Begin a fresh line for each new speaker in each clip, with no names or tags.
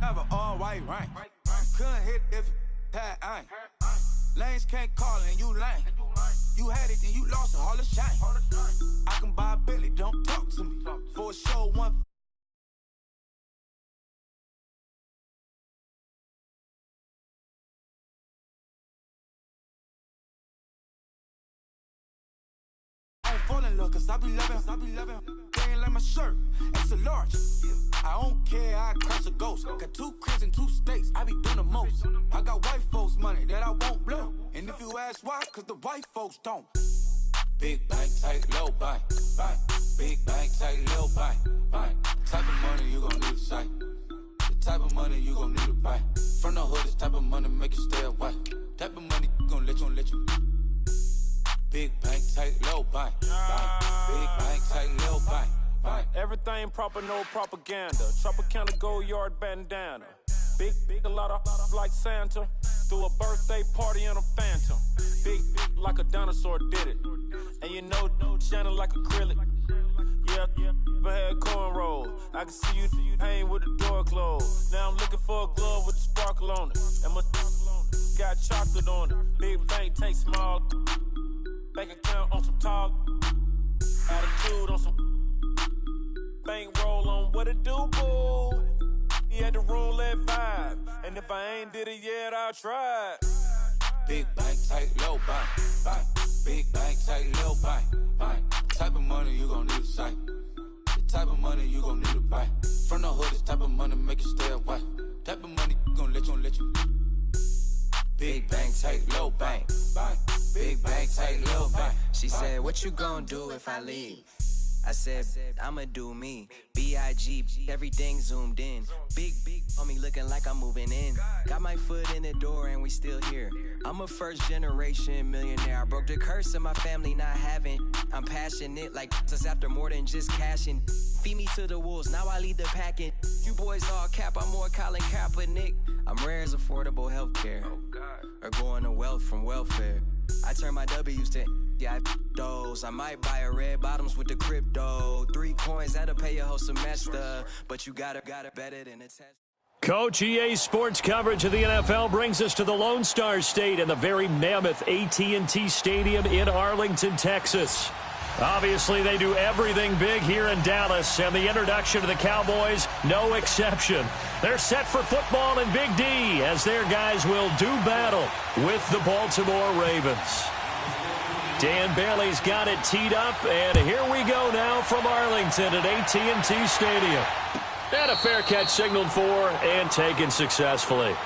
Have an all-white rank. Couldn't hit if it had ain't. Lanes can't call and you lame. You had it and you lost it, all the shame. I can buy a Billy, don't talk to me. For a show, one. I ain't fall in love, cause I be loving. They ain't like my shirt, extra large. I don't care, I crash a ghost. Got 2 cribs and 2 states, I be doing the most. I got white folks' money that I won't blow. And if you ask why, cause the white folks don't. Big bank, tight, low bank, bank. Big bank, tight, low bank, bank. Type of money you gon' need to sight. The type of money you gon' need to buy. From the hood, this type of money make you stay away. Type of money gon' let you. Big bank, tight, low bank, bank. Big bank, tight, low bank, bank.
Everything proper, no propaganda. Tropicana gold yard bandana. Big, a lot of like Santa. Threw a birthday party in a phantom. Big, like a dinosaur did it. And you know, shining like acrylic. Yeah, but had cornrows. I can see you hang with the door closed. Now I'm looking for a glove with a sparkle on it. And my got chocolate on it. Big bank, take small. Bank account on some talk. Attitude on some. Bank roll on what it do, boo. He had the roulette vibe. And if I ain't did it yet, I'll try.
Big bank, tight, low bank, bank. Big bank, tight, low bank, bank. Type of money you gon' need to sight. The type of money you gon' need to buy. From the hood, this type of money make you stay away. Type of money gon' let you. Big bank, tight, low bank, bank. Big bank, tight, low bank.
She said, what you gon' do if I leave? I said, I'ma do me. B.I.G. Everything zoomed in. Big on me looking like I'm moving in. Got my foot in the door and we still here. I'm a first generation millionaire. I broke the curse of my family not having. I'm passionate like us after more than just cashing. Feed me to the wolves, now I lead the packing. You boys all cap, I'm more Colin Kaepernick. I'm rare as affordable healthcare. Or going to wealth from welfare. I turn my W's to those. I might buy a red bottoms with the crypto. 3 coins, that'll pay your whole semester. But you gotta better than a test.
Coach, EA Sports coverage of the NFL brings us to the Lone Star State and the very mammoth AT&T Stadium in Arlington, Texas. Obviously, they do everything big here in Dallas, and the introduction to the Cowboys, no exception. They're set for football in Big D as their guys will do battle with the Baltimore Ravens. Dan Bailey's got it teed up, and here we go now from Arlington at AT&T Stadium. And a fair catch signaled for and taken successfully.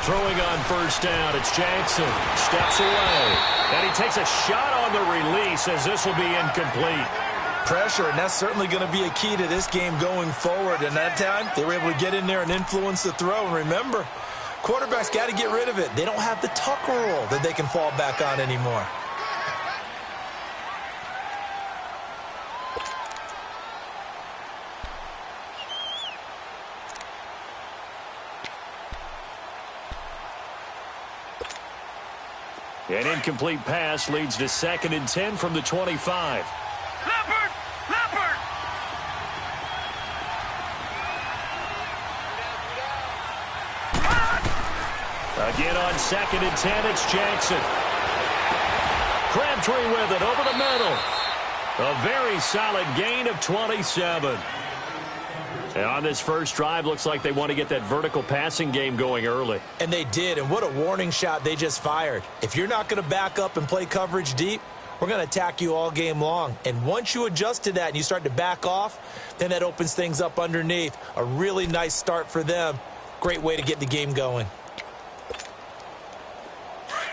Throwing on first down, it's Jackson. Steps away. And he takes a shot on the release as this will be incomplete.
Pressure, and that's certainly going to be a key to this game going forward. And that time, they were able to get in there and influence the throw. And remember, quarterbacks got to get rid of it. They don't have the tuck rule that they can fall back on anymore.
An incomplete pass leads to 2nd and 10 from the 25.
Leopard!
Again on 2nd and 10, it's Jackson. Crabtree Gentry with it over the middle. A very solid gain of 27. And on this first drive, looks like they want to get that vertical passing game going early.
And they did, and what a warning shot they just fired. If you're not going to back up and play coverage deep, we're going to attack you all game long. And once you adjust to that and you start to back off, then that opens things up underneath. A really nice start for them. Great way to get the game going.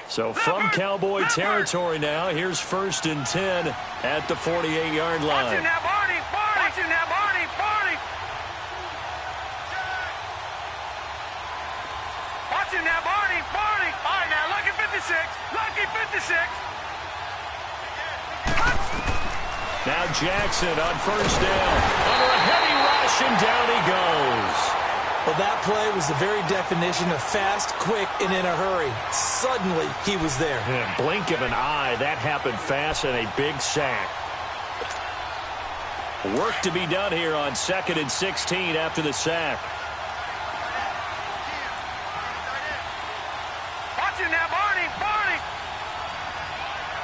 So from Cowboy territory now, here's 1st and 10 at the 48-yard line.
Watching that Barney, watching that Barney, Barney. Watching that Barney, Barney. All right, now, lucky 56, lucky 56.
Now Jackson on 1st down. Under a heavy rush, and down he goes.
Well, that play was the very definition of fast, quick, and in a hurry. Suddenly, he was there.
Yeah, blink of an eye, that happened fast, and a big sack. Work to be done here on 2nd and 16 after the sack.
Watching that Barney, Barney.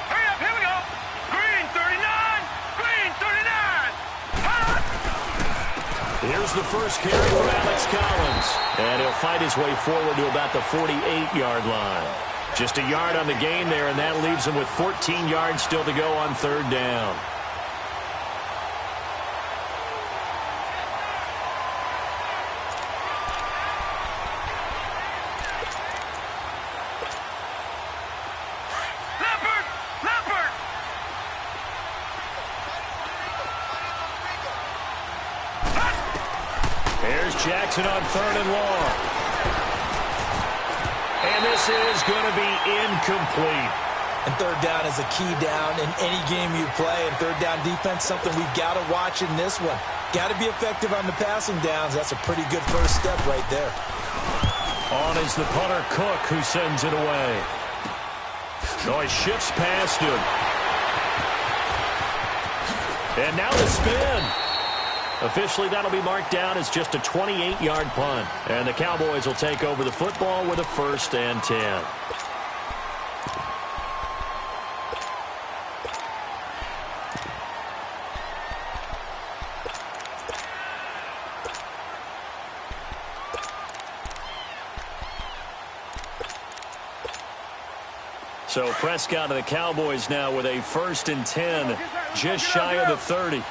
Hurry up, here we go. Green 39, Green 39.
Here's the first carry for Alex Collins. And he'll fight his way forward to about the 48-yard line. Just a yard on the gain there, and that leaves him with 14 yards still to go on 3rd down. Jackson on 3rd and long. And this is going to be incomplete.
And 3rd down is a key down in any game you play. And 3rd down defense, something we've got to watch in this one. Got to be effective on the passing downs. That's a pretty good first step right there.
On is the punter, Cook, who sends it away. So he shifts past him. And now the spin. Officially, that'll be marked down as just a 28-yard punt. And the Cowboys will take over the football with a 1st and 10. So Prescott and the Cowboys now with a 1st and 10, just shy of the 30.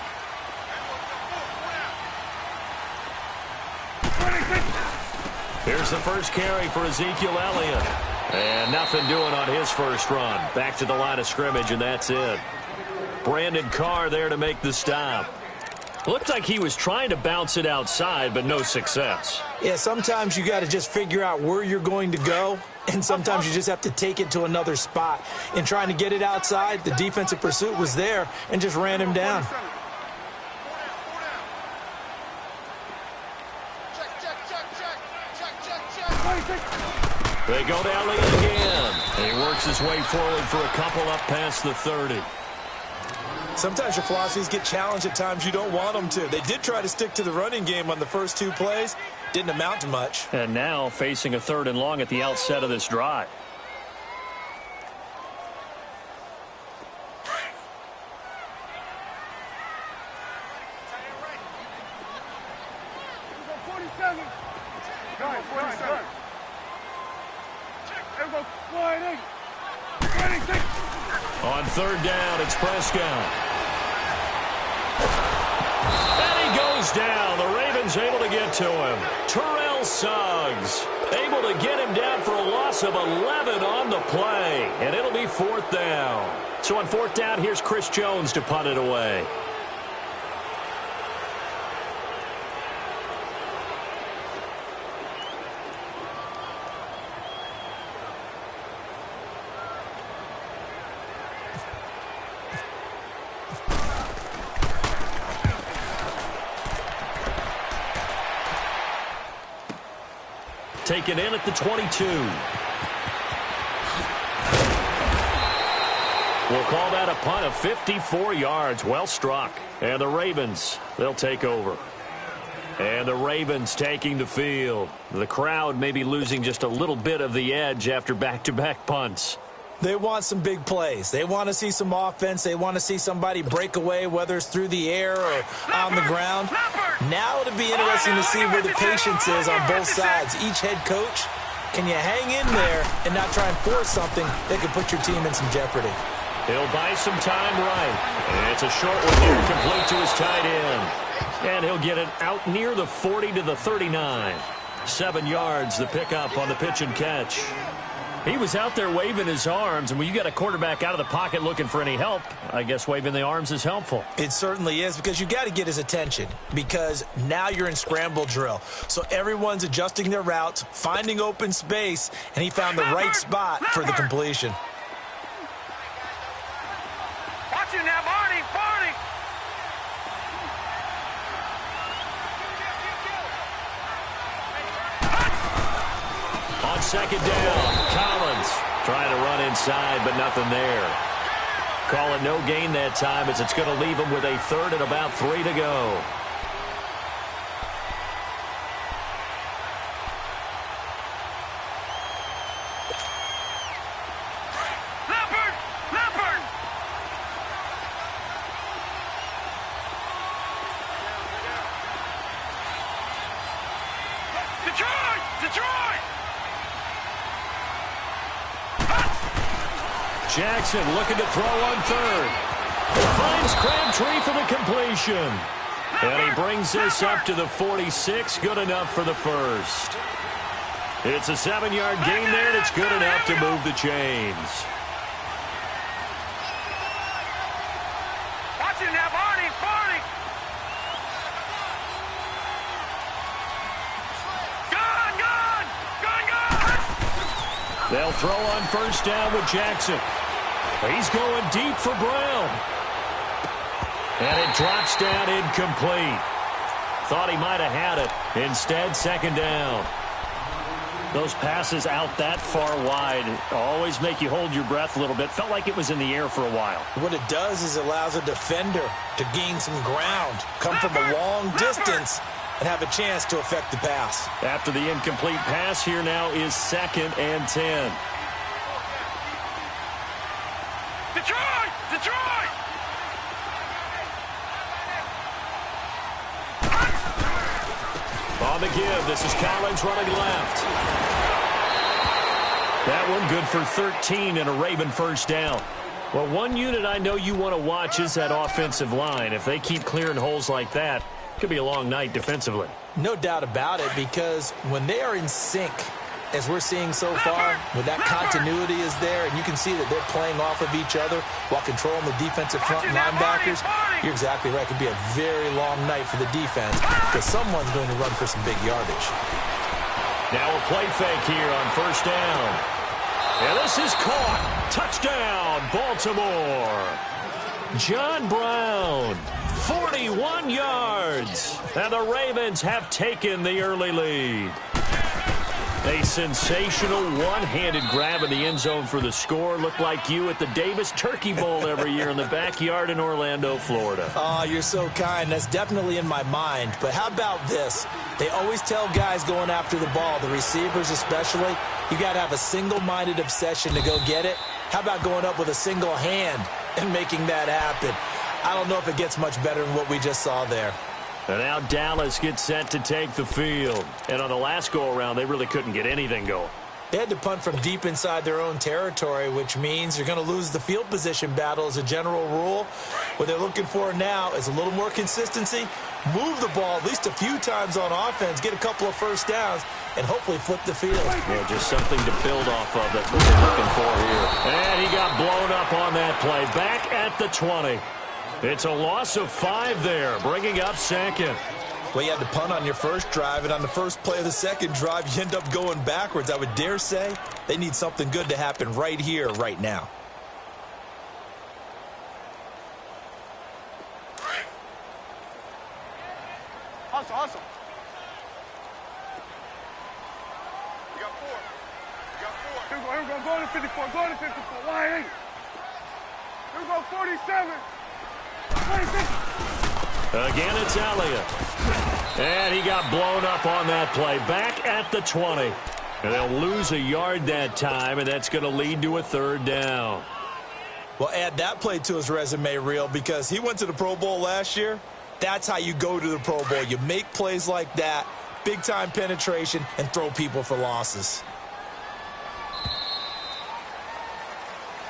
Here's the first carry for Ezekiel Elliott. And nothing doing on his first run. Back to the line of scrimmage, and that's it. Brandon Carr there to make the stop. Looked like he was trying to bounce it outside, but no success.
Yeah, sometimes you got to just figure out where you're going to go, and sometimes you just have to take it to another spot. In trying to get it outside, the defensive pursuit was there and just ran him down.
They go to Elliott again. He works his way forward for a couple up past the 30.
Sometimes your philosophies get challenged at times you don't want them to. They did try to stick to the running game on the first 2 plays. Didn't amount to much.
And now facing a 3rd and long at the outset of this drive. On 3rd down, it's Prescott. And he goes down. The Ravens able to get to him. Terrell Suggs able to get him down for a loss of 11 on the play. And it'll be 4th down. So on 4th down, here's Chris Jones to punt it away. Taken in at the 22. We'll call that a punt of 54 yards. Well struck. And the Ravens, they'll take over. And the Ravens taking the field. The crowd may be losing just a little bit of the edge after back-to-back punts.
They want some big plays. They want to see some offense. They want to see somebody break away, whether it's through the air or on the ground. Now it'll be interesting to see where the patience is on both sides. Each head coach, can you hang in there and not try and force something that could put your team in some jeopardy?
He'll buy some time right. And it's a short one here, complete to his tight end. And he'll get it out near the 40 to the 39. 7 yards, the pickup on the pitch and catch. He was out there waving his arms, and when you got a quarterback out of the pocket looking for any help, I guess waving the arms is helpful.
It certainly is, because you got to get his attention, because now you're in scramble drill. So everyone's adjusting their routes, finding open space, and he found the right spot for the completion.
Watch it now, Barney.
On second down, Collins trying to run inside, but nothing there. Call it no gain that time, as it's going to leave him with a third and about 3 to go.
Leopard! Detroit!
Jackson looking to throw on third. Finds Crabtree for the completion. And he brings this up to the 46. Good enough for the first. It's a 7-yard gain there, and it's good enough to move the chains.
Watch it now, Barney! Gun!
They'll throw on first down with Jackson. He's going deep for Brown. And it drops down incomplete. Thought he might have had it. Instead, second down. Those passes out that far wide always make you hold your breath a little bit. Felt like it was in the air for a while.
What it does is it allows a defender to gain some ground, come from a long distance, and have a chance to affect the pass.
After the incomplete pass, here now is 2nd and 10.
Detroit!
On the give, this is Collins running left. That one good for 13 and a Raven first down. Well, one unit I know you want to watch is that offensive line. If they keep clearing holes like that, it could be a long night defensively.
No doubt about it, because when they are in sync, as we're seeing so far, when that continuity is there, and you can see that they're playing off of each other while controlling the defensive front linebackers, you're exactly right. It could be a very long night for the defense, because someone's going to run for some big yardage.
Now a play fake here on first down. And this is caught. Touchdown, Baltimore. John Brown, 41 yards. And the Ravens have taken the early lead. A sensational one-handed grab in the end zone for the score. Looked like you at the Davis Turkey Bowl every year in the backyard in Orlando, Florida.
Oh, you're so kind. That's definitely in my mind. But how about this? They always tell guys going after the ball, the receivers especially, you got to have a single-minded obsession to go get it. How about going up with a single hand and making that happen? I don't know if it gets much better than what we just saw there.
And now Dallas gets set to take the field. And on the last go-around, they really couldn't get anything going.
They had to punt from deep inside their own territory, which means you're going to lose the field position battle as a general rule. What they're looking for now is a little more consistency, move the ball at least a few times on offense, get a couple of first downs, and hopefully flip the field.
Yeah, just something to build off of. That's what they're looking for here. And he got blown up on that play. Back at the 20. It's a loss of 5 there, bringing up 2nd.
Well, you had to punt on your first drive, and on the first play of the second drive, you end up going backwards. I would dare say they need something good to happen right here, right now.
Hustle. You got 4. Here we go. Go to 54. Why 8? Here we go, 47.
Again, it's Elliott. And he got blown up on that play. Back at the 20. And they'll lose a yard that time, and that's going to lead to a third down.
Well, add that play to his resume reel because he went to the Pro Bowl last year. That's how you go to the Pro Bowl. You make plays like that, big-time penetration, and throw people for losses.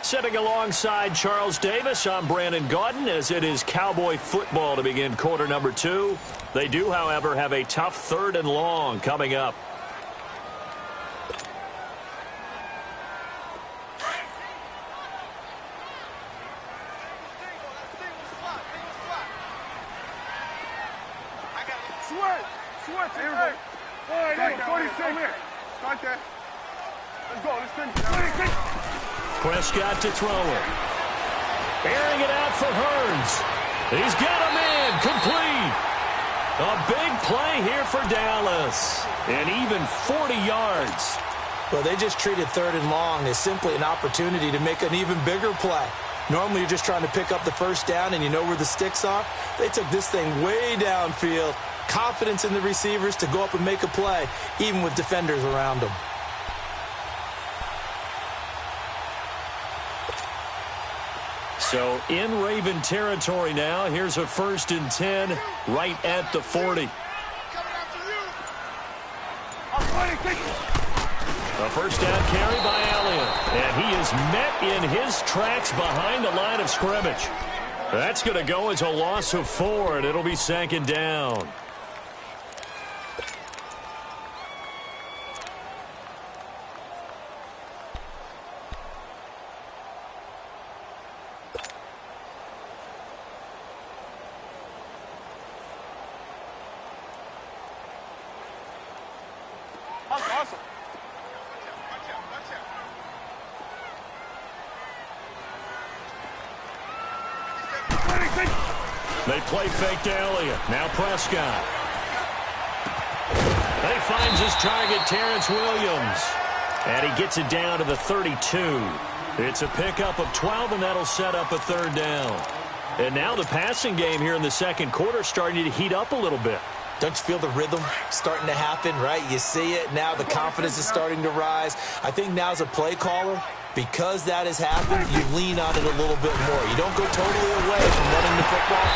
Sitting alongside Charles Davis, I'm Brandon Gaudin, as it is Cowboy football to begin quarter number 2. They do, however, have a tough 3rd and long coming up.
Switch, here we go. All right, 46. Here. Right there. Let's go. Let's finish.
Prescott to throw it. Airing it out for Hurns. He's got a man. Complete. A big play here for Dallas. And even 40 yards.
Well, they just treated 3rd and long as simply an opportunity to make an even bigger play. Normally, you're just trying to pick up the first down and you know where the sticks are. They took this thing way downfield. Confidence in the receivers to go up and make a play, even with defenders around them.
So in Raven territory now. Here's a 1st and 10 right at the 40. A first down carry by Elliott. And he is met in his tracks behind the line of scrimmage. That's going to go as a loss of 4, and it'll be 2nd down.
Awesome.
They play fake to Elliott. Now Prescott. He finds his target, Terrence Williams. And he gets it down to the 32. It's a pickup of 12, and that'll set up a 3rd down. And now the passing game here in the 2nd quarter starting to heat up a little bit.
Don't you feel the rhythm starting to happen, right? You see it. Now the confidence is starting to rise. I think now as a play caller, because that has happened, you lean on it a little bit more. You don't go totally away from running the football,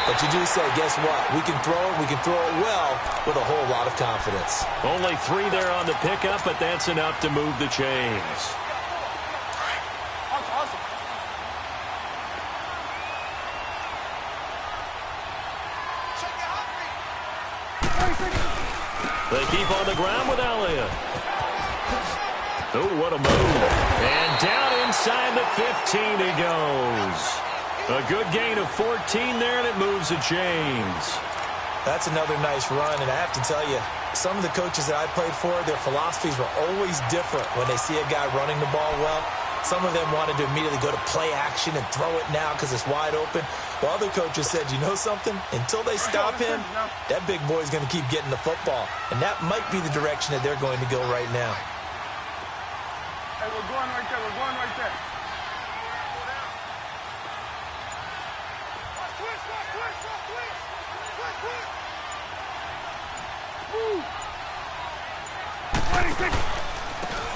but you do say, guess what? We can throw it well with a whole lot of confidence.
Only 3 there on the pickup, but that's enough to move the chains. They keep on the ground with Elliott. Oh, what a move. And down inside the 15 he goes. A good gain of 14 there, and it moves the chains.
That's another nice run, and I have to tell you, some of the coaches that I played for, their philosophies were always different when they see a guy running the ball well. Some of them wanted to immediately go to play action and throw it now because it's wide open. While other coaches said, you know something? Until they stop him, that big boy's going to keep getting the football. And that might be the direction that they're going to go right now.
Hey, we're going right there. We're going right there.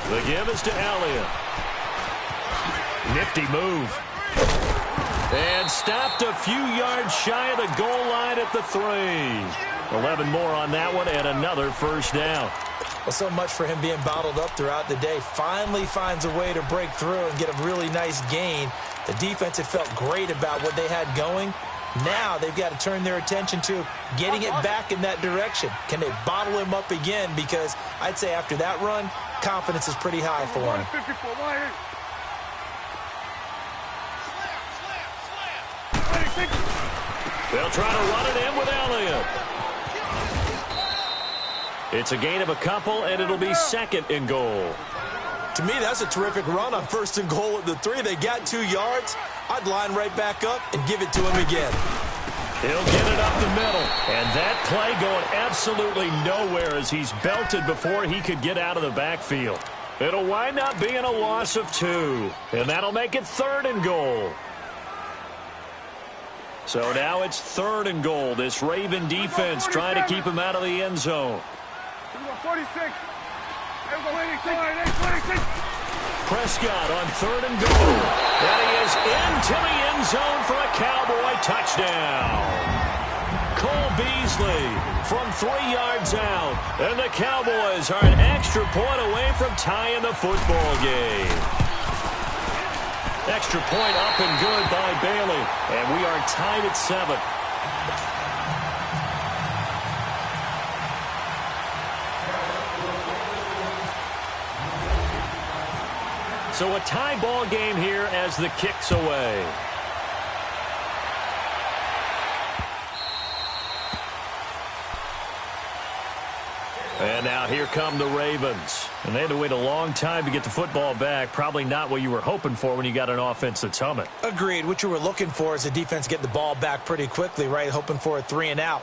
The give is to Elliott. Nifty move. And stopped a few yards shy of the goal line at the 3. 11 more on that one, and another 1st down.
Well, so much for him being bottled up throughout the day. Finally finds a way to break through and get a really nice gain. The defense had felt great about what they had going. Now they've got to turn their attention to getting it back in that direction. Can they bottle him up again? Because I'd say after that run, confidence is pretty high for him.
They'll try to run it in with Elliott. It's a gain of a couple, and it'll be 2nd and goal.
To me, that's a terrific run on 1st and goal at the 3. They got 2 yards. I'd line right back up and give it to him again.
He'll get it up the middle. And that play going absolutely nowhere as he's belted before he could get out of the backfield. It'll wind up being a loss of 2. And that'll make it 3rd and goal. So now it's 3rd and goal. This Raven defense trying to keep him out of the end zone.
46.
Prescott on 3rd and goal. And he is into the end zone for a Cowboy touchdown. Cole Beasley from 3 yards out. And the Cowboys are an extra point away from tying the football game. Extra point up and good by Bailey. And we are tied at 7. So a tie ball game here as the kick's away. And now here come the Ravens. And they had to wait a long time to get the football back. Probably not what you were hoping for when you got an offense that's humming.
Agreed. What you were looking for is the defense get the ball back pretty quickly, right? Hoping for a 3 and out.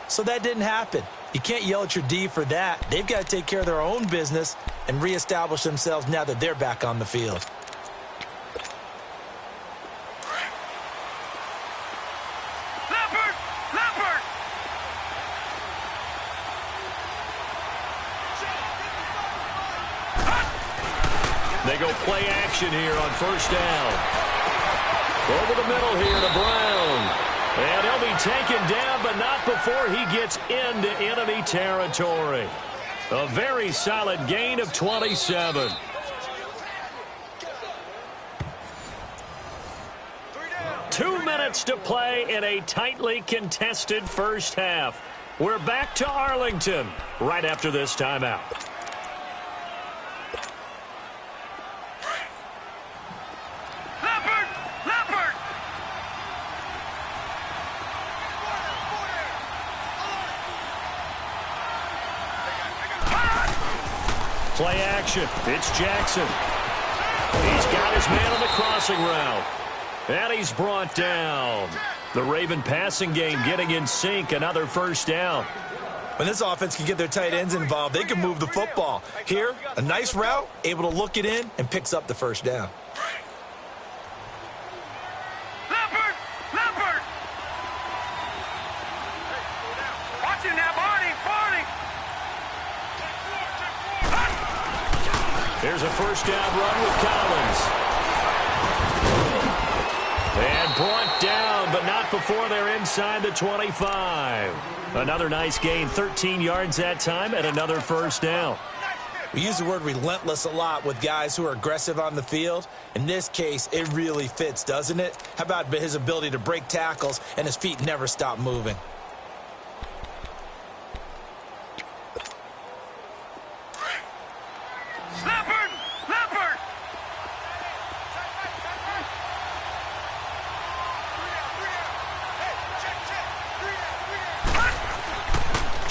So that didn't happen. You can't yell at your D for that. They've got to take care of their own business and reestablish themselves now that they're back on the field.
They go play action here on 1st down. Over the middle here to Brown. And he'll be taken down, but not before he gets into enemy territory. A very solid gain of 27. Two minutes to play in a tightly contested first half. We're back to Arlington right after this timeout. Play action. It's Jackson. He's got his man on the crossing route. And he's brought down. The Raven passing game getting in sync. Another 1st down.
When this offense can get their tight ends involved, they can move the football. Here, a nice route, able to look it in, and picks up the 1st down.
Here's a 1st down run with Collins. And brought down, but not before they're inside the 25. Another nice gain, 13 yards that time, and another 1st down.
We use the word relentless a lot with guys who are aggressive on the field. In this case, it really fits, doesn't it? How about his ability to break tackles and his feet never stop moving?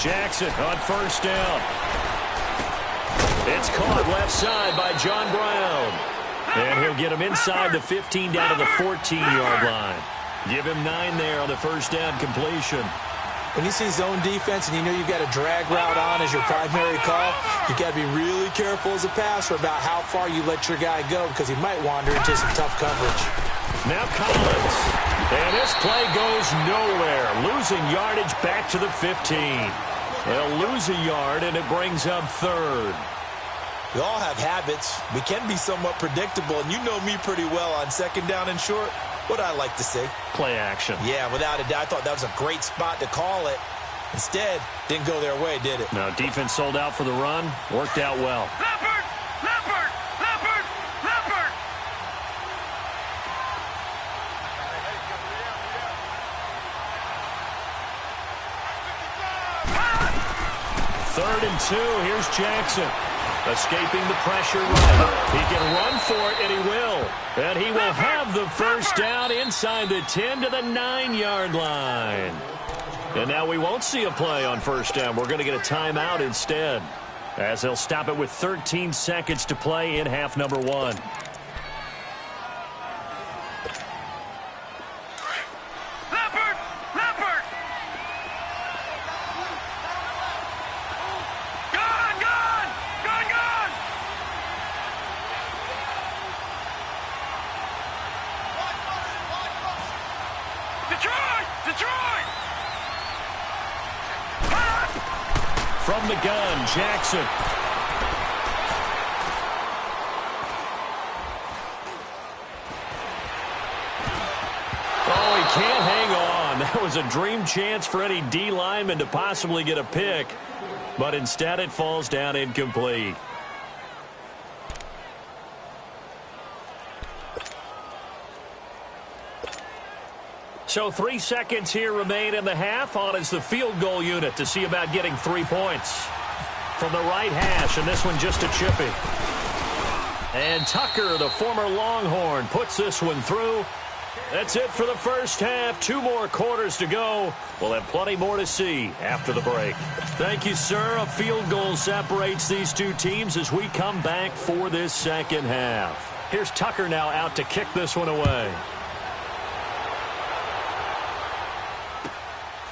Jackson on 1st down. It's caught left side by John Brown. And he'll get him inside the 15 down to the 14-yard line. Give him 9 there on the 1st down completion.
When you see zone defense and you know you've got a drag route on as your primary call, you've got to be really careful as a passer about how far you let your guy go because he might wander into some tough coverage.
Now Collins. And this play goes nowhere. Losing yardage back to the 15. They'll lose a yard, and it brings up 3rd.
We all have habits. We can be somewhat predictable, and you know me pretty well on 2nd down and short. What I like to say?
Play action.
Yeah, without a doubt. I thought that was a great spot to call it. Instead, didn't go their way, did it?
No, defense sold out for the run. Worked out well.
Leopard! Leopard! Leopard! Leopard!
3rd and 2. Here's Jackson. Escaping the pressure right. He can run for it, and he will. And he will have the 1st down inside the 10 to the 9-yard line. And now we won't see a play on 1st down. We're going to get a timeout instead, as they'll stop it with 13 seconds to play in half number 1. From the gun, Jackson. can't hang on. That was a dream chance for any D lineman to possibly get a pick, but instead it falls down incomplete. So 3 seconds here remain in the half. On is the field goal unit to see about getting 3 points. From the right hash, and this one just a chippy. And Tucker, the former Longhorn, puts this one through. That's it for the first half. 2 more quarters to go. We'll have plenty more to see after the break. Thank you, sir. A field goal separates these two teams as we come back for this second half. Here's Tucker now out to kick this one away.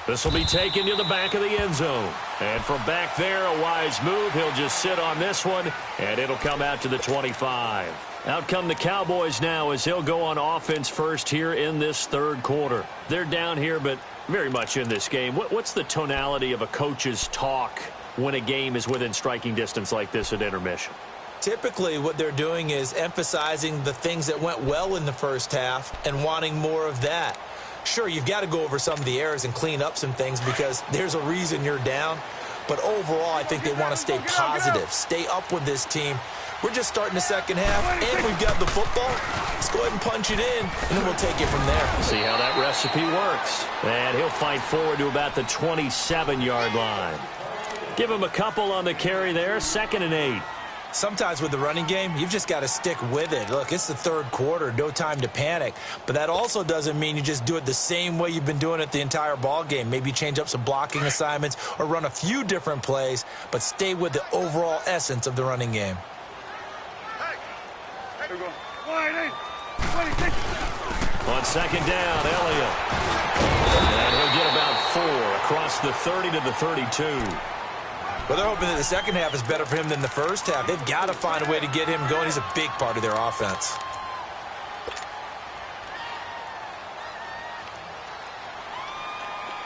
This will be taken to the back of the end zone. And from back there, a wise move. He'll just sit on this one, and it'll come out to the 25. Out come the Cowboys now as he'll go on offense first here in this third quarter. They're down here, but very much in this game. What's the tonality of a coach's talk when a game is within striking distance like this at intermission?
Typically, what they're doing is emphasizing the things that went well in the first half and wanting more of that. Sure, you've got to go over some of the errors and clean up some things because there's a reason you're down. But overall, I think they want to stay positive, stay up with this team. We're just starting the second half, and we've got the football. Let's go ahead and punch it in, and then we'll take it from there.
See how that recipe works. And he'll fight forward to about the 27-yard line. Give him a couple on the carry there, 2nd and 8.
Sometimes with the running game, you've just got to stick with it. Look, it's the third quarter, no time to panic. But that also doesn't mean you just do it the same way you've been doing it the entire ball game. Maybe change up some blocking assignments or run a few different plays, but stay with the overall essence of the running game.
Here we go. 26.
On second down, Elliott. And he'll get about 4 across the 30 to the 32.
Well, they're hoping that the second half is better for him than the first half. They've got to find a way to get him going. He's a big part of their offense.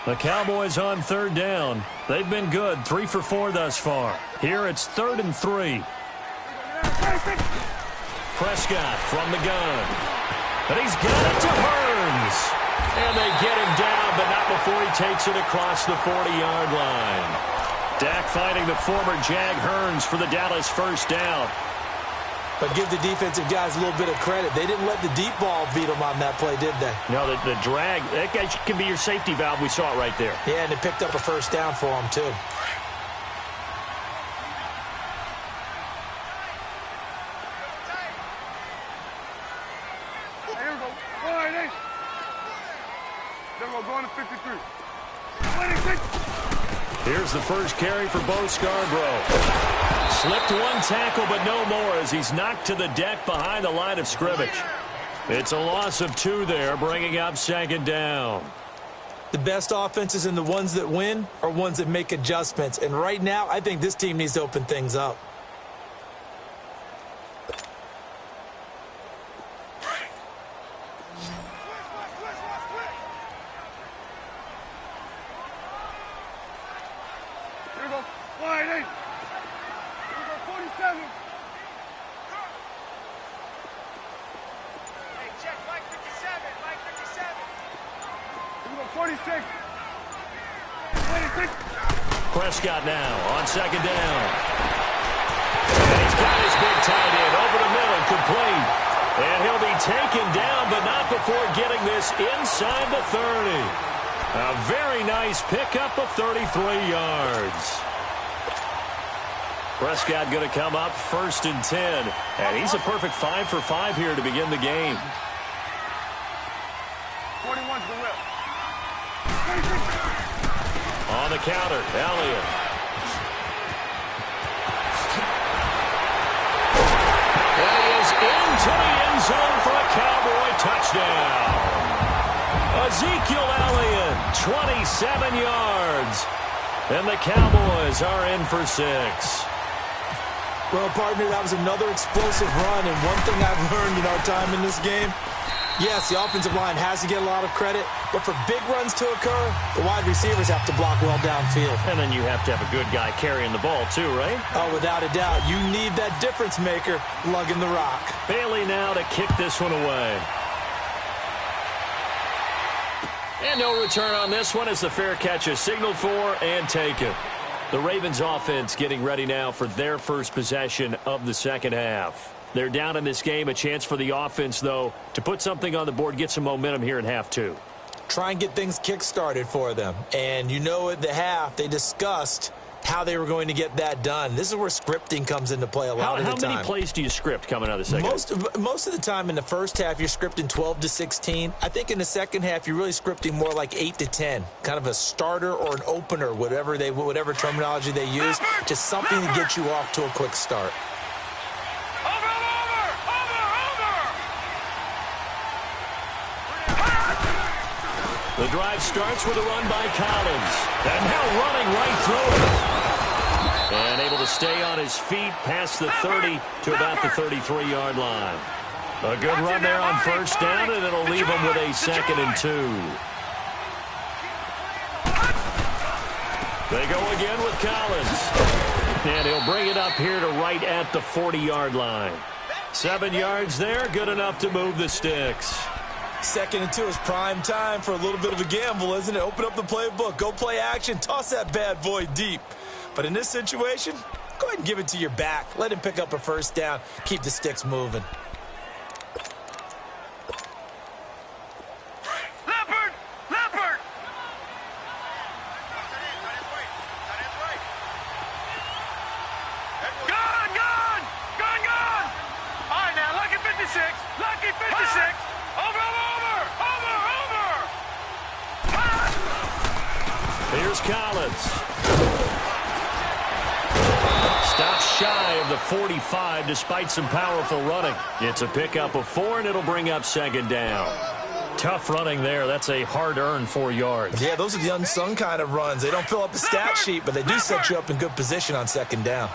The Cowboys on third down. They've been good, 3 for 4 thus far. Here it's 3rd and 3. Prescott from the gun. And he's got it to Hearns. And they get him down, but not before he takes it across the 40-yard line. Dak fighting the former Jag Hearns for the Dallas first down.
But give the defensive guys a little bit of credit. They didn't let the deep ball beat them on that play, did they?
No, the drag, that guy can be your safety valve. We saw it right there.
Yeah, and it picked up a first down for him, too.
Here we go. 1-8. Then we're going to 53. 26.
Here's the first carry for Bo Scarborough. Slipped one tackle, but no more as he's knocked to the deck behind the line of scrimmage. It's a loss of 2 there, bringing up second down.
The best offenses and the ones that win are ones that make adjustments. And right now, I think this team needs to open things up.
Here we go. 1-8. Here we go. 47. Hey, check. Mike 57. Mike 57. Here we go. 46. 26.
Prescott now on second down. And he's got his big tight end over the middle, complete. And he'll be taken down, but not before getting this inside the 30. A very nice pickup of 33 yards. Prescott going to come up 1st and 10. And he's a perfect 5 for 5 here to begin the game.
41's the whip.
On the counter, Elliott. And he is into the end zone for a Cowboy touchdown. Ezekiel Elliott, 27 yards. And the Cowboys are in for 6.
Well, partner, that was another explosive run. And one thing I've learned in our time in this game, yes, the offensive line has to get a lot of credit. But for big runs to occur, the wide receivers have to block well downfield.
And then you have to have a good guy carrying the ball too, right?
Oh, without a doubt. You need that difference maker lugging the rock.
Bailey now to kick this one away. And no return on this one as the fair catch is signaled for and taken. The Ravens offense getting ready now for their first possession of the second half. They're down in this game. A chance for the offense, though, to put something on the board, get some momentum here in half two.
Try and get things kick-started for them. And you know at the half, they discussed how they were going to get that done. This is where scripting comes into play a lot of the time.
How many plays do you script coming out of the second?
Most of the time in the first half, you're scripting 12 to 16. I think in the second half, you're really scripting more like 8 to 10. Kind of a starter or an opener, whatever terminology they use. Just something to get you off to a quick start.
The drive starts with a run by Collins. And now running right through it. And able to stay on his feet past the 30 to about the 33-yard line. A good run there on first down, and it'll leave him with a 2nd and 2. They go again with Collins. And he'll bring it up here to right at the 40-yard line. 7 yards there, good enough to move the sticks.
2nd and 2 is prime time for a little bit of a gamble, isn't it? Open up the playbook, go play action, toss that bad boy deep. But in this situation, go ahead and give it to your back. Let him pick up a first down. Keep the sticks moving.
Leopard! Gone! All right, now, lucky 56. Over!
Here's Collins. Stops shy of the 45 despite some powerful running. It's a pickup of 4, and it'll bring up 2nd down. Tough running there. That's a hard-earned 4 yards.
Yeah, those are the unsung kind of runs. They don't fill up the stat sheet, but they do set you up in good position on 2nd down.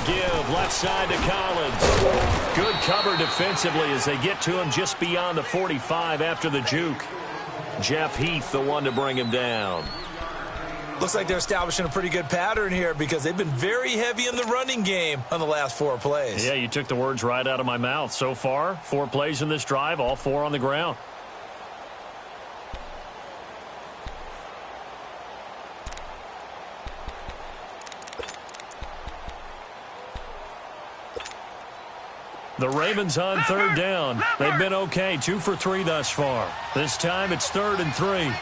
Give left side to Collins. Good cover defensively as they get to him just beyond the 45 after the juke. Jeff Heath, the one to bring him down.
Looks like they're establishing a pretty good pattern here because they've been very heavy in the running game on the last 4 plays.
Yeah, you took the words right out of my mouth. So far, 4 plays in this drive, all 4 on the ground. The Ravens on 3rd down. They've been okay, 2 for 3 thus far. This time it's 3rd and 3.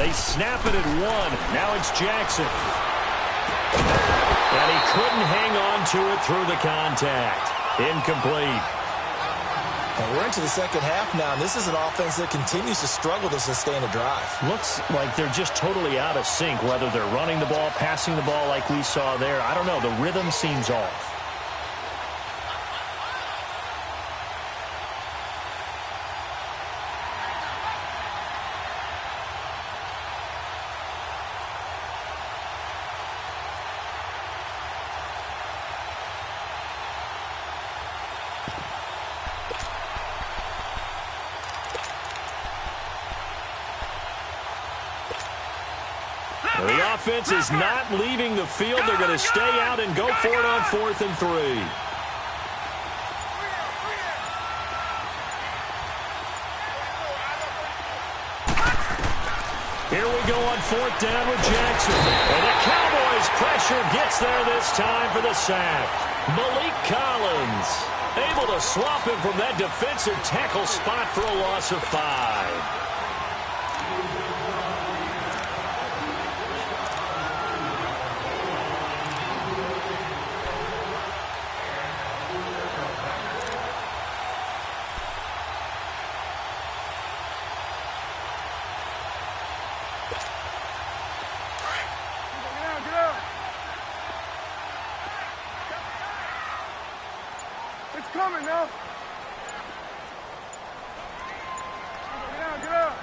They snap it at 1. Now it's Jackson. And he couldn't hang on to it through the contact. Incomplete.
And we're into the second half now, and this is an offense that continues to struggle to sustain a drive.
Looks like they're just totally out of sync, whether they're running the ball, passing the ball like we saw there. I don't know. The rhythm seems off. The offense is not leaving the field. They're going to stay out and go for it on 4th and 3. Here we go on 4th down with Jackson. And the Cowboys pressure gets there this time for the sack. Malik Collins able to swap him from that defensive tackle spot for a loss of 5.
Coming now. Get up.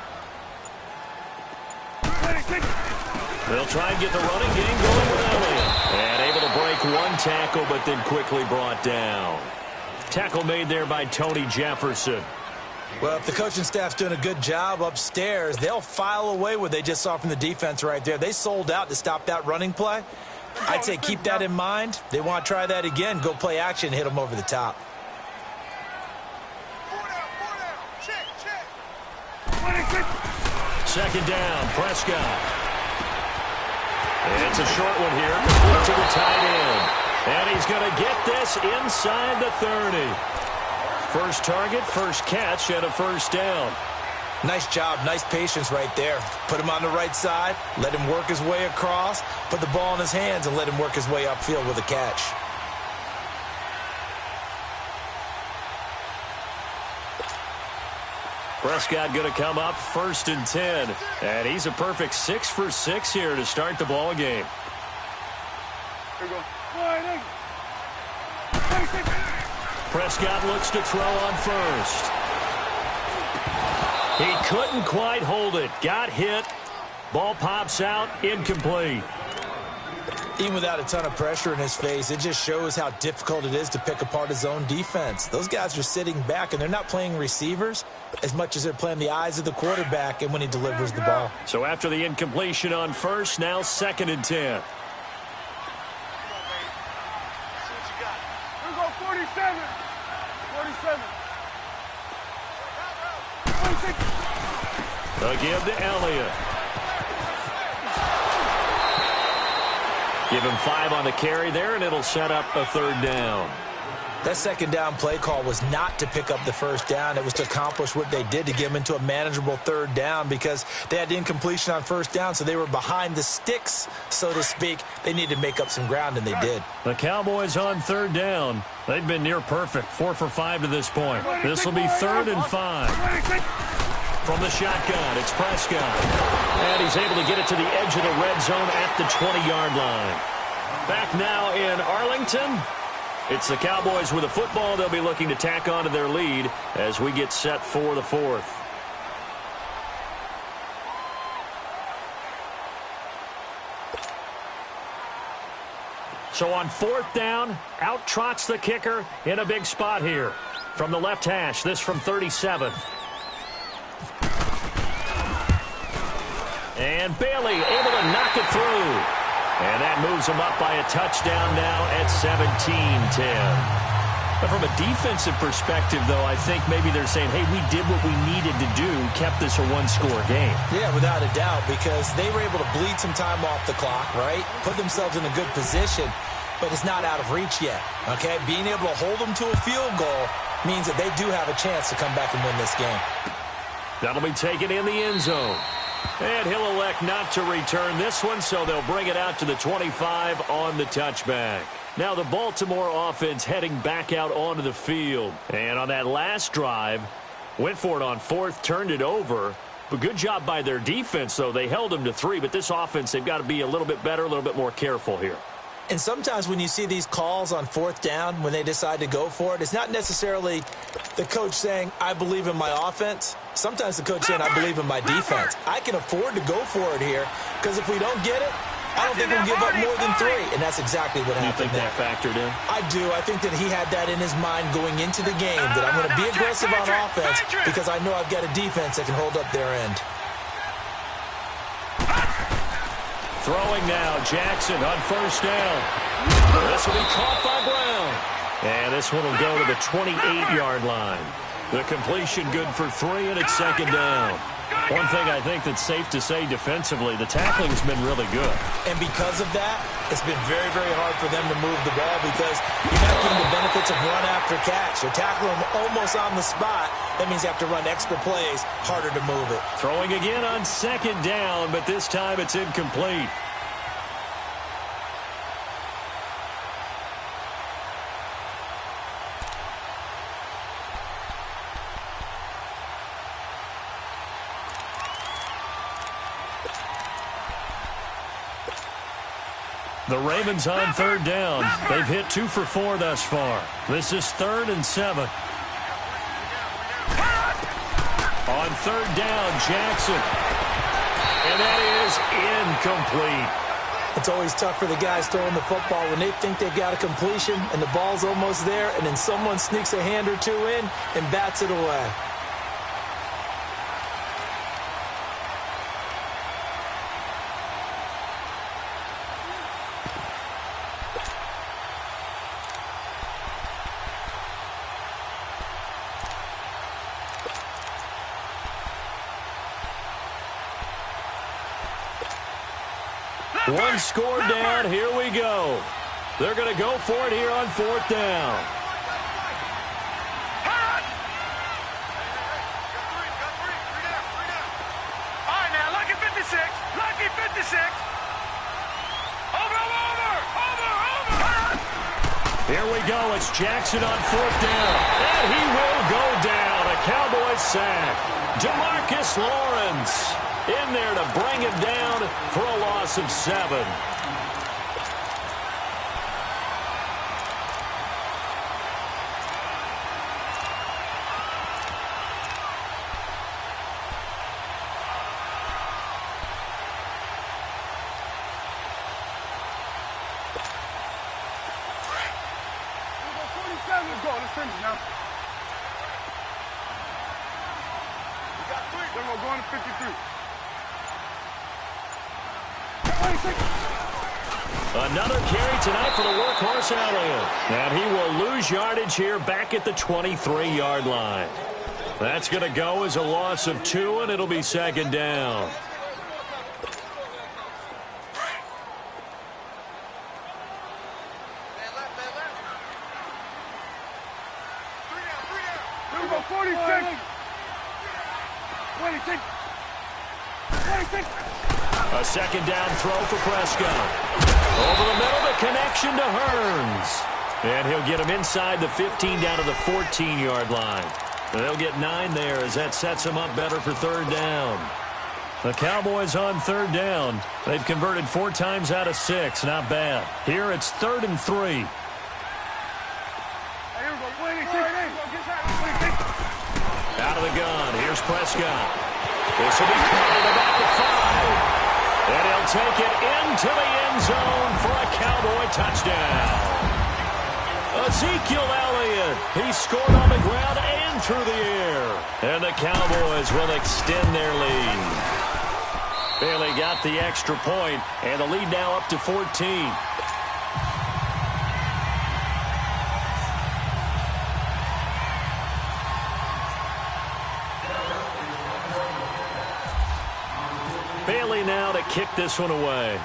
They'll try and get the running game going with Elliott. And able to break one tackle, but then quickly brought down. Tackle made there by Tony Jefferson.
Well, if the coaching staff's doing a good job upstairs, they'll file away what they just saw from the defense right there. They sold out to stop that running play. I'd say keep that in mind. They want to try that again. Go play action, hit them over the top.
Second down, Prescott. And it's a short one here, complete to the tight end. And he's going to get this inside the 30. First target, first catch, and a first down.
Nice job, nice patience right there. Put him on the right side, let him work his way across, put the ball in his hands, and let him work his way upfield with a catch.
Prescott going to come up 1st and 10. And he's a perfect 6 for 6 here to start the ball game.
Here we go.
Prescott looks to throw on first. He couldn't quite hold it. Got hit. Ball pops out. Incomplete.
Even without a ton of pressure in his face, it just shows how difficult it is to pick apart his own defense. Those guys are sitting back, and they're not playing receivers as much as they're playing the eyes of the quarterback and when he delivers the ball.
So after the incompletion on first, now 2nd and 10.
Here we go, 47. 47.
They'll give to Elliott. Give him 5 on the carry there, and it'll set up a 3rd down.
That second down play call was not to pick up the first down. It was to accomplish what they did, to get them into a manageable 3rd down, because they had incompletion on first down, so they were behind the sticks, so to speak. They needed to make up some ground, and they did.
The Cowboys on 3rd down. They've been near perfect, 4 for 5 to this point. This will be 3rd and 5. From the shotgun, it's Prescott. And he's able to get it to the edge of the red zone at the 20-yard line. Back now in Arlington. It's the Cowboys with the football. They'll be looking to tack on to their lead as we get set for the 4th. So on 4th down, out trots the kicker in a big spot here. From the left hash, this from 37. And Bailey able to knock it through. And that moves them up by a touchdown now at 17-10. But from a defensive perspective, though, I think maybe they're saying, hey, we did what we needed to do, kept this a one-score game.
Yeah, without a doubt, because they were able to bleed some time off the clock, right? Put themselves in a good position, but it's not out of reach yet, okay? Being able to hold them to a field goal means that they do have a chance to come back and win this game.
That'll be taken in the end zone. And he'll elect not to return this one, so they'll bring it out to the 25 on the touchback. Now the Baltimore offense heading back out onto the field. And on that last drive, went for it on 4th, turned it over. But good job by their defense, though. They held them to 3, but this offense, they've got to be a little bit better, a little bit more careful here.
And sometimes when you see these calls on 4th down, when they decide to go for it, it's not necessarily the coach saying, I believe in my offense. Sometimes the coach saying, I believe in my defense. I can afford to go for it here, because if we don't get it, I don't think we'll give up more than 3. And that's exactly what happened.
You think that factored in?
I do. I think that he had that in his mind going into the game, that I'm going to be aggressive on offense because I know I've got a defense that can hold up their end.
Throwing now, Jackson on 1st down. This will be caught by Brown. And this one will go to the 28-yard line. The completion good for 3, and it's 2nd down. One thing I think that's safe to say defensively, the tackling's been really good.
And because of that, it's been very, very hard for them to move the ball because you're not getting the benefits of run after catch. You're tackling them almost on the spot. That means you have to run extra plays, harder to move it.
Throwing again on 2nd down, but this time it's incomplete. The Ravens on 3rd down. They've hit 2 for 4 thus far. This is 3rd and 7. On 3rd down, Jackson. And that is incomplete.
It's always tough for the guys throwing the football when they think they've got a completion and the ball's almost there, and then someone sneaks a hand or two in and bats it away.
One score down. Here we go. They're going to go for it here on 4th down.
All right, now, lucky 56. Lucky 56. Over.
Here we go. It's Jackson on 4th down. And he will go down. A Cowboys sack. DeMarcus Lawrence in there to bring him down for a loss of 7.
Let's go. Let's finish now. We got 3. Then we're going to 53.
Another carry tonight for the workhorse Elliott. And he will lose yardage here back at the 23-yard line. That's going to go as a loss of 2, and it'll be 2nd down.
Here we go, 46. 26. 26.
A 2nd down throw for Prescott. Over the middle, the connection to Hearns. And he'll get him inside the 15 down to the 14-yard line. They'll get 9 there as that sets them up better for 3rd down. The Cowboys on 3rd down. They've converted 4 times out of 6. Not bad. Here it's 3rd and 3. Out of the gun. Here's Prescott. This will be covered about the 5. And he'll take it into the end zone for a Cowboy touchdown. Ezekiel Elliott. He scored on the ground and through the air. And the Cowboys will extend their lead. Bailey got the extra point, and the lead now up to 14. Bailey now to kick this one away.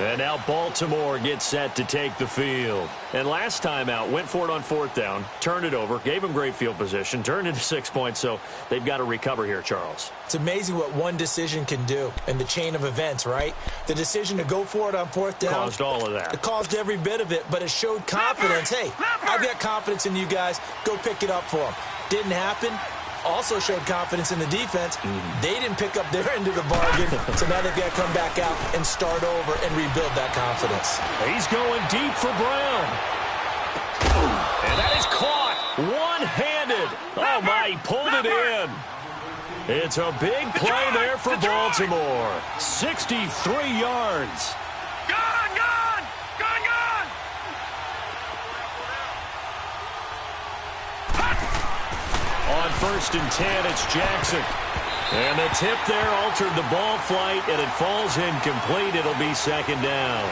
And now Baltimore gets set to take the field. And last time out, went for it on 4th down, turned it over, gave them great field position, turned into 6 points, so they've got to recover here, Charles.
It's amazing what one decision can do in the chain of events, right? The decision to go for it on 4th down
caused all of that.
It caused every bit of it, but it showed confidence. Hey, I've got confidence in you guys. Go pick it up for them. Didn't happen. Also showed confidence in the defense. They didn't pick up their end of the bargain, so now they've got to come back out and start over and rebuild that confidence.
He's going deep for Brown. And that is caught one-handed. Oh, my, he pulled it in. It's a big play there for Baltimore. 63 yards. On 1st and 10, it's Jackson. And the tip there altered the ball flight, and it falls incomplete. It'll be 2nd down.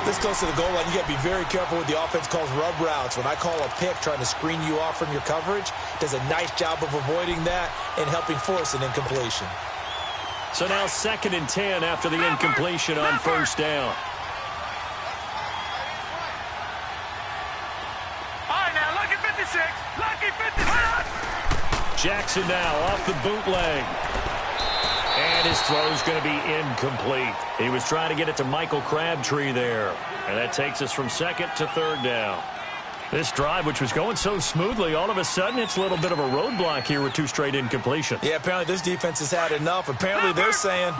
This close to the goal line, you got to be very careful with the offense calls rub routes. When I call a pick trying to screen you off from your coverage, does a nice job of avoiding that and helping force an incompletion.
So now 2nd and 10 after the incompletion on 1st down. Jackson now off the bootleg. And his throw's going to be incomplete. He was trying to get it to Michael Crabtree there. And that takes us from 2nd to 3rd down. This drive, which was going so smoothly, all of a sudden it's a little bit of a roadblock here with 2 straight incompletions.
Yeah, apparently this defense has had enough. Apparently they're saying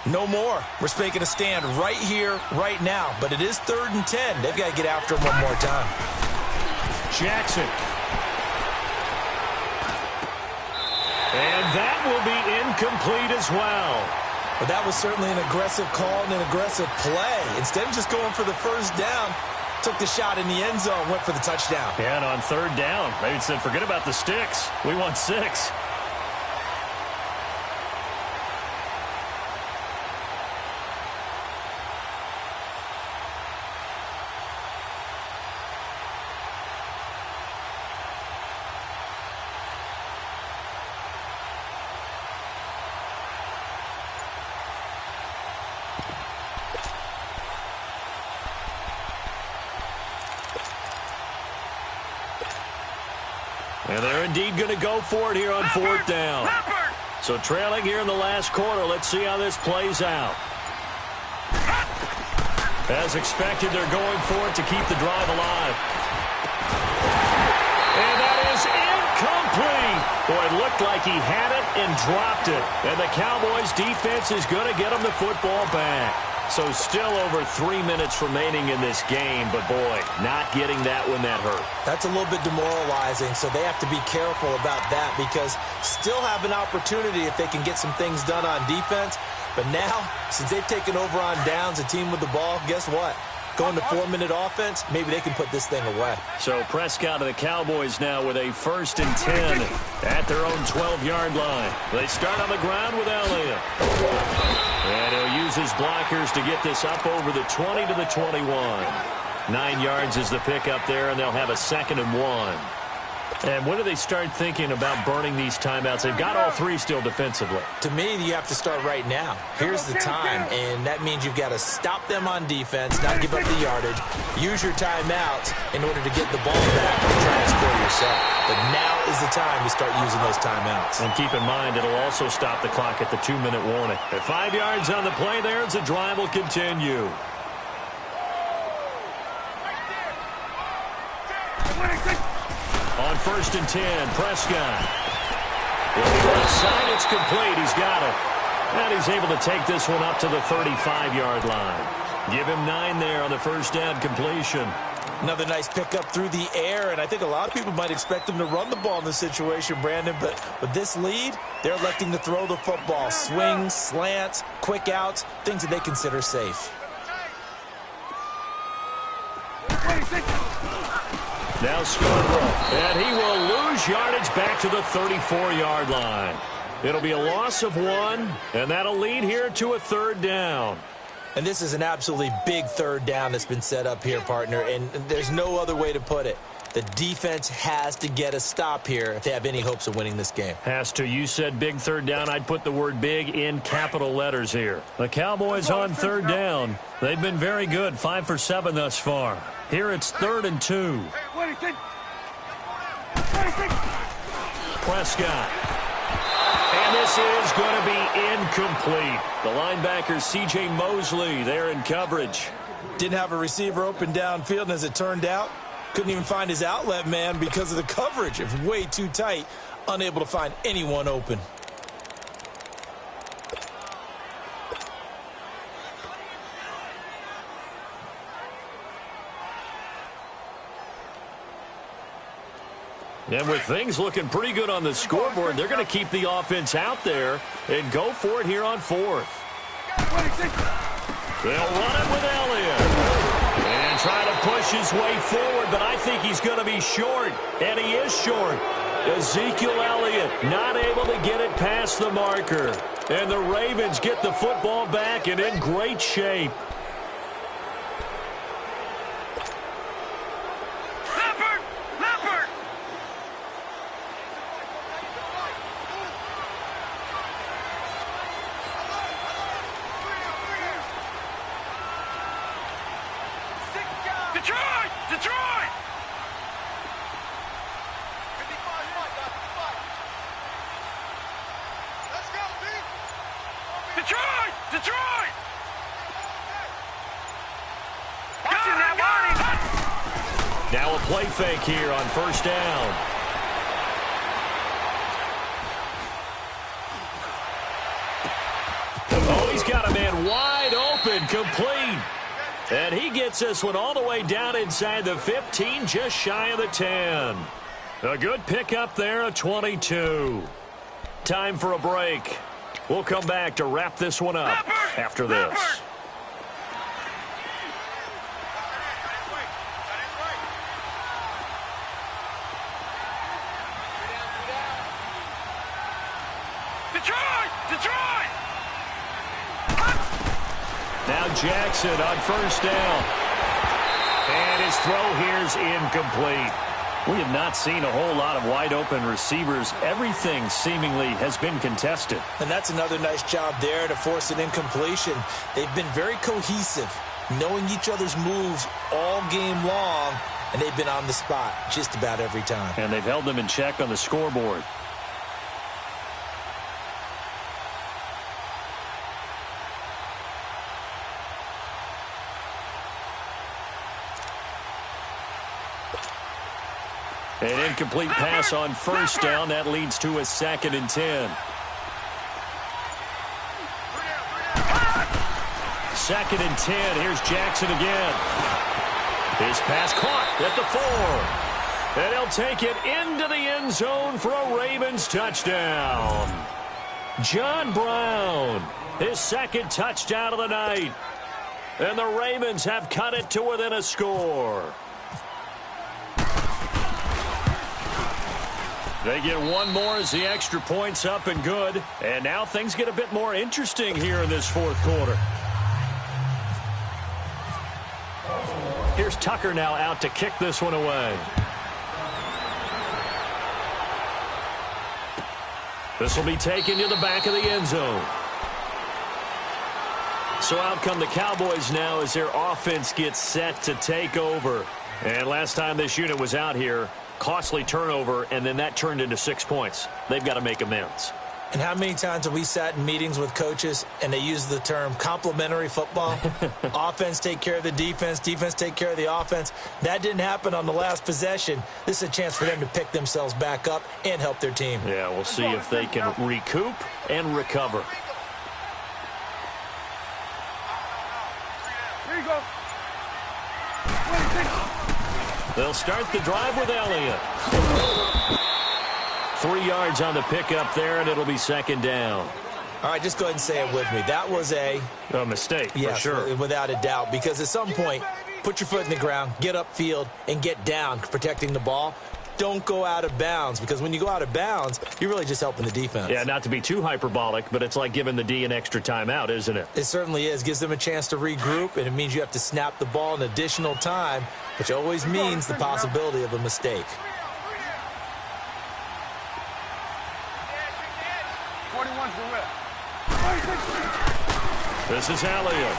no more. We're making a stand right here, right now. But it is 3rd and 10. They've got to get after him one more time.
Jackson. And that will be incomplete as well.
But that was certainly an aggressive call and an aggressive play. Instead of just going for the first down, took the shot in the end zone, went for the touchdown.
Yeah, and on third down, they said, forget about the sticks. We want 6. And they're indeed going to go for it here on fourth down. So trailing here in the last quarter. Let's see how this plays out. As expected, they're going for it to keep the drive alive. And that is incomplete. Boy, it looked like he had it and dropped it. And the Cowboys defense is going to get him the football back. So still over 3 minutes remaining in this game, but boy, not getting that when that hurt.
That's a little bit demoralizing, so they have to be careful about that because still have an opportunity if they can get some things done on defense. But now, since they've taken over on downs, a team with the ball, guess what? Going to 4-minute offense, maybe they can put this thing away.
So Prescott of the Cowboys now with a 1st and 10 at their own 12-yard line. They start on the ground with Elliott. And he'll use his blockers to get this up over the 20 to the 21. 9 yards is the pickup there, and they'll have a 2nd and 1. And when do they start thinking about burning these timeouts? They've got all 3 still defensively.
To me, you have to start right now. Here's the time, and that means you've got to stop them on defense, not give up the yardage, use your timeouts in order to get the ball back and try and score yourself. But now is the time to start using those timeouts.
And keep in mind, it'll also stop the clock at the 2-minute warning. At 5 yards on the play there, as the drive will continue. On 1st and 10, Prescott. With the left side, it's complete. He's got it. And he's able to take this one up to the 35-yard line. Give him 9 there on the first down completion.
Another nice pickup through the air, and I think a lot of people might expect them to run the ball in this situation, Brandon, but with this lead, they're electing to throw the football. Swings, slants, quick outs, things that they consider safe.
Now Scarborough, and he will lose yardage back to the 34-yard line. It'll be a loss of 1, and that'll lead here to a 3rd down.
And this is an absolutely big 3rd down that's been set up here, partner, and there's no other way to put it. The defense has to get a stop here if they have any hopes of winning this game.
Has to. You said big 3rd down. I'd put the word big in capital letters here. The Cowboys on 3rd down. They've been very good, 5 for 7 thus far. Here it's 3rd and 2. Prescott. And this is going to be incomplete. The linebacker, C.J. Mosley, there in coverage.
Didn't have a receiver open downfield, and as it turned out, couldn't even find his outlet man because of the coverage. It was way too tight, unable to find anyone open.
And with things looking pretty good on the scoreboard, they're going to keep the offense out there and go for it here on 4th. They'll run it with Elliott. And try to push his way forward, but I think he's going to be short. And he is short. Ezekiel Elliott not able to get it past the marker. And the Ravens get the football back and in great shape. Now a play fake here on 1st down. Oh, he's got a man wide open, complete. And he gets this one all the way down inside the 15, just shy of the 10. A good pickup there, a 22. Time for a break. We'll come back to wrap this one up after this.
Detroit!
Now Jackson on first down. And his throw here's incomplete. We have not seen a whole lot of wide-open receivers. Everything seemingly has been contested.
And that's another nice job there to force an incompletion. They've been very cohesive, knowing each other's moves all game long, and they've been on the spot just about every time.
And they've held them in check on the scoreboard. An incomplete pass on first down. That leads to a 2nd and 10. 2nd and 10. Here's Jackson again. His pass caught at the 4. And he'll take it into the end zone for a Ravens touchdown. John Brown, his 2nd touchdown of the night. And the Ravens have cut it to within a score. They get one more as the extra point's up and good. And now things get a bit more interesting here in this 4th quarter. Here's Tucker now out to kick this one away. This will be taken to the back of the end zone. So out come the Cowboys now as their offense gets set to take over. And last time this unit was out here, costly turnover, and then that turned into 6 points. They've got to make amends.
And how many times have we sat in meetings with coaches and they use the term complementary football? Offense take care of the defense, defense take care of the offense. That didn't happen on the last possession. This is a chance for them to pick themselves back up and help their team.
Yeah, we'll see if they can recoup and recover.
Here you go.
They'll start the drive with Elliott. 3 yards on the pickup there, and it'll be 2nd down.
All right, just go ahead and say it with me. That was a
mistake,
yes,
for sure.
Without a doubt, because at some point, put your foot in the ground, get upfield, and get down, protecting the ball. Don't go out of bounds, because when you go out of bounds, you're really just helping the defense.
Yeah, not to be too hyperbolic, but it's like giving the D an extra timeout, isn't it?
It certainly is. Gives them a chance to regroup, and it means you have to snap the ball in additional time, which always means the possibility of a mistake.
41's the whip.
This is Elliott.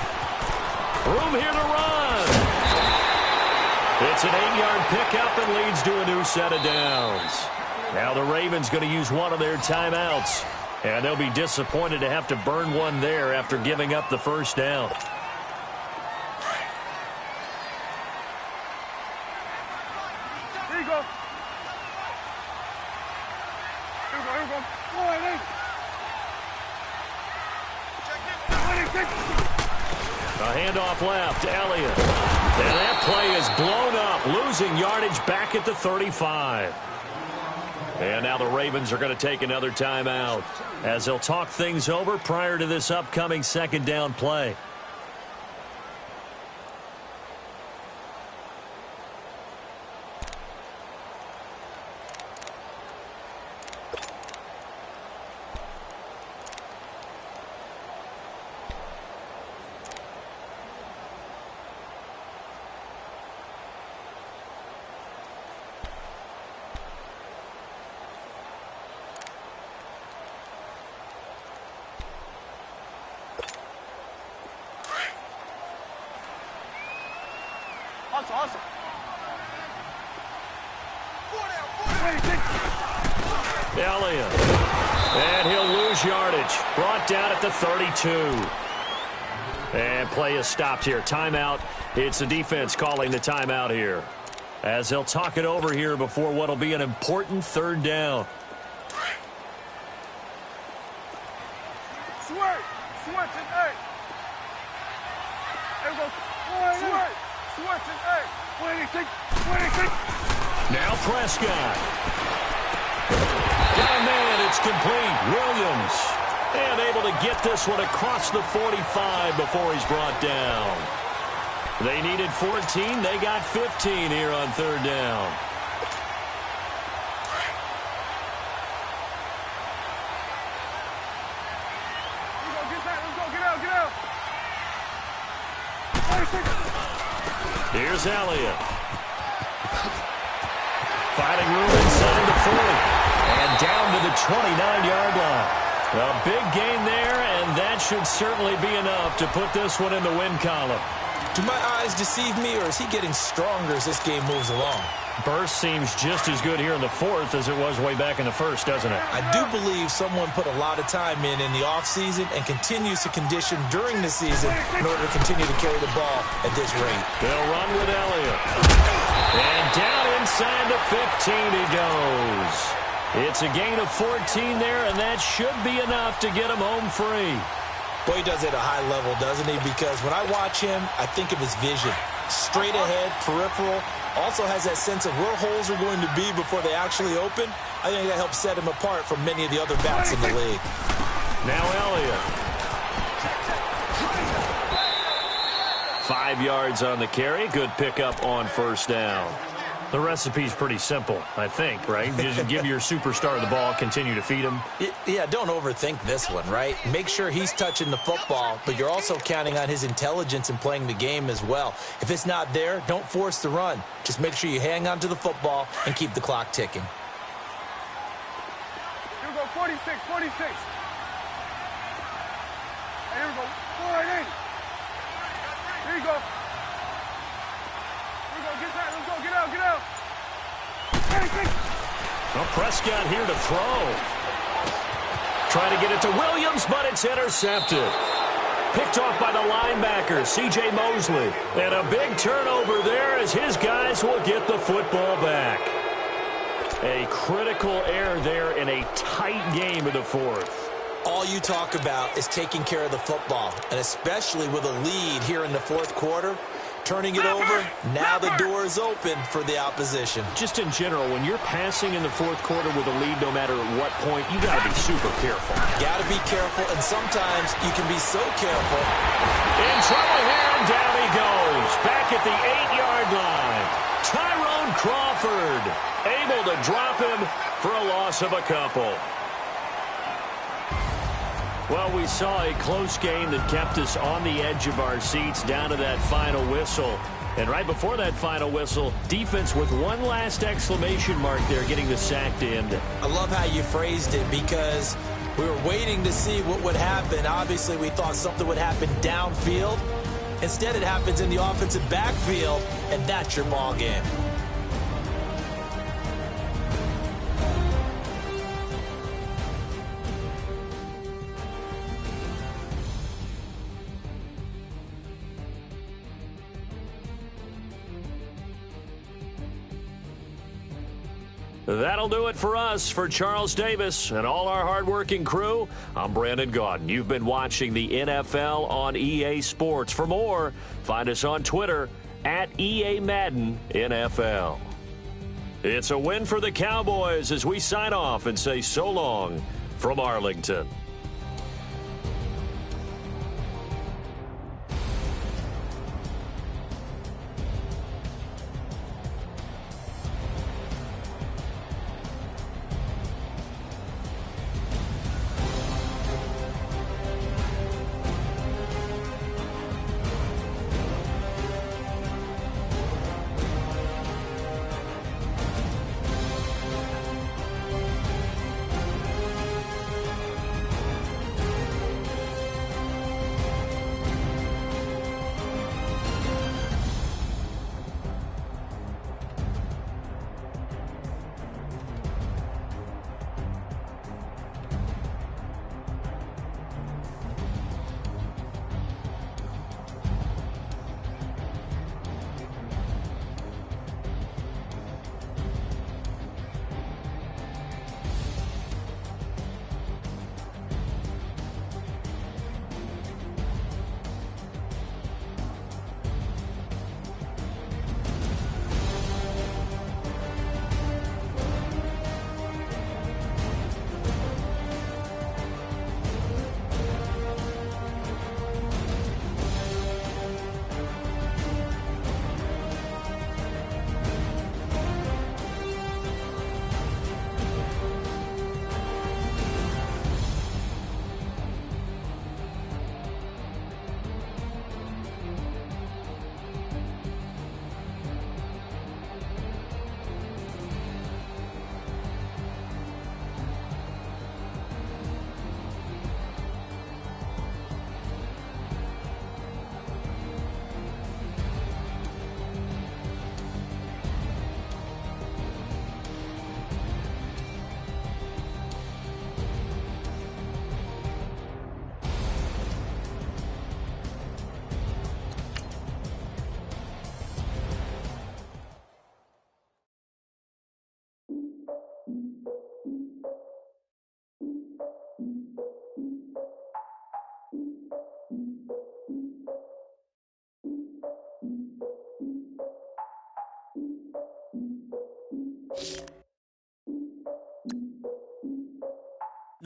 Room here to run. It's an 8-yard pickup and leads to a new set of downs. Now the Ravens going to use one of their timeouts. And they'll be disappointed to have to burn one there after giving up the first down.
Here you go. Here we go.
A handoff left, Elliott. And that play is blown up, losing yardage back at the 35. And now the Ravens are going to take another timeout as they'll talk things over prior to this upcoming 2nd down play.
Awesome.
Elliott. And he'll lose yardage. Brought down at the 32. And play is stopped here. Timeout. It's the defense calling the timeout here, as they'll talk it over here before what will be an important 3rd down.
Switch tonight. There we go.
Now Prescott. Got a man, it's complete. Williams. And able to get this one across the 45 before he's brought down. They needed 14. They got 15 here on third down. Here's Elliott. Finding room inside the 40. And down to the 29-yard line. A big gain there, and that should certainly be enough to put this one in the win column.
Do my eyes deceive me, or is he getting stronger as this game moves along?
Burst seems just as good here in the fourth as it was way back in the first, doesn't it?
I do believe someone put a lot of time in the offseason and continues to condition during the season in order to continue to carry the ball at this rate.
They'll run with Elliott. And down inside the 15 he goes. It's a gain of 14 there, and that should be enough to get him home free.
Boy, he does it at a high level, doesn't he? Because when I watch him, I think of his vision. Straight ahead, peripheral. Also has that sense of where holes are going to be before they actually open. I think that helps set him apart from many of the other backs in the league.
Now Elliott. 5 yards on the carry. Good pickup on first down. The recipe's pretty simple, I think, right? Just give your superstar the ball, continue to feed him.
Yeah, don't overthink this one, right? Make sure he's touching the football, but you're also counting on his intelligence in playing the game as well. If it's not there, don't force the run. Just make sure you hang on to the football and keep the clock ticking.
Here we go, 46. Hey, here we go, 4-8. Here you go. Get out.
Well, Prescott here to throw. Trying to get it to Williams, but it's intercepted. Picked off by the linebacker, C.J. Mosley. And a big turnover there as his guys will get the football back. A critical error there in a tight game in the fourth.
All you talk about is taking care of the football, and especially with a lead here in the fourth quarter. Turning it over, now the door is open for the opposition.
Just in general, when you're passing in the fourth quarter with a lead, no matter at what point, you got to be super careful.
Got to be careful, and sometimes you can be so careful.
In trouble here, and down he goes. Back at the 8-yard line. Tyrone Crawford able to drop him for a loss of a couple. Well, we saw a close game that kept us on the edge of our seats down to that final whistle. And right before that final whistle, defense with one last exclamation mark there, getting the sack to end it.
I love how you phrased it because we were waiting to see what would happen. Obviously, we thought something would happen downfield. Instead, it happens in the offensive backfield, and that's your ball game.
That'll do it for us. For Charles Davis and all our hardworking crew, I'm Brandon Gaudin. You've been watching the NFL on EA Sports. For more, find us on Twitter at EA Madden NFL. It's a win for the Cowboys as we sign off and say so long from Arlington.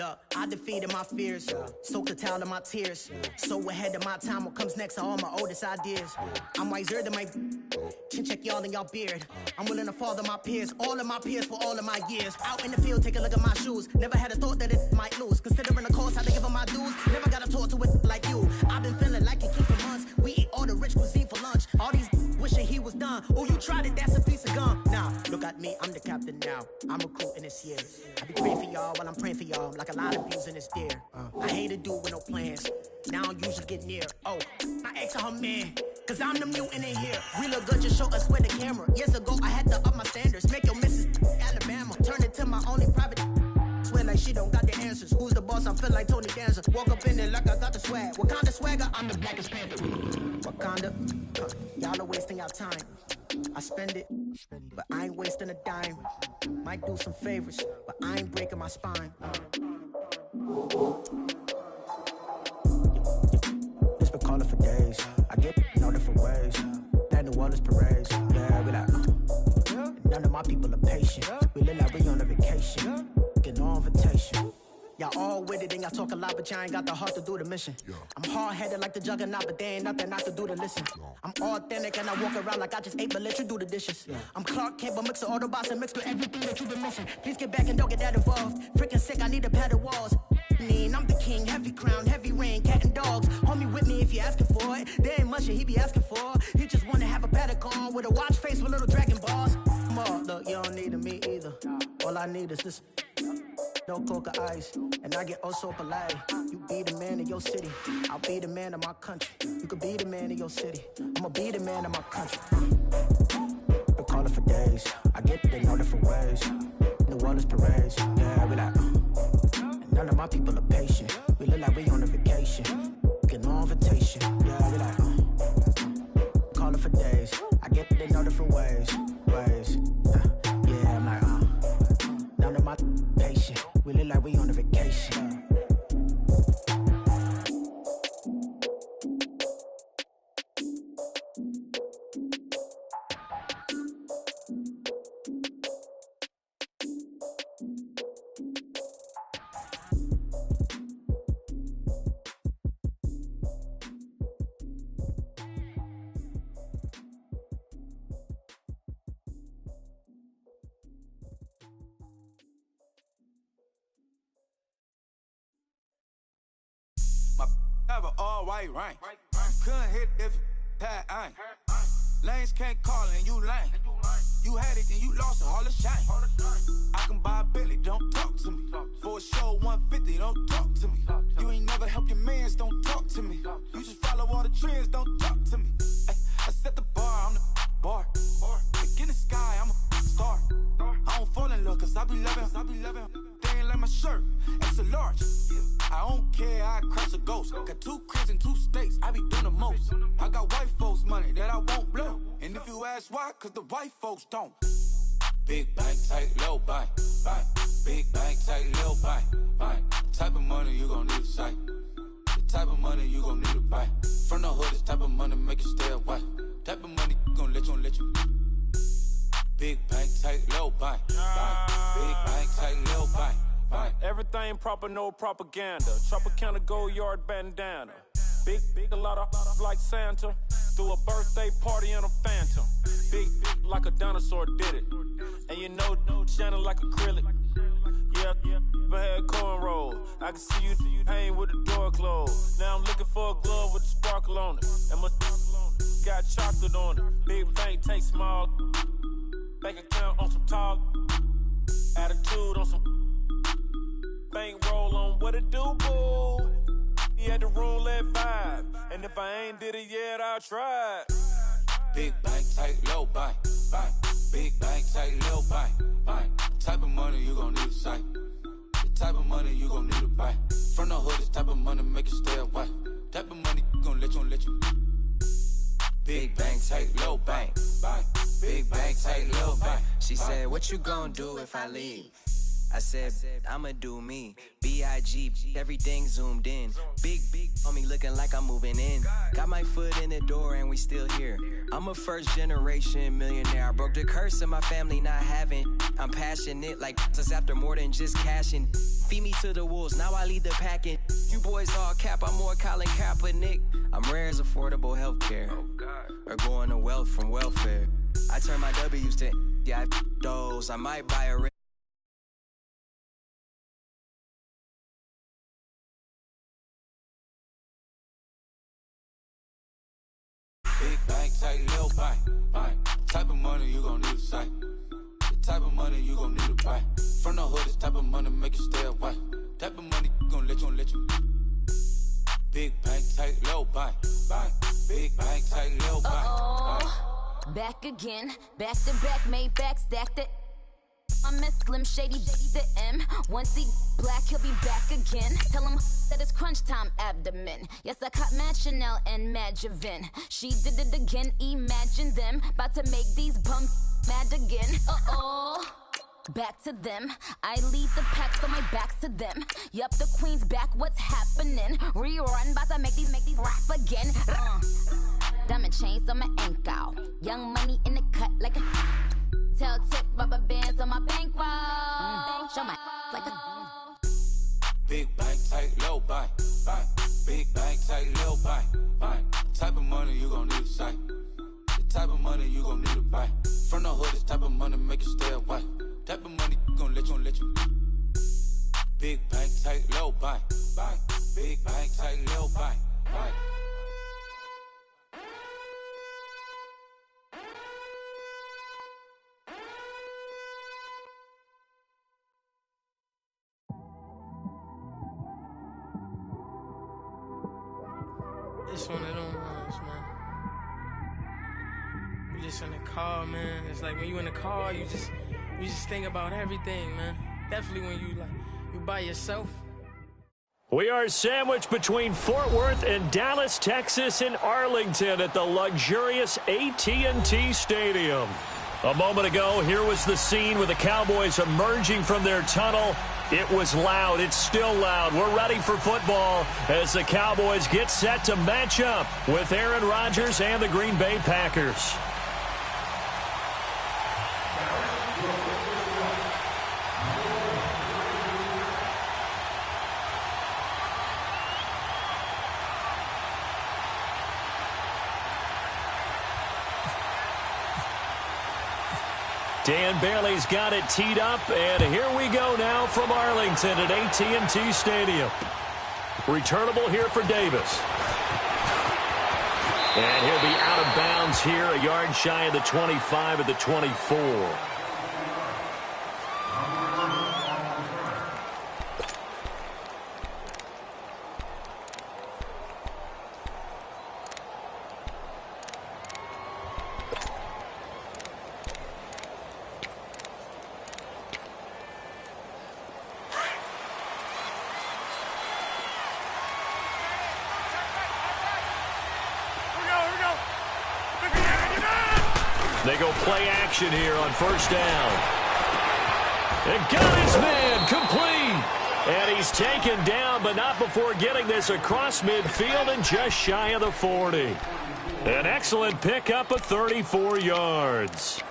Look, I defeated my fears, soaked the towel of my tears. So ahead of my time, what comes next are all my oldest ideas. I'm wiser than my chin check y'all in y'all beard. I'm willing to father my peers, all of my peers for all of my years. Out in the field, take a look at my shoes. Never had a thought that it might lose. Considering the cost, how to give them my dues. Never got to talk to it like you. I've been feeling like a kid for months. We eat all the rich cuisine for lunch. All these wishing he was done. Oh, you tried it, that's a piece of gum. Now, look at me, I'm the captain now. I'm recruiting this year. I be praying for y'all while I'm praying for y'all. Like a lot of views in this deer. I hate to do with no plans. Now I usually get near. Oh, my ex on her man. Cause I'm the mutant in here. We look good, just show us where the camera. Years ago, I had to up my standards. Make your missus Alabama. Turn it to my only private. Swear like she don't got the answers. Who's the boss? I feel like Tony Danza. Walk up in there like I got the swag. What kind of swagger? I'm the blackest panther. What kind of? Y'all are wasting your time. I spend it, but I ain't wasting a dime. Might do some favors, but I ain't breaking my spine. It's been calling for days. I get no different ways. That New Orleans parades. Yeah, we like. None of my people are patient. We look like we on a vacation. Get no invitation. Y'all all with it and y'all talk a lot, but y'all ain't got the heart to do the mission. I'm hard-headed like the juggernaut, but there ain't nothing not to do to listen. I'm authentic and I walk around like I just ate, but let you do the dishes. I'm Clark Kent, but mix the Autobots and mix with everything that you've been missing. Please get back and don't get that involved. Freaking sick, I need a pad of walls. I'm the king, heavy crown, heavy rain, cat and dogs. Homie with me if you're asking for it. There ain't much that he be asking for. He just wanna have a paddock on with a watch face with little dragon balls. Look, you don't need me either. All I need is this. No coca ice, and I get oh so polite. You be the man of your city, I'll be the man of my country. You could be the man of your city, I'ma be the man of my country. Been calling for days, I get they know different ways. New Orleans parades, yeah, we like. None of my people are patient. We look like we on a vacation. Get no invitation, yeah, we like. Calling for days, I get they know different ways. Yeah, I'm like, none of my patient. We look like we on a vacation.
Have an all-white rank. Couldn't hit if that ain't. Lanes can't call and you lame. You had it, then you lost it, all the shame. I can buy a Billy, don't talk to me. For a show 150, don't talk to me. You ain't never help your mans, don't talk to me. You just follow all the trends, don't talk to me. I set the bar, I'm the bar. Like in the sky, I'm a star. I don't fall in love, cause I be loving. They ain't like my shirt, it's a large. I don't care, I crash a ghost. Got 2 cribs in 2 states, I be doing the most. I got white folks' money that I won't blow. And if you ask why, cause the white folks don't. Big bank, tight, low bank. Big bank, tight, low bank. Type of money you gon' need to sight. The type of money you gon' need to buy. From the hood, this type of money make you stay away. Type of money gon' let you. Big bank, tight, low bank. Big bank, tight, low bank.
Everything proper, no propaganda. Tropicana gold yard bandana. Big, a lot of like Santa. Threw a birthday party in a phantom. Big like a dinosaur did it. And you know, shining like acrylic. Yeah, but had cornrow. I can see you hang with the door closed. Now I'm looking for a glove with a sparkle on it. And my got chocolate on it. Big bank, take small. Bank account on some tall. Attitude on some. Bank roll on what it do, boo. He had the roulette vibe. And if I ain't did it yet, I'll try.
Big bank, tight, low bank. Big bank, tight, low bank. Type of money you gon' need to sight. The type of money you gon' need to buy. From the hood, this type of money make you stay away. Type of money gon' let you. Big bank, tight, low bank. Big bank, tight, low bank.
She said, what you gon' do if I leave? I said, I'ma do me. B.I.G. Everything zoomed in. Big on me looking like I'm moving in. Got my foot in the door and we still here. I'm a first generation millionaire. I broke the curse of my family not having. I'm passionate like us after more than just cashing. Feed me to the wolves, now I lead the packing. You boys all cap, I'm more Colin Kaepernick. I'm rare as affordable healthcare. Or going to wealth from welfare. I turn my W's to yeah, those. I might buy a
big bank, tight, little bank. Type of money you gon' need a sight. The type of money you gon' need to buy. From the hood, this type of money make you stay away. Type of money gon' let you. Big bank, tight, little bank. Big bank, tight, little bank.
Back again, back to back, made back, stacked it. I miss Slim Shady, the M. Once he black, he'll be back again. Tell him that it's crunch time abdomen. Yes, I caught Mad Chanel and Mad Javin. She did it again, imagine them. About to make these bumps mad again. Back to them. I lead the pack, so my back's to them. Yup, the queen's back, what's happening? Rerun, about to make these rap again. Diamond chains on my ankle. Young money in the cut like a tell tip, rubber bands on my bankroll. Show my like a
big bank, tight, low bank. Big bank, tight, low bank. Type of money you gon' need a sight. The type of money you gon' need to buy. From the hood, this type of money make you stay away. Type of money gon' let you. Big bank, tight, low bank. Big bank, tight, low bank.
It's one of them ones, man. You just in the car, man. It's like when you in the car, you just think about everything, man. Definitely when you by yourself.
We are sandwiched between Fort Worth and Dallas, Texas, and Arlington at the luxurious AT&T Stadium. A moment ago, here was the scene with the Cowboys emerging from their tunnel. It was loud. It's still loud. We're ready for football as the Cowboys get set to match up with Aaron Rodgers and the Green Bay Packers. Dan Bailey's got it teed up, and here we go now from Arlington at AT&T Stadium. Returnable here for Davis. And he'll be out of bounds here, a yard shy of the 25 at the 24. They go play action here on first down. And got his man complete. And he's taken down, but not before getting this across midfield and just shy of the 40. An excellent pickup of 34 yards.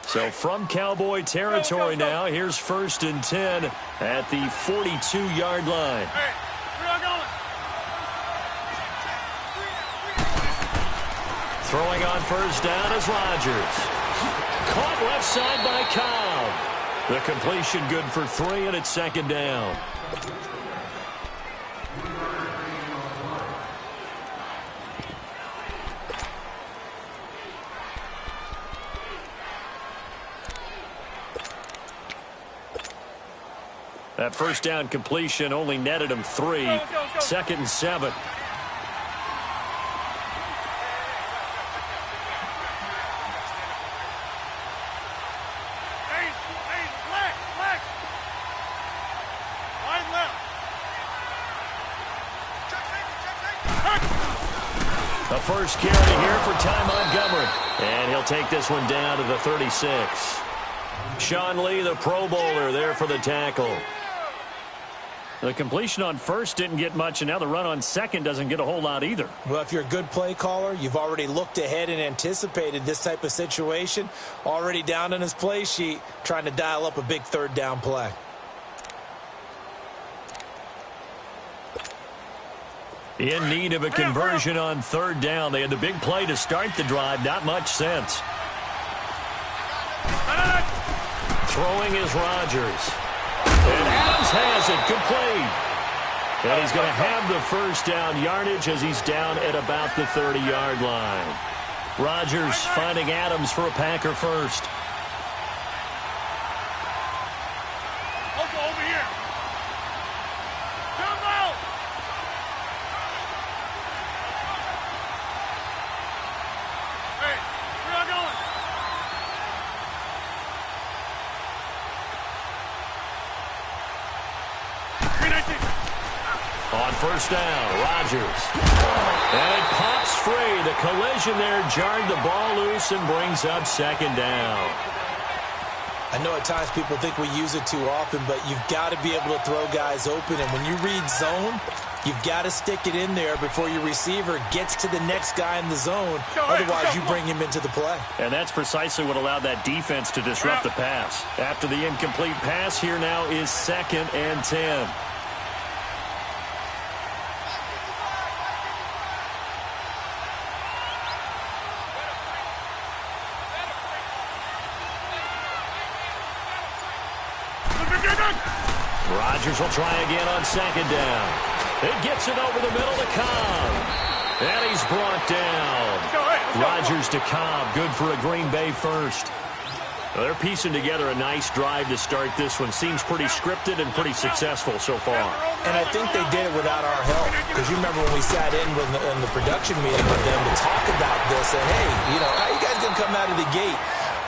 So from Cowboy territory now, here's 1st and 10 at the 42-yard line.
Hey, where y'all going?
Throwing on first down is Rodgers. Caught left side by Cobb. The completion good for 3, and it's 2nd down. That first down completion only netted him 3. 2nd and 7. A first carry here for Ty Montgomery. And he'll take this one down to the 36. Sean Lee, the Pro Bowler, there for the tackle. The completion on first didn't get much, and now the run on second doesn't get a whole lot either.
Well, if you're a good play caller, you've already looked ahead and anticipated this type of situation. Already down on his play sheet, trying to dial up a big third down play.
In need of a conversion on third down. They had the big play to start the drive. Not much sense. Throwing is Rodgers. And Adams has it, complete. And he's going to have the first down yardage as he's down at about the 30-yard line. Rodgers finding Adams for a Packer first.
Over here. Come out. Hey, where y'all going?
On first down, Rodgers. And it pops free. The collision there jarred the ball loose and brings up second down.
I know at times people think we use it too often, but you've got to be able to throw guys open. And when you read zone, you've got to stick it in there before your receiver gets to the next guy in the zone. Otherwise, you bring him into the play.
And that's precisely what allowed that defense to disrupt the pass. After the incomplete pass, here now is 2nd and 10. Rodgers will try again on second down. It gets it over the middle to Cobb. And he's brought down. Rodgers to Cobb. Good for a Green Bay first. Well, they're piecing together a nice drive to start this one. Seems pretty scripted and pretty successful so far.
And I think they did it without our help. Because you remember when we sat in the production meeting with them to talk about this. And, hey, how you guys going to come out of the gate?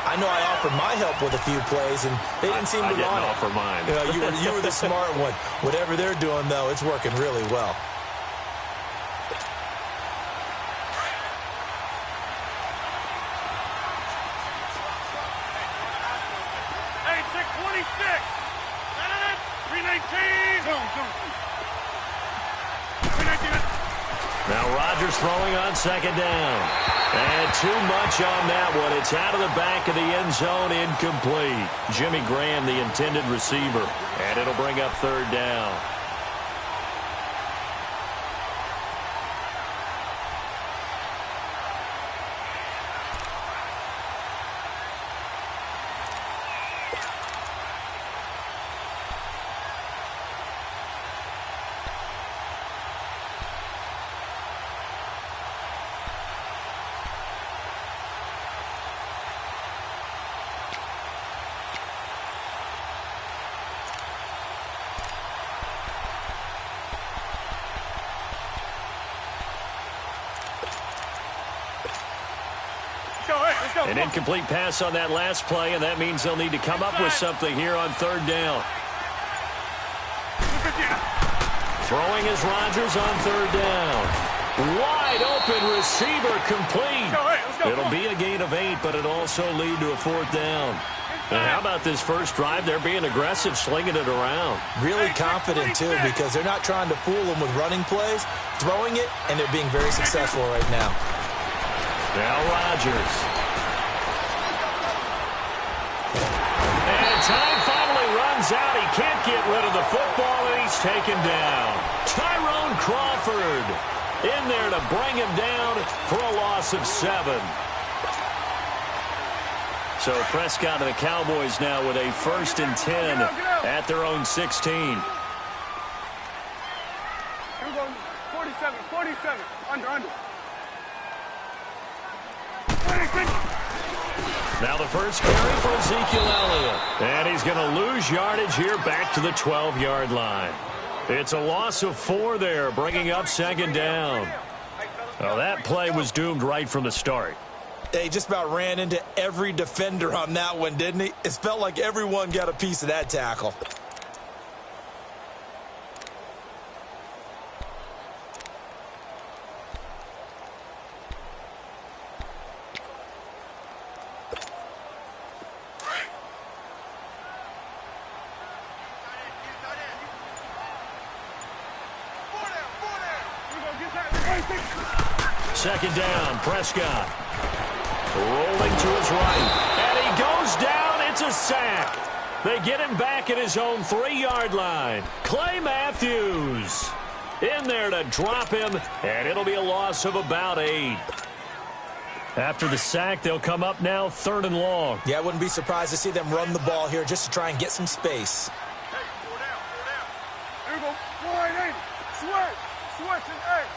I know I offered my help with a few plays, and they didn't seem to want it.
I didn't offer mine.
You were the smart one. Whatever they're doing, though, it's working really well.
Hey, 626. 319.
Now Rodgers throwing on second down. And too much on that one. It's out of the back of the end zone, incomplete. Jimmy Graham, the intended receiver. And it'll bring up third down. An incomplete pass on that last play, and that means they'll need to come up with something here on third down. Throwing is Rodgers on third down. Wide open receiver, complete. It'll be a gain of 8, but it'll also lead to a fourth down. And how about this first drive? They're being aggressive, slinging it around.
Really confident, too, because they're not trying to fool them with running plays, throwing it, and they're being very successful right now.
Now Rodgers. And time finally runs out. He can't get rid of the football, and he's taken down. Tyrone Crawford in there to bring him down for a loss of 7. So Prescott and the Cowboys now with a 1st and 10 at their own 16.
Here we go. 47. Under.
Now the first carry for Ezekiel Elliott. And he's going to lose yardage here back to the 12-yard line. It's a loss of 4 there, bringing up second down. Well, that play was doomed right from the start.
They just about ran into every defender on that one, didn't he? It felt like everyone got a piece of that tackle.
Second down, Prescott. Rolling to his right. And he goes down. It's a sack. They get him back at his own 3-yard line. Clay Matthews in there to drop him, and it'll be a loss of about 8. After the sack, they'll come up now 3rd and long.
Yeah, I wouldn't be surprised to see them run the ball here just to try and get some space.
Hey, 4 down, 4 down. Here we go. Wide 8. Switch. Switch and 8.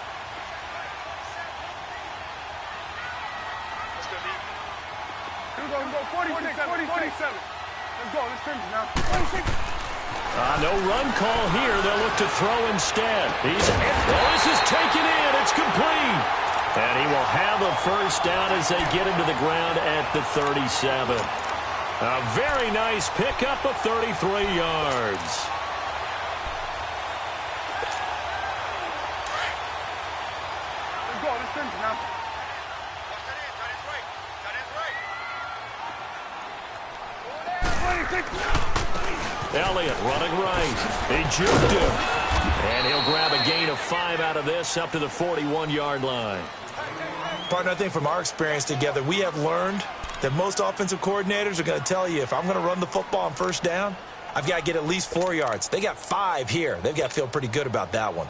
Let's go deep. Here we go. 46, 47. Let's go. Let's finish now. 26.
No run call here. They'll look to throw instead. This is taken in. It's complete. And he will have a first down as they get him to the ground at the 37. A very nice pickup of 33 yards.
Let's go. Let's finish now.
Elliott running right. He juked him. And he'll grab a gain of 5 out of this up to the 41-yard line.
Partner, I think from our experience together, we have learned that most offensive coordinators are going to tell you, if I'm going to run the football on first down, I've got to get at least 4 yards. They got 5 here. They've got to feel pretty good about that one.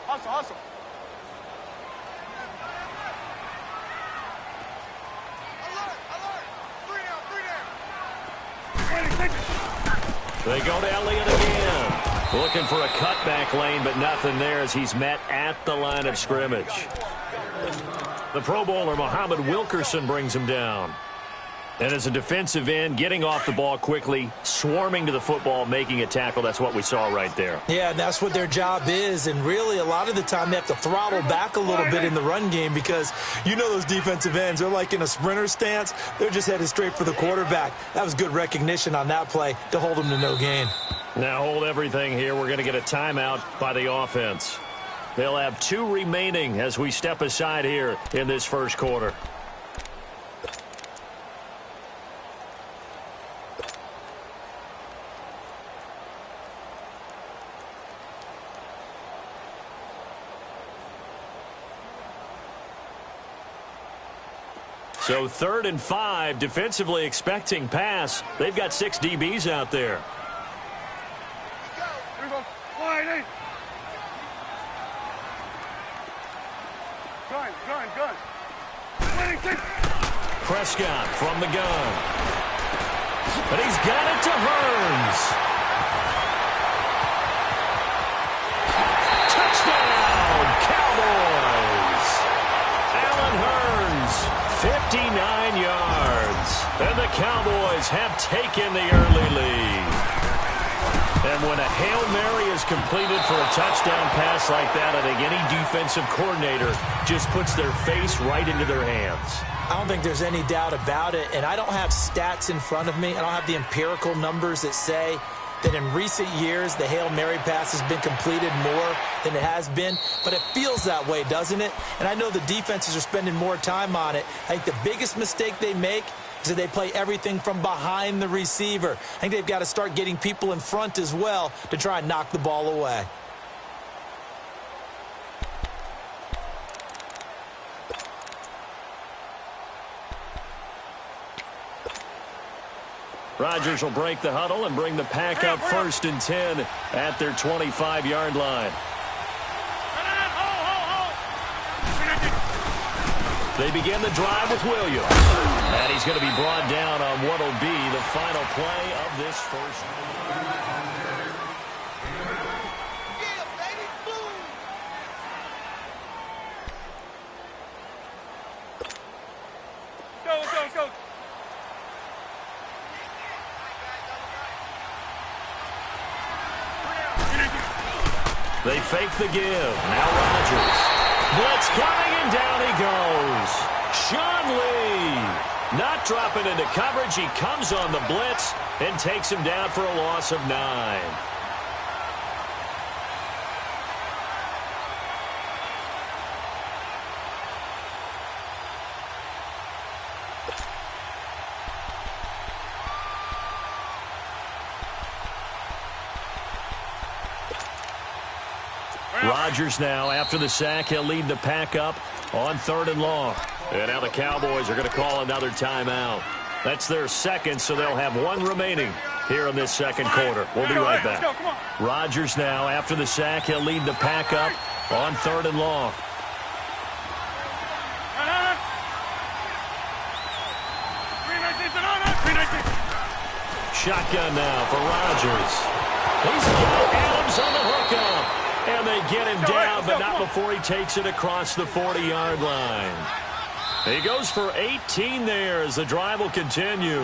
Hustle, hustle.
They go to Elliott again. Looking for a cutback lane, but nothing there as he's met at the line of scrimmage. The Pro Bowler, Muhammad Wilkerson, brings him down. And as a defensive end, getting off the ball quickly, swarming to the football, making a tackle, that's what we saw right there.
Yeah, and that's what their job is. And really, a lot of the time, they have to throttle back a little bit in the run game because you know those defensive ends, they're like in a sprinter stance. They're just headed straight for the quarterback. That was good recognition on that play to hold them to no gain.
Now hold everything here. We're going to get a timeout by the offense. They'll have 2 remaining as we step aside here in this first quarter. So 3rd and 5, defensively expecting pass. They've got 6 DBs out there.
Here we go. Wide 8. Gun. 26.
Prescott from the gun. But he's got it to Hearns. Touchdown, Cowboys. Allen Hearns, 59 yards. And the Cowboys have taken the early lead. And when a Hail Mary is completed for a touchdown pass like that, I think any defensive coordinator just puts their face right into their hands.
I don't think there's any doubt about it, and I don't have stats in front of me. I don't have the empirical numbers that say that in recent years the Hail Mary pass has been completed more than it has been, but it feels that way, doesn't it? And I know the defenses are spending more time on it. I think the biggest mistake they make is that they play everything from behind the receiver. I think they've got to start getting people in front as well to try and knock the ball away.
Rodgers will break the huddle and bring the pack up 1st and 10 at their 25-yard line. They begin the drive with Williams. And he's going to be brought down on what will be the final play of this first.
Go.
They fake the give. Now Rodgers. Blitz coming, and down he goes. Sean Lee not dropping into coverage. He comes on the blitz and takes him down for a loss of 9. Rodgers now, after the sack, he'll lead the pack up on 3rd and long. And now the Cowboys are going to call another timeout. That's their second, so they'll have one remaining here in this second quarter. We'll be right back. Rodgers now, after the sack, he'll lead the pack up on 3rd and long. Shotgun now for Rodgers. He's got Adams on the hookup. And they get him down, but not before he takes it across the 40-yard line. He goes for 18 there as the drive will continue.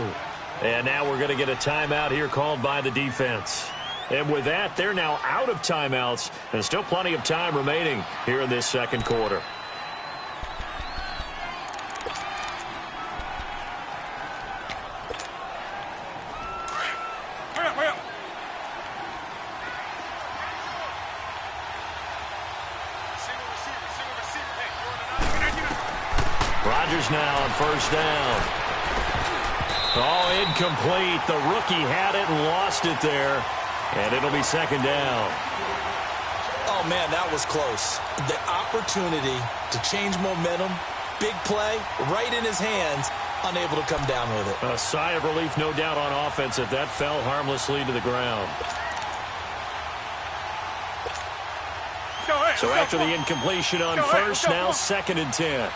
And now we're going to get a timeout here called by the defense. And with that, they're now out of timeouts. And still plenty of time remaining here in this second quarter. Rodgers now on 1st down. Oh, incomplete. The rookie had it and lost it there. And it'll be 2nd down.
Oh, man, that was close. The opportunity to change momentum, big play, right in his hands, unable to come down with it.
A sigh of relief, no doubt, on offense if that fell harmlessly to the ground. So after the incompletion on 1st, now 2nd and 10.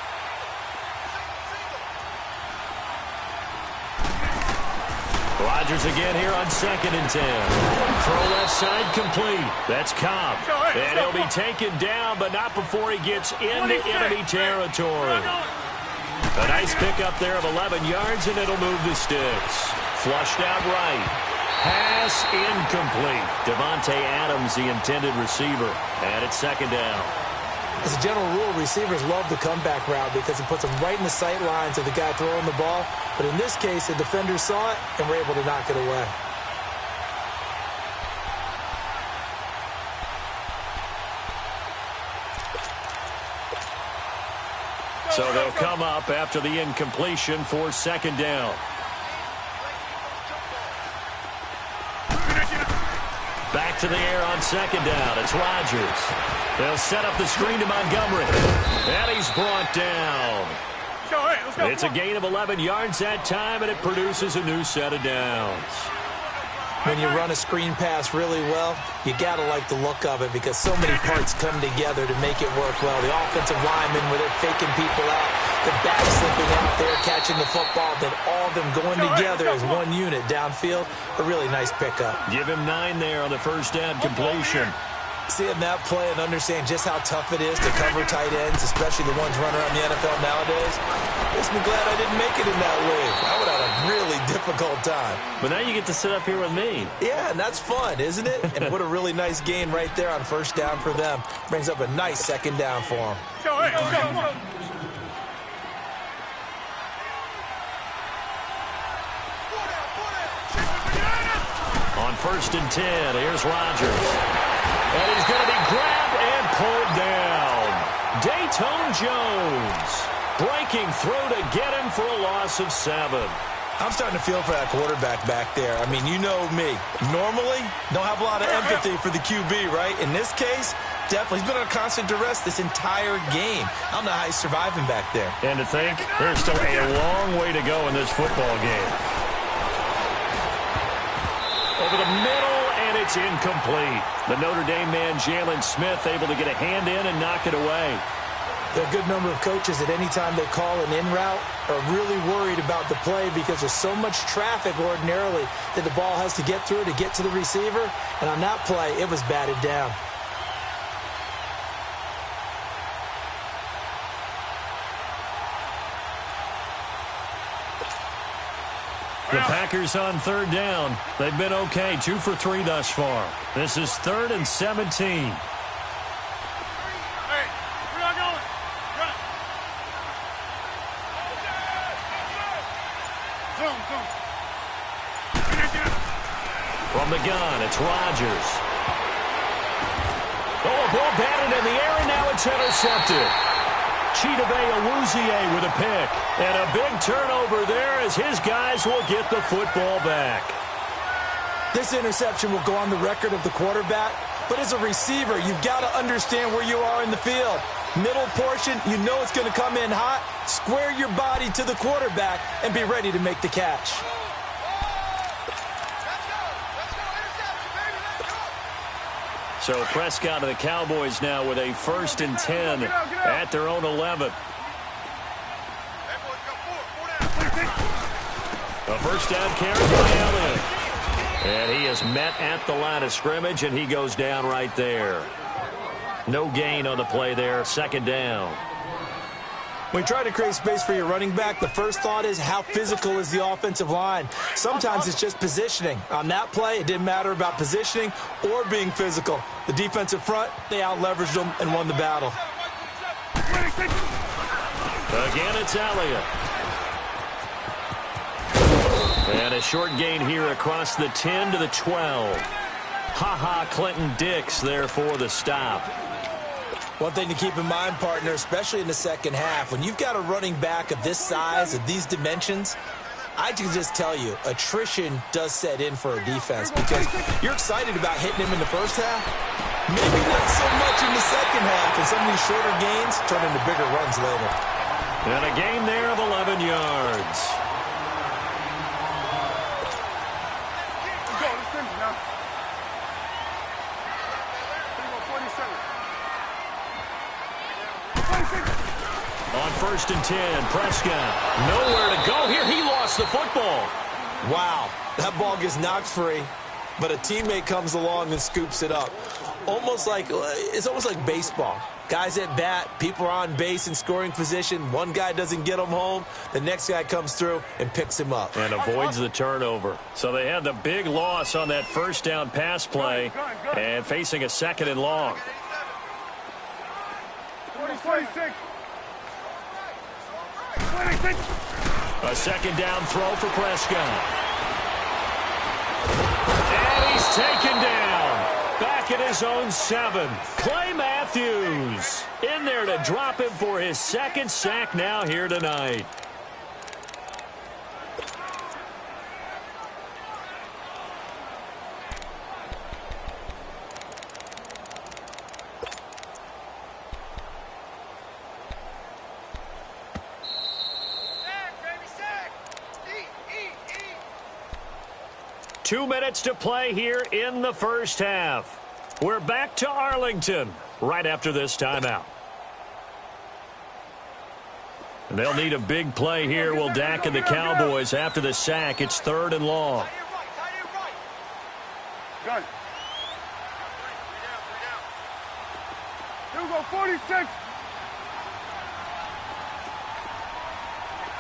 Rodgers again here on 2nd and 10. Throw left side complete. That's Cobb. And he'll be taken down, but not before he gets into enemy territory. A nice pickup there of 11 yards, and it'll move the sticks. Flushed out right. Pass incomplete. Devontae Adams, the intended receiver. And it's 2nd down.
As a general rule, receivers love the comeback route because it puts them right in the sight lines of the guy throwing the ball. But in this case, the defender saw it and were able to knock it away.
So they'll come up after the incompletion for 2nd down. Back to the air on 2nd down. It's Rodgers. They'll set up the screen to Montgomery. And he's brought down. It's a gain of 11 yards that time, and it produces a new set of downs.
When you run a screen pass really well, you got to like the look of it because so many parts come together to make it work well. The offensive linemen, where they're faking people out, the back slipping out there, catching the football, then all of them going together as one unit downfield. A really nice pickup.
Give him 9 there on the 1st down completion.
Seeing that play and understand just how tough it is to cover tight ends, especially the ones running around the NFL nowadays, makes me glad I didn't make it in that league. I would have had a really difficult time.
But now you get to sit up here with me.
Yeah, and that's fun, isn't it? And what a really nice gain right there on 1st down for them. Brings up a nice 2nd down for them.
On 1st and 10, here's Rodgers. And he's going to be grabbed and pulled down. Dayton Jones breaking through to get him for a loss of 7.
I'm starting to feel for that quarterback back there. I mean, you know me. Normally, don't have a lot of empathy for the QB, right? In this case, definitely. He's been on constant duress this entire game. I don't know how he's surviving back there.
And to think, there's still a long way to go in this football game. Over the middle, and it's incomplete. The Notre Dame man, Jalen Smith, able to get a hand in and knock it away.
There are a good number of coaches at any time they call an in route are really worried about the play because there's so much traffic ordinarily that the ball has to get through to get to the receiver. And on that play, it was batted down.
The Packers on 3rd down. They've been okay, 2 for 3 thus far. This is 3rd and 17. From the gun, it's Rodgers. Oh, a ball batted in the air, and now it's intercepted. Chidobe Awuzie with a pick. And a big turnover there as his guys will get the football back.
This interception will go on the record of the quarterback, but as a receiver, you've got to understand where you are in the field. Middle portion, you know it's going to come in hot. Square your body to the quarterback and be ready to make the catch.
So Prescott of the Cowboys now with a 1st and 10 at their own 11. A first down carry by Elliott. And he is met at the line of scrimmage, and he goes down right there. No gain on the play there, 2nd down.
When you try to create space for your running back, the first thought is how physical is the offensive line. Sometimes it's just positioning. On that play, it didn't matter about positioning or being physical. The defensive front, they out-leveraged them and won the battle.
Again, it's Elliott. And a short gain here across the 10 to the 12. Clinton Dix there for the stop.
One thing to keep in mind, partner, especially in the second half, when you've got a running back of this size, of these dimensions, I can just tell you, attrition does set in for a defense because you're excited about hitting him in the first half. Maybe not so much in the second half, and some of these shorter gains turn into bigger runs later.
And a gain there of 11 yards. On 1st and 10, Prescott nowhere to go here. He lost the football.
Wow, that ball gets knocked free, but a teammate comes along and scoops it up. It's almost like baseball. Guys at bat, people are on base in scoring position. One guy doesn't get him home. The next guy comes through and picks him up.
And avoids the turnover. So they had the big loss on that first down pass play and facing a 2nd and long.
26.
A 2nd down throw for Prescott. And he's taken down. Back at his own 7. Clay Matthews in there to drop him for his 2nd sack now here tonight. Two minutes to play here in the first half. We're back to Arlington right after this timeout. And they'll need a big play here, will Dak and the Cowboys after the sack. It's 3rd and long.
Good. Here we go, 46.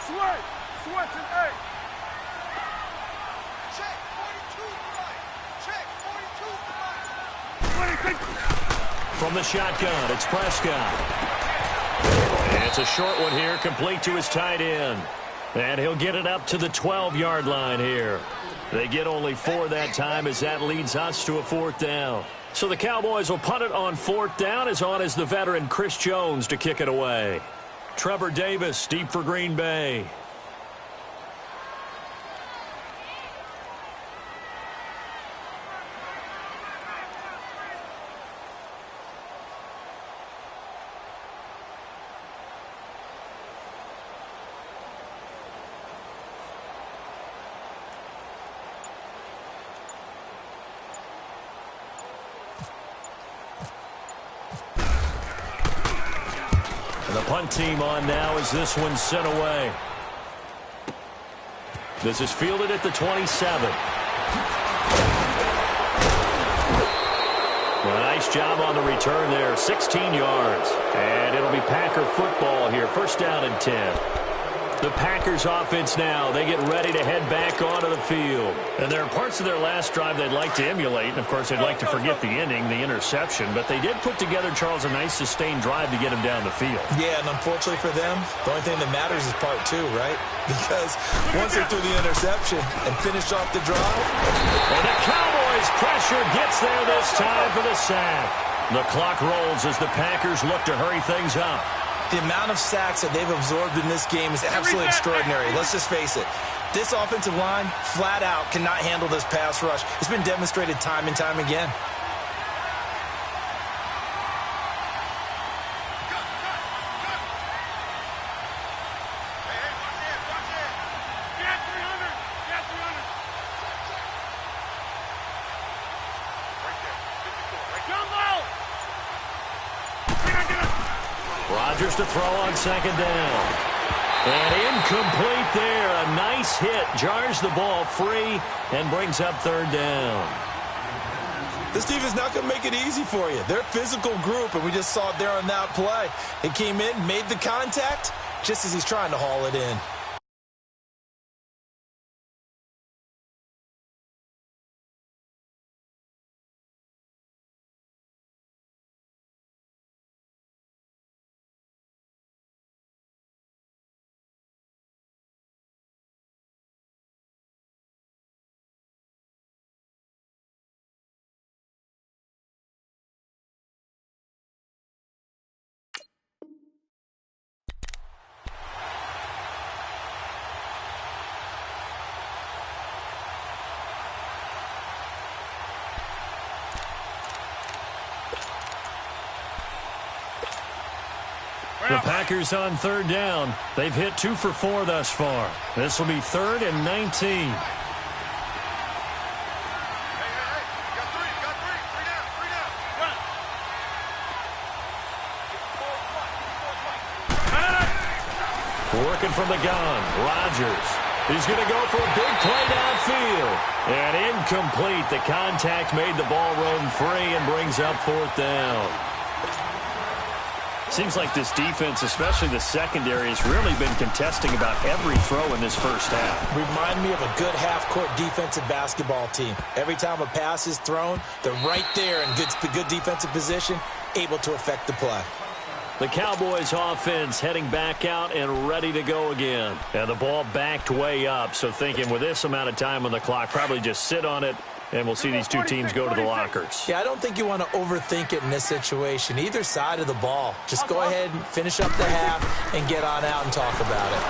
Switch and 8.
From the shotgun, it's Prescott. And it's a short one here, complete to his tight end. And he'll get it up to the 12-yard line here. They get only 4 that time as that leads us to a 4th down. So the Cowboys will punt it on 4th down, as on as the veteran Chris Jones to kick it away. Trevor Davis deep for Green Bay. The punt team on now as this one's sent away. This is fielded at the 27. Well, nice job on the return there. 16 yards. And it'll be Packer football here. 1st down and 10. The Packers offense now, they get ready to head back onto the field. And there are parts of their last drive they'd like to emulate. And, of course, they'd like to forget the ending, the interception. But they did put together, Charles, a nice sustained drive to get him down the field.
Yeah, and unfortunately for them, the only thing that matters is part 2, right? Because once they threw the interception and finished off the drive.
And the Cowboys pressure gets there this time for the sack. The clock rolls as the Packers look to hurry things up.
The amount of sacks that they've absorbed in this game is absolutely extraordinary. Let's just face it. This offensive line, flat out, cannot handle this pass rush. It's been demonstrated time and time again.
Rodgers to throw on second down. And incomplete there. A nice hit. Jars the ball free and brings up third down.
This defense not going to make it easy for you. They're a physical group, and we just saw it there on that play. He came in, made the contact, just as he's trying to haul it in.
The Packers on third down. They've hit 2 for 4 thus far. This will be 3rd and 19. Working from the gun, Rodgers. He's going to go for a big play downfield. And incomplete. The contact made the ball roam free and brings up 4th down. Seems like this defense, especially the secondary, has really been contesting about every throw in this first half.
Remind me of a good half-court defensive basketball team. Every time a pass is thrown, they're right there in good defensive position, able to affect the play.
The Cowboys offense heading back out and ready to go again. And the ball backed way up, so thinking with this amount of time on the clock, probably just sit on it, and we'll see these two teams go to the lockers.
Yeah, I don't think you want to overthink it in this situation. Either side of the ball. Just go ahead and finish up the half and get on out and talk about it.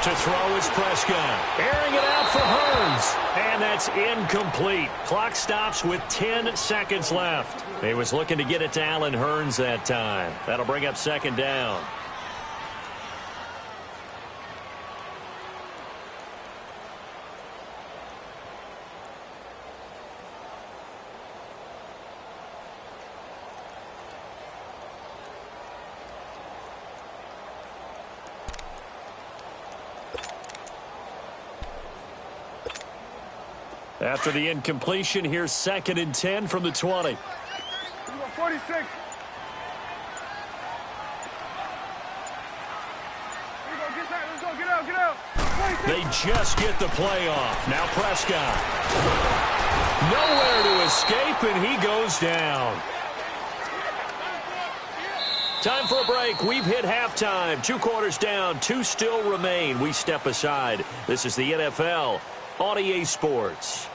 To throw is Prescott. Airing it out for Hurns. And that's incomplete. Clock stops with 10 seconds left. He was looking to get it to Allen Hurns that time. That'll bring up second down. After the incompletion, here's 2nd and 10 from the 20.
46. Let's go, get out. 46.
They just get the play off. Now Prescott. Nowhere to escape, and he goes down. Time for a break. We've hit halftime. 2 quarters down. 2 still remain. We step aside. This is the NFL on EA Sports.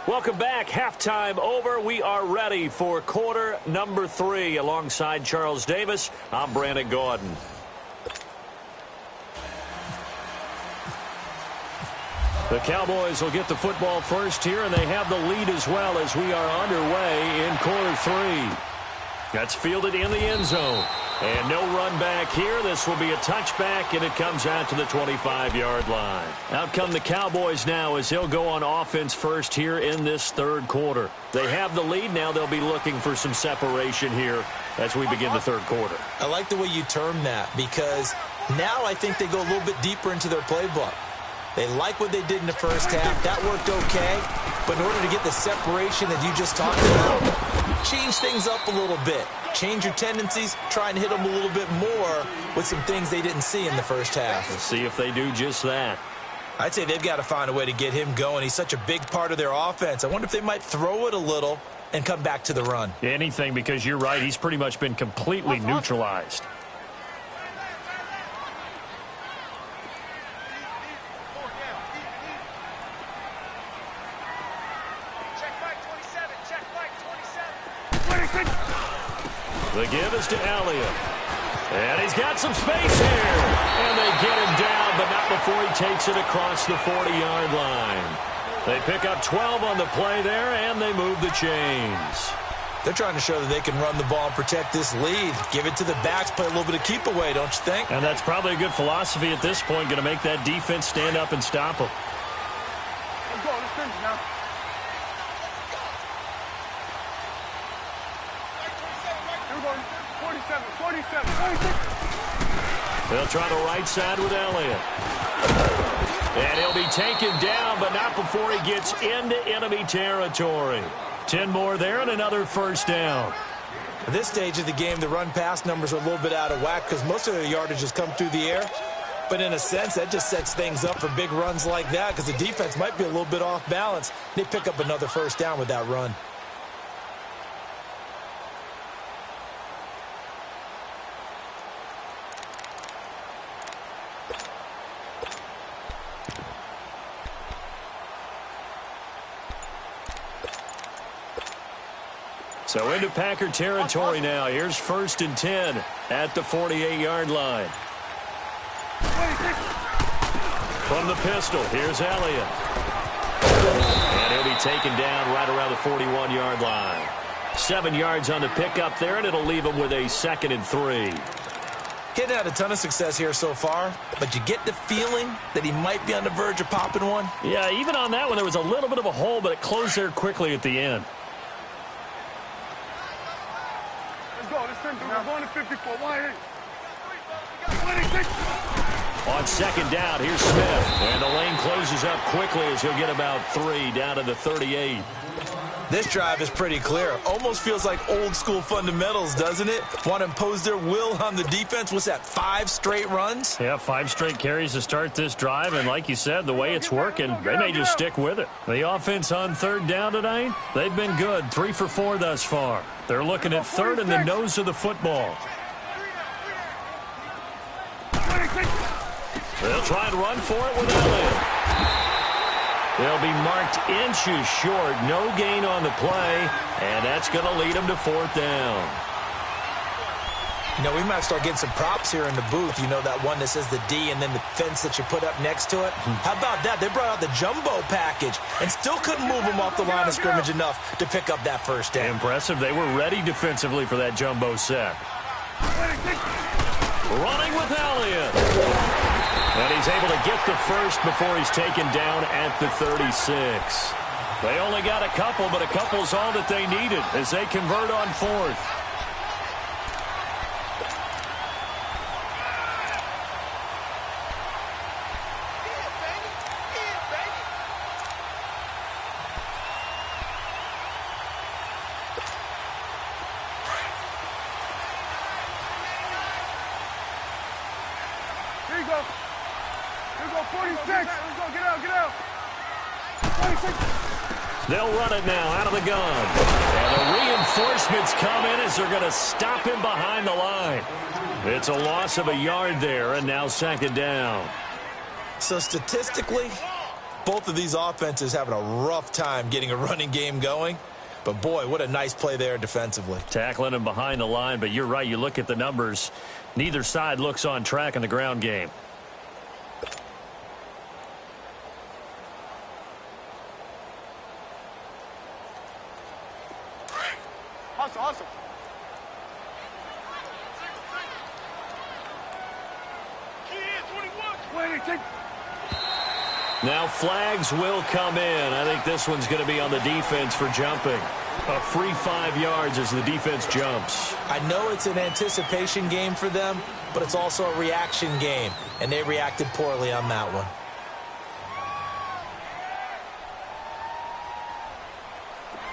Welcome back. Halftime over. We are ready for quarter number 3. Alongside Charles Davis, I'm Brandon Gordon. The Cowboys will get the football first here, and they have the lead as well as we are underway in quarter 3. That's fielded in the end zone. And no run back here. This will be a touchback, and it comes out to the 25-yard line. Out come the Cowboys now as they'll go on offense first here in this 3rd quarter. They have the lead. Now they'll be looking for some separation here as we begin the 3rd quarter.
I like the way you term that because now I think they go a little bit deeper into their playbook. They like what they did in the first half. That worked okay. But in order to get the separation that you just talked about, change things up a little bit. Change your tendencies. Try and hit them a little bit more with some things they didn't see in the first half.
We'll see if they do just that.
I'd say they've got to find a way to get him going. He's such a big part of their offense. I wonder if they might throw it a little and come back to the run.
Anything, because you're right. He's pretty much been completely neutralized. The give is to Elliott. And he's got some space here. And they get him down, but not before he takes it across the 40-yard line. They pick up 12 on the play there, and they move the chains.
They're trying to show that they can run the ball and protect this lead. Give it to the backs, play a little bit of keep away, don't you think?
And that's probably a good philosophy at this point, going to make that defense stand up and stop them.
Let's go. Let's finish now. Here we go. 47, 46.
They'll try the right side with Elliott. And he'll be taken down, but not before he gets into enemy territory. 10 more there and another first down.
At this stage of the game, the run-pass numbers are a little bit out of whack because most of their yardage has come through the air. But in a sense, that just sets things up for big runs like that because the defense might be a little bit off balance. They pick up another first down with that run.
So into Packer territory now. Here's 1st and 10 at the 48-yard line. From the pistol, here's Elliott. And he'll be taken down right around the 41-yard line. 7 yards on the pickup there, and it'll leave him with a 2nd and 3.
Getting had a ton of success here so far, but you get the feeling that he might be on the verge of popping one.
Yeah, even on that one, there was a little bit of a hole, but it closed there quickly at the end.
We're going to 54. Why?
On 2nd down, here's Smith. And the lane closes up quickly as he'll get about 3 down to the 38.
This drive is pretty clear. Almost feels like old-school fundamentals, doesn't it? Want to impose their will on the defense. What's that, 5 straight runs?
Yeah, 5 straight carries to start this drive. And like you said, the way it's working, they may just stick with it. The offense on 3rd down tonight, they've been good. 3 for 4 thus far. They're looking at 3rd and the nose of the football. They'll try and run for it with Elliott. They'll be marked inches short. No gain on the play, and that's going to lead them to 4th down.
You know, we might start getting some props here in the booth. You know, that one that says the D and then the fence that you put up next to it? How about that? They brought out the jumbo package and still couldn't move them off the line of scrimmage enough to pick up that first down.
Impressive. They were ready defensively for that jumbo set. Running with Elliott. And he's able to get the first before he's taken down at the 36. They only got a couple, but a couple's all that they needed as they convert on 4th.
Here you go. Here we go, 46. Let's go, get out. 46.
They'll run it now out of the gun. And the reinforcements come in as they're going to him behind the line. It's a loss of a yard there, and now 2nd down.
So statistically, both of these offenses having a rough time getting a running game going. But, boy, what a nice play there defensively.
Tackling him behind the line, but you're right. You look at the numbers. Neither side looks on track in the ground game.
Hustle.
Now flags will come in. I think this one's going to be on the defense for jumping. A free 5 yards as the defense jumps.
I know it's an anticipation game for them, but it's also a reaction game, and they reacted poorly on that one.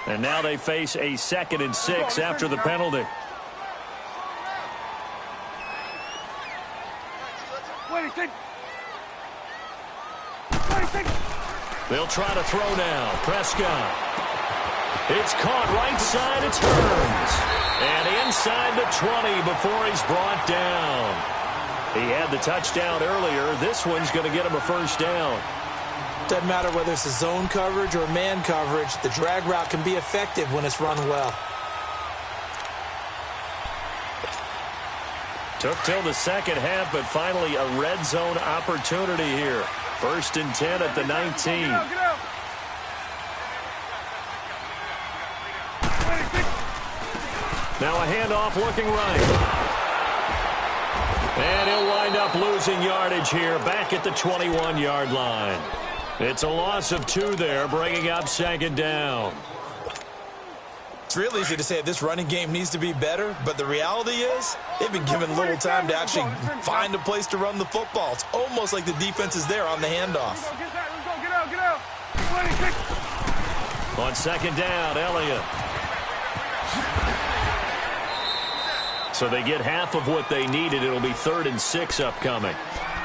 And now they face a 2nd and 6 after the penalty. They'll try to throw now. Prescott. It's caught right side. It's Hearns. And inside the 20 before he's brought down. He had the touchdown earlier. This one's going to get him a first down.
Doesn't matter whether it's a zone coverage or man coverage. The drag route can be effective when it's run well.
Took till the second half, but finally a red zone opportunity here. 1st and 10 at the 19. Now a handoff looking right. And he'll wind up losing yardage here back at the 21-yard line. It's a loss of 2 there, bringing up 2nd down.
It's real easy to say this running game needs to be better, but the reality is they've been given little time to actually find a place to run the football. It's almost like the defense is there on the handoff.
Get out.
On 2nd down, Elliott. So they get half of what they needed. It'll be 3rd and 6 upcoming.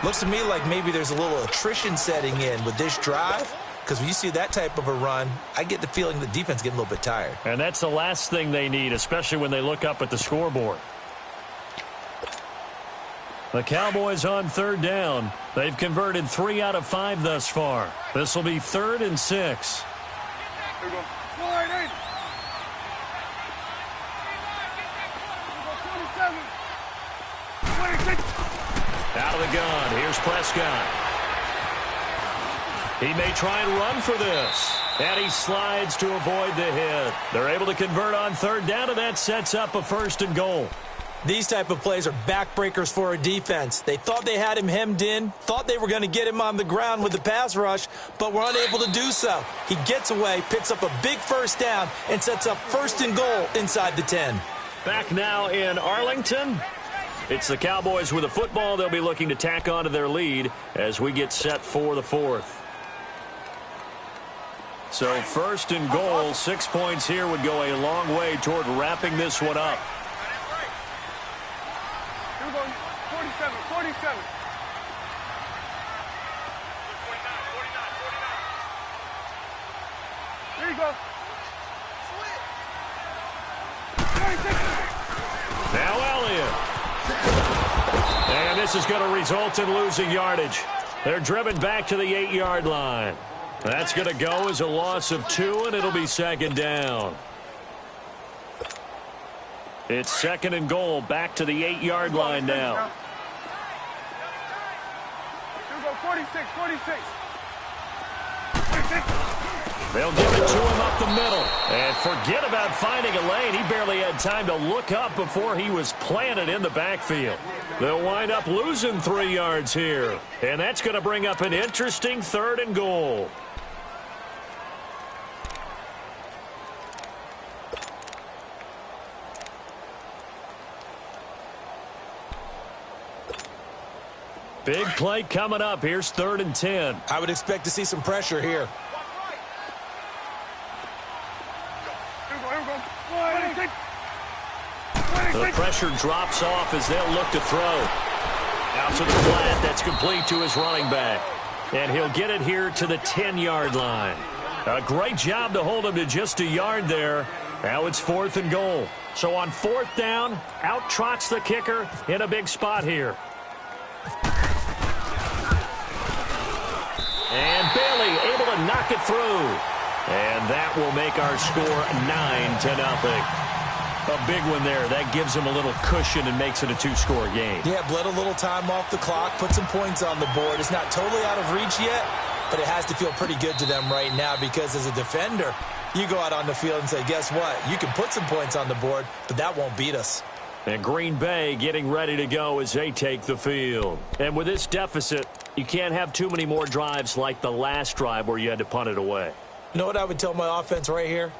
Looks to me like maybe there's a little attrition setting in with this drive. Because when you see that type of a run, I get the feeling the defense getting a little bit tired.
And that's the last thing they need, especially when they look up at the scoreboard. The Cowboys on 3rd down. They've converted 3 out of 5 thus far. This will be 3rd and 6.
Here we go. 27. 26.
Out of the gun. Here's Prescott. He may try and run for this. And he slides to avoid the hit. They're able to convert on 3rd down, and that sets up a 1st and goal.
These type of plays are backbreakers for a defense. They thought they had him hemmed in, thought they were going to get him on the ground with the pass rush, but were unable to do so. He gets away, picks up a big 1st down, and sets up 1st and goal inside the 10.
Back now in Arlington. It's the Cowboys with the football. They'll be looking to tack onto their lead as we get set for the 4th. So 1st and goal, 6 points here would go a long way toward wrapping this one up.
Here we go. 47. There you go. 26.
Now Elliott. And this is going to result in losing yardage. They're driven back to the 8-yard line. That's going to go as a loss of 2, and it'll be 2nd down. It's 2nd and goal, back to the 8-yard line now.
Here we go, 46.
They'll give it to him up the middle. And forget about finding a lane. He barely had time to look up before he was planted in the backfield. They'll wind up losing 3 yards here. And that's going to bring up an interesting 3rd and goal. Big play coming up. Here's 3rd and 10.
I would expect to see some pressure here.
The pressure drops off as they'll look to throw. Out to the flat. That's complete to his running back. And he'll get it here to the 10-yard line. A great job to hold him to just a yard there. Now it's 4th and goal. So on 4th down, out trots the kicker in a big spot here. And Bailey able to knock it through. And that will make our score 9-0. A big one there. That gives them a little cushion and makes it a 2-score game.
Yeah, bled a little time off the clock, put some points on the board. It's not totally out of reach yet, but it has to feel pretty good to them right now because as a defender, you go out on the field and say, guess what? You can put some points on the board, but that won't beat us.
And Green Bay getting ready to go as they take the field. And with this deficit, you can't have too many more drives like the last drive where you had to punt it away.
You know what I would tell my offense right here?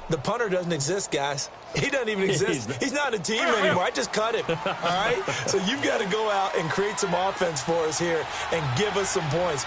The punter doesn't exist, guys. He doesn't even exist. He's not a team anymore. I just cut him, all right? So you've got to go out and create some offense for us here and give us some points.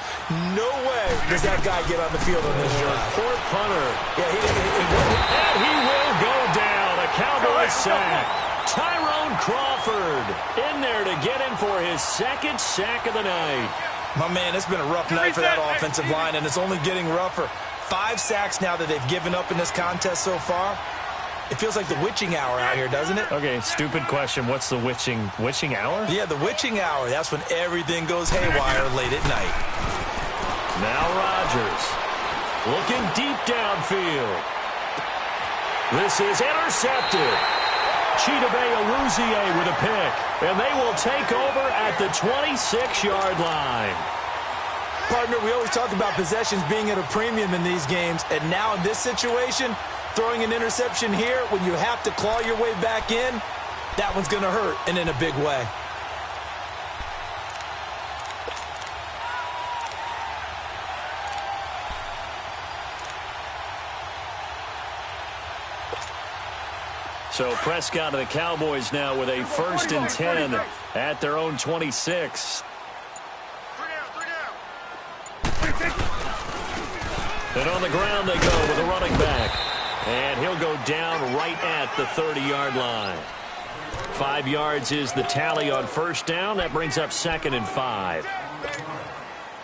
No way does that guy get on the field on this drive.
Poor punter.
Yeah,
and he will go down. A Cowboys sack. Tyrone Crawford in there to get him for his 2nd sack of the night.
My man, it's been a rough night for that offensive line, and it's only getting rougher. 5 sacks now that they've given up in this contest so far. It feels like the witching hour out here, doesn't it?
Okay, stupid question. What's the witching hour?
Yeah, the witching hour. That's when everything goes haywire late at night.
Now Rodgers looking deep downfield. This is intercepted. Chidobe Awuzie with a pick. And they will take over at the 26-yard line.
Partner, we always talk about possessions being at a premium in these games. And now in this situation, throwing an interception here when you have to claw your way back in, that one's going to hurt, and in a big way.
So Prescott of the Cowboys now with a 1st and 10 at their own 26. And on the ground they go with a running back. And he'll go down right at the 30-yard line. 5 yards is the tally on 1st down. That brings up 2nd and 5.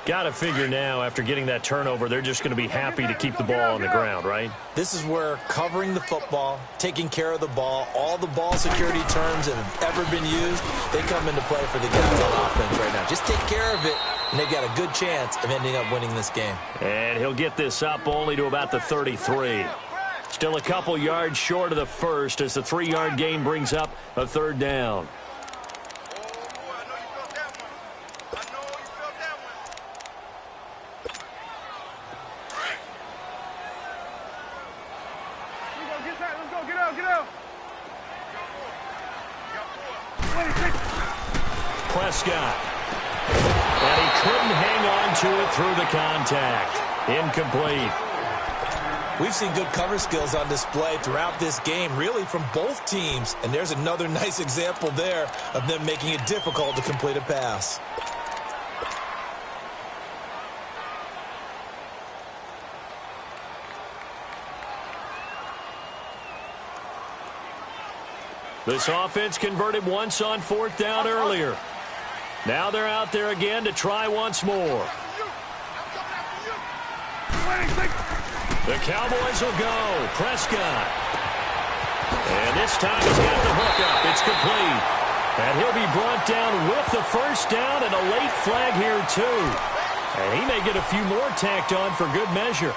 Got to figure now, after getting that turnover, they're just going to be happy to keep the ball on the ground, right?
This is where covering the football, taking care of the ball, all the ball security terms that have ever been used, they come into play for the guys on offense right now. Just take care of it, and they've got a good chance of ending up winning this game.
And he'll get this up only to about the 33. Still a couple yards short of the 1st as the 3-yard gain brings up a 3rd down. Prescott. And he couldn't hang on to it through the contact. Incomplete.
We've seen good cover skills on display throughout this game, really from both teams. And there's another nice example there of them making it difficult to complete a pass.
This offense converted once on 4th down earlier. Now they're out there again to try once more. The Cowboys will go. Prescott. And this time he's got the hook up. It's complete. And he'll be brought down with the 1st down and a late flag here too. And he may get a few more tacked on for good measure.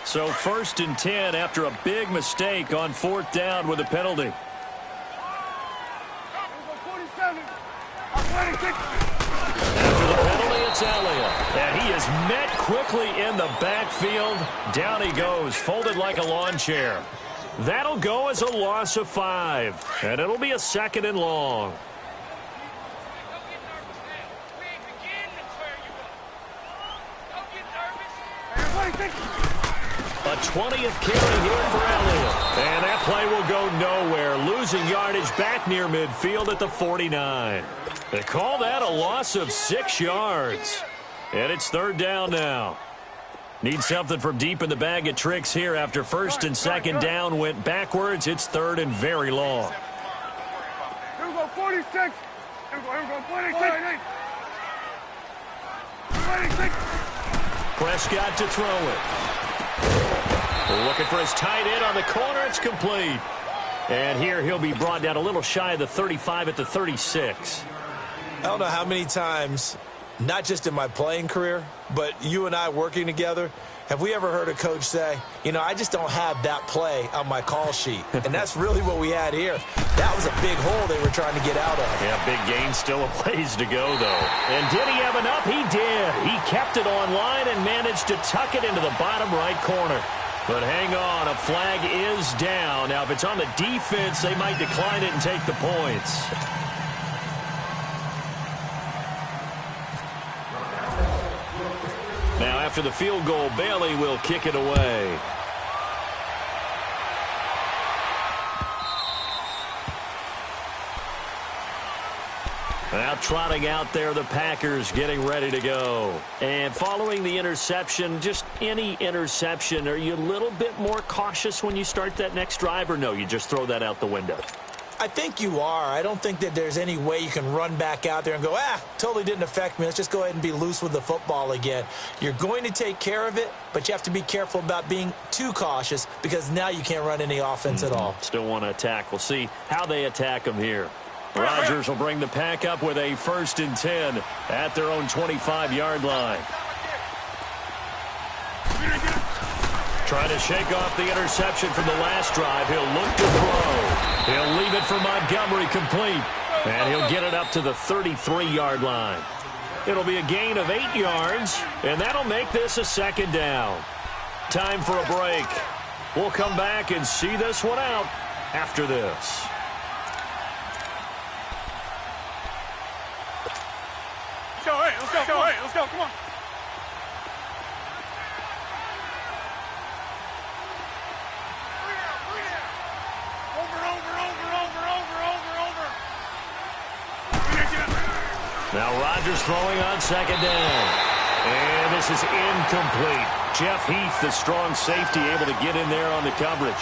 So 1st and 10 after a big mistake on 4th down with a penalty. After the penalty, it's Elliott. And he is met quickly in the backfield. Down he goes, folded like a lawn chair. That'll go as a loss of 5. And it'll be a 2nd and long. A 20th carry here for Elliott. And that play will go nowhere. Losing yardage back near midfield at the 49. They call that a loss of 6 yards. And it's 3rd down now. Need something from deep in the bag of tricks here after 1st and 2nd down went backwards. It's 3rd and very long.
Here we go, 46. Here we go, 46. 46.
Prescott to throw it. Looking for his tight end on the corner. It's complete. And here he'll be brought down a little shy of the 35 at the 36.
I don't know how many times, not just in my playing career, but you and I working together, have we ever heard a coach say, you know, I just don't have that play on my call sheet. And that's really what we had here. That was a big hole they were trying to get out of.
Yeah, big gain, still a ways to go, though. And did he have enough? He did. He kept it on line and managed to tuck it into the bottom right corner. But hang on, a flag is down. Now, if it's on the defense, they might decline it and take the points. Now, after the field goal, Bailey will kick it away. Now trotting out there, the Packers getting ready to go. And following the interception, just any interception, are you a little bit more cautious when you start that next drive, or no, you just throw that out the window?
I think you are. I don't think that there's any way you can run back out there and go, totally didn't affect me. Let's just go ahead and be loose with the football again. You're going to take care of it, but you have to be careful about being too cautious because now you can't run any offense at all.
Still want to attack. We'll see how they attack them here. Rodgers will bring the pack up with a 1st and 10 at their own 25-yard line. Trying to shake off the interception from the last drive. He'll look to throw. He'll leave it for Montgomery complete. And he'll get it up to the 33-yard line. It'll be a gain of 8 yards, and that'll make this a 2nd down. Time for a break. We'll come back and see this one out after this.
Let's go, come on.
Now Rodgers throwing on 2nd down. And this is incomplete. Jeff Heath, the strong safety, able to get in there on the coverage.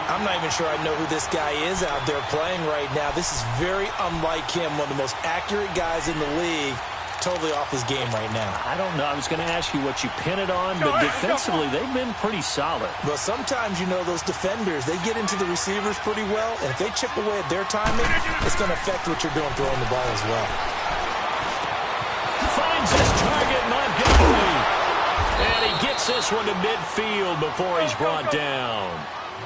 I'm not even sure I know who this guy is out there playing right now. This is very unlike him, one of the most accurate guys in the league. Totally off his game right now.
I don't know. I was going to ask you what you pin it on, but defensively, they've been pretty solid.
Well, sometimes, you know, those defenders, they get into the receivers pretty well, and if they chip away at their timing, it's going to affect what you're doing throwing the ball as well.
Finds his target, Montgomery. And he gets this one to midfield before he's brought down.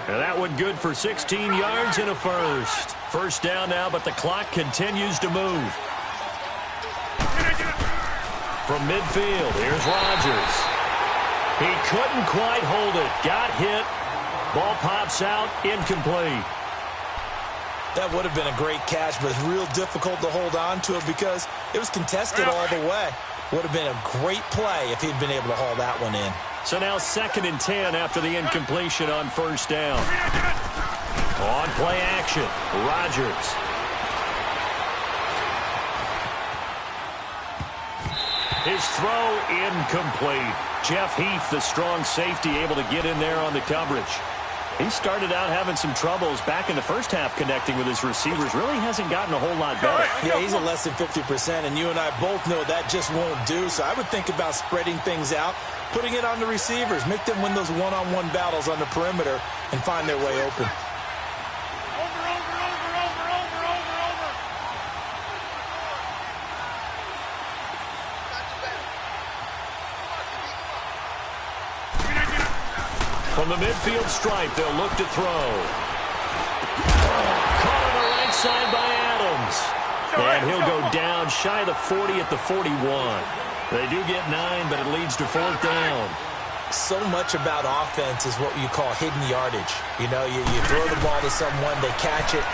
And that one good for 16 yards and a 1st. 1st down now, but the clock continues to move. From midfield, here's Rodgers. He couldn't quite hold it. Got hit. Ball pops out, incomplete.
That would have been a great catch, but it's real difficult to hold on to it because it was contested all the way. Would have been a great play if he'd been able to haul that one in.
So now 2nd and 10 after the incompletion on 1st down. On play action, Rodgers. His throw incomplete. Jeff Heath, the strong safety, able to get in there on the coverage. He started out having some troubles back in the first half connecting with his receivers. Really hasn't gotten a whole lot better.
Yeah, he's at less than 50%, and you and I both know that just won't do. So I would think about spreading things out, putting it on the receivers, make them win those one-on-one battles on the perimeter, and find their way open.
From the midfield stripe, they'll look to throw. Caught on the right side by Adams. And he'll go down shy of the 40 at the 41. They do get 9, but it leads to 4th down.
So much about offense is what you call hidden yardage. You know, you throw the ball to someone, they catch it,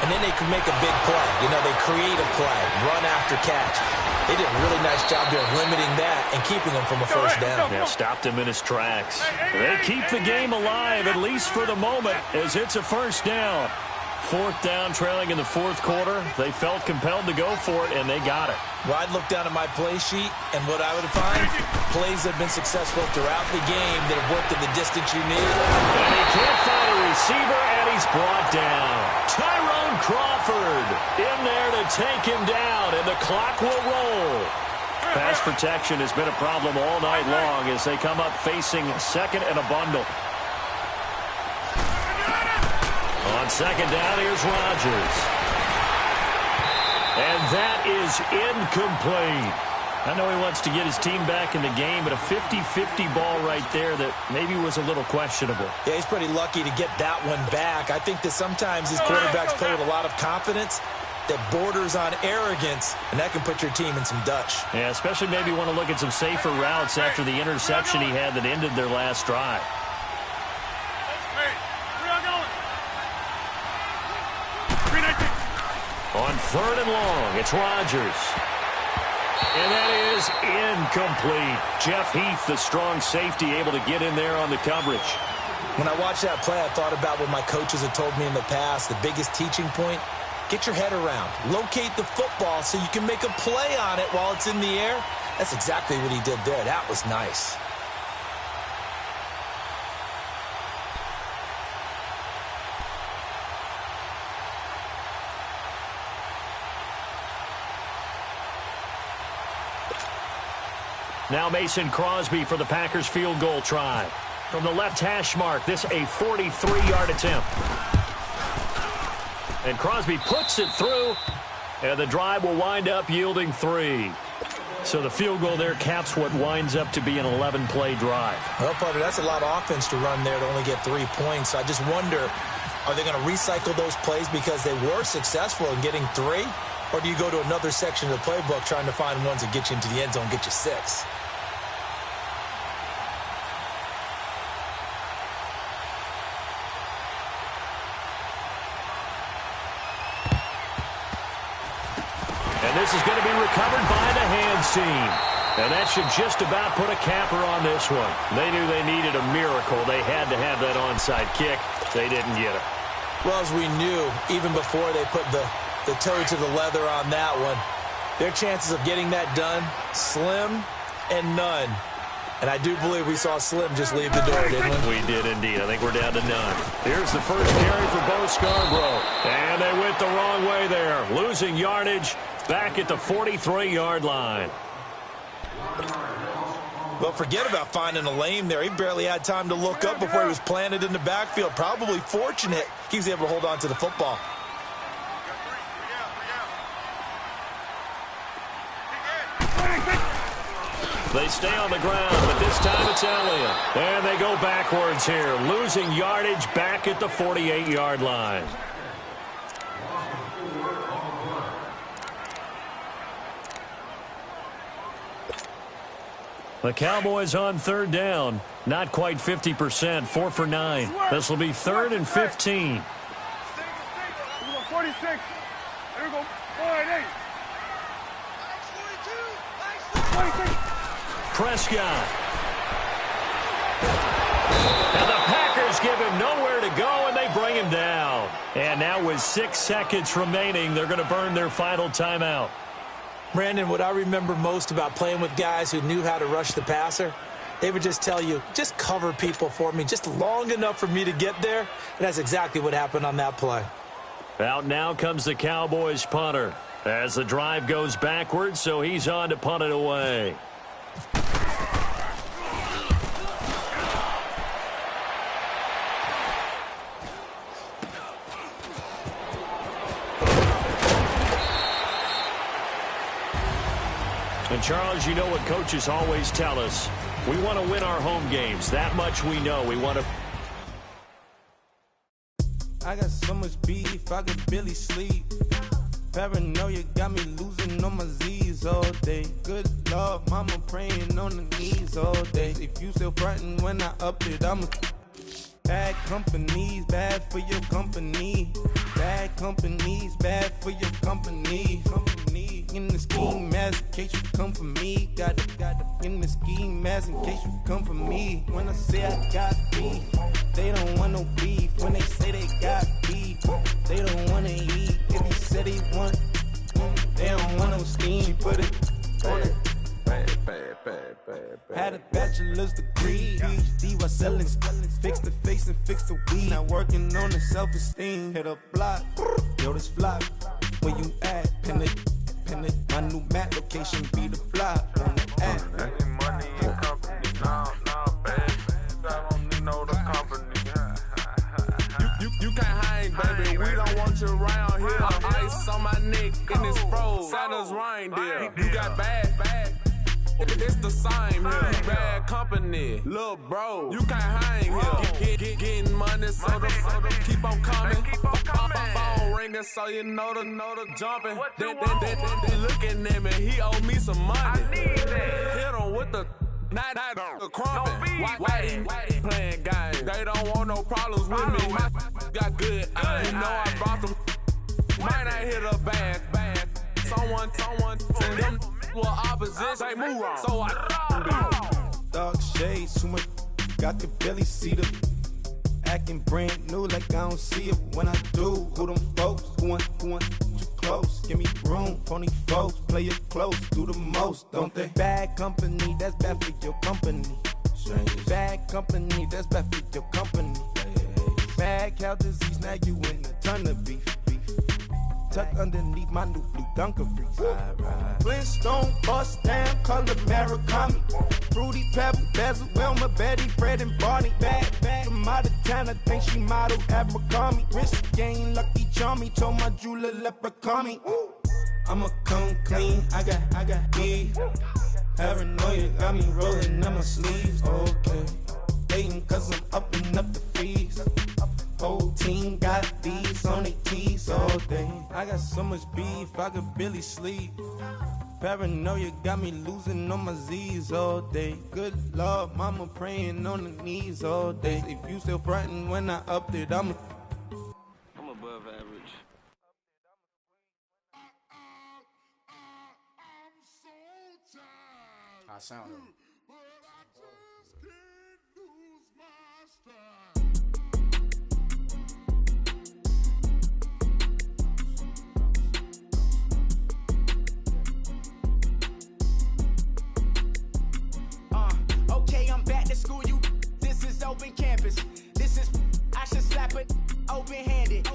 and then they can make a big play. You know, they create a play, run after catch. They did a really nice job there of limiting that and keeping him from a 1st down.
Yeah, stopped him in his tracks. They keep the game alive, at least for the moment, as it's a 1st down. 4th down, trailing in the 4th quarter. They felt compelled to go for it, and they got it.
Well, I'd look down at my play sheet, and what I would find, plays that have been successful throughout the game that have worked at the distance you need.
And he can't find a receiver, and he's brought down. Tyrone Crawford in there to take him down, and the clock will roll. Pass protection has been a problem all night long as they come up facing 2nd and a bundle. On 2nd down, here's Rodgers. And that is incomplete. I know he wants to get his team back in the game, but a 50-50 ball right there that maybe was a little questionable.
Yeah, he's pretty lucky to get that one back. I think that sometimes these quarterbacks play with a lot of confidence that borders on arrogance, and that can put your team in some Dutch.
Yeah, especially maybe want to look at some safer routes after the interception he had that ended their last drive. On 3rd and long, it's Rodgers. And that is incomplete. Jeff Heath, the strong safety, able to get in there on the coverage.
When I watched that play, I thought about what my coaches had told me in the past. The biggest teaching point, get your head around. Locate the football so you can make a play on it while it's in the air. That's exactly what he did there. That was nice.
Now Mason Crosby for the Packers field goal try. From the left hash mark, this a 43-yard attempt. And Crosby puts it through, And the drive will wind up yielding 3. So the field goal there caps what winds up to be an 11-play drive.
Well, Potter, that's a lot of offense to run there to only get 3 points. I just wonder, are they going to recycle those plays because they were successful in getting 3? Or do you go to another section of the playbook trying to find ones that get you into the end zone, get you 6?
This is going to be recovered by the hands team. And that should just about put a capper on this one. They knew they needed a miracle. They had to have that onside kick. They didn't get it.
Well, as we knew, even before they put the toe to the leather on that one, their chances of getting that done, slim and none. And I do believe we saw Slim just leave the door, didn't we?
We did indeed. I think we're down to none. Here's the first carry for Bo Scarborough. And they went the wrong way there. Losing yardage back at the 43-yard line.
Well, forget about finding a lane there. He barely had time to look up before he was planted in the backfield. Probably fortunate he was able to hold on to the football.
They stay on the ground, but this time it's Elliott. And they go backwards here, losing yardage back at the 48-yard line. The Cowboys on third down, not quite 50%, 4 for 9. This will be 3rd and 15.
46. There we go. 48.
Prescott. And the Packers give him nowhere to go, and they bring him down. And now with 6 seconds remaining, they're going to burn their final timeout.
Brandon, what I remember most about playing with guys who knew how to rush the passer, they would just tell you, just cover people for me, just long enough for me to get there. And that's exactly what happened on that play.
Out now comes the Cowboys punter as the drive goes backwards, so he's on to punt it away. And, Charles, you know what coaches always tell us. We want to win our home games. That much we know. We want to...
I got so much beef, I could barely sleep. Paranoia got me losing on my Z's all day. Good Lord, mama praying on the knees all day. If you still frontin' when I up it, I'm a... Bad companies, bad for your company. Bad companies, bad for your company. In the scheme mask in case you come for me. Got in the scheme mask in case you come for me. When I say I got beef, they don't want no beef. When they say they got beef, they don't want to eat. If you said they want, they don't want no steam. Put it on it. Had a bachelor's degree, PhD while selling. Fix the face and fix the weed. Now working on the self-esteem. Hit a block, yo this flop. Where you at? Pin it. My new map location be the flop on the app.
Money and company, no, baby. I don't need no the company. You can't hang, baby. We don't want you around here. Ice on my neck in this froze. Santa's reindeer. You got bad. It's the same here. Bad company, little bro. You can't hang here. Getting money, so the keep on coming. Phone ringing, so you know the jumping. They looking at me, he owe me some money. Hit him with the night crumping. Why they playing games? They don't want no problems with me. My got good. You know I brought them. Might not hit a bad. Someone send them. Well, opposition, they move wrong. So I
dark shades, too much. I could barely see them. Acting brand new, like I don't see it when I do. Who them folks? Who want too close? Give me room, phony folks. Play it close, do the most, don't they? Bad company, that's bad for your company. Bad company, that's bad for your company. Bad cow disease, now you in a ton of beef. Tuck underneath my new blue Dunkaroos. Flintstone, bust down, color Murakami. Fruity Pebble, Basil, Wilma, Betty, Fred, and Barney. Bad, from out of town, I think she model Abercrombie. Wrist game, Lucky Charmy, told my jeweler leprechaun me. I'ma come clean, I got beef. Paranoia got me rolling on my sleeves, okay. Hating cause I'm upping up the fees. Whole team got these on their tees all day. I got so much beef, I could barely sleep. Paranoia got me losing on my Z's all day. Good Lord, mama praying on the knees all day. If you still frontin' when I upped it, I'm
above average.
I sound it.
Okay, I'm back to school, you. This is open campus. This is, I should slap it open-handed.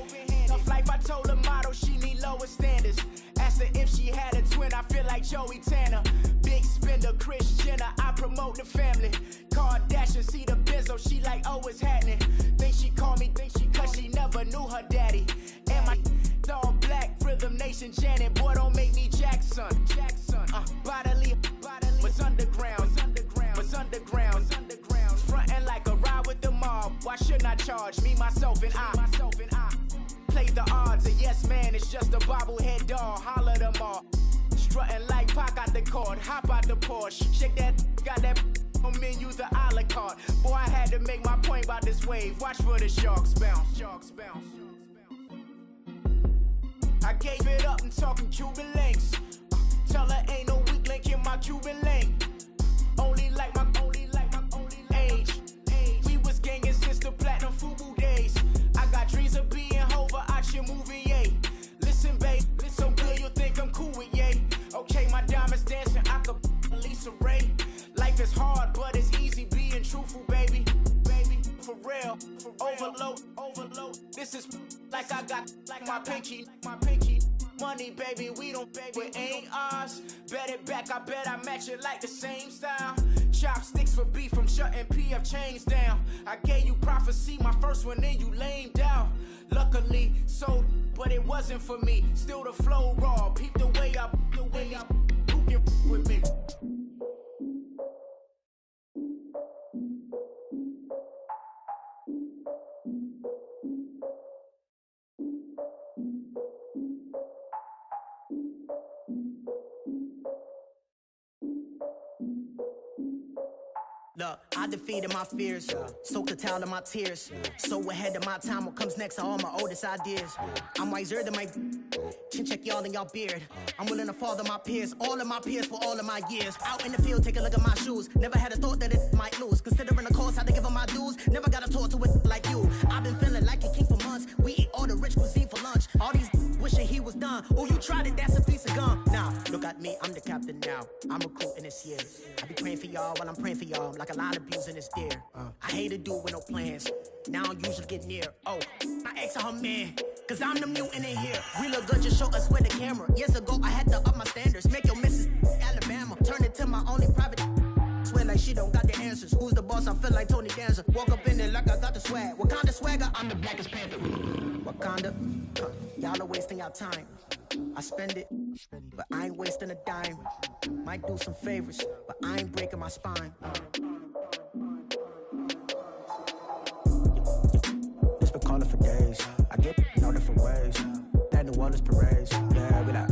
Tough life, I told her motto, she need lower standards. Asked her if she had a twin, I feel like Joey Tanner. Big spender, Kris Jenner, I promote the family. Kardashian, see the Benzo, she like, oh, it's happening. Think she called me, cause she never knew her daddy. And my all black, Rhythm Nation, Janet, boy, don't make me Jackson. Bodily, what's underground, what's underground, frontin' like a ride with the mob. Why shouldn't I charge me, myself, and I? Play the odds, a yes man, it's just a bobblehead doll. Holler them all, strutting like Pac out the court, hop out the Porsche, shake that, got that on menu, the a la carte. Boy, I had to make my point about this wave. Watch for the sharks bounce, sharks bounce. I gave it up, I'm talking Cuban links. Tell her ain't no weak link in my Cuban link. Only like my age. We was gangin' since the platinum FUBU days. I got dreams of being Hova out your movie, yay. Listen, babe, so good you'll think I'm cool with yay. Okay, my diamonds dancing, I could Lisa Ray. Life is hard, but it's easy being truthful, baby. For real, overload. This is like I got like my pinky. Money, baby, we don't pay, but ain't ours. Bet it back, I bet I match it like the same style. Chopsticks for beef, from shutting PF chains down. I gave you prophecy, my first one, then you lamed out. Luckily, so, but it wasn't for me. Still the flow raw, peep the way I, who can with me?
Look, I defeated my fears, soaked a towel in my tears. So ahead of my time, what comes next are all my oldest ideas. I'm wiser than my chin check y'all in y'all beard. I'm willing to father my peers, all of my peers for all of my years. Out in the field, take a look at my shoes. Never had a thought that it might lose. Considering the cost, how to give them my dues. Never got a talk to it like you. I've been feeling like a king for months. We eat all the rich cuisine for lunch. All these wishing he was done. Oh, you tried it, that's a piece of gum. Now, look at me, I'm the captain now. I'm recruiting this year. I be praying for y'all while I'm praying for y'all. Like a lot of abusing this deer. I hate to do it with no plans. Now I usually get near. Oh, I ex her man. Cause I'm the mutant in here. We look good, just show us where the camera. Years ago, I had to up my standards. Make your missus Alabama. Turn it to my only private. Swear like she don't got the answers. Who's the boss? I feel like Tony Danza. Walk up in there like I got the swag. Wakanda swagger, I'm the blackest panther. Wakanda, y'all are wasting your time. I spend it, but I ain't wasting a dime. Might do some favors, but I ain't breaking my spine. It's been calling for days. I get no different ways. That New Orleans parades. Yeah, we like,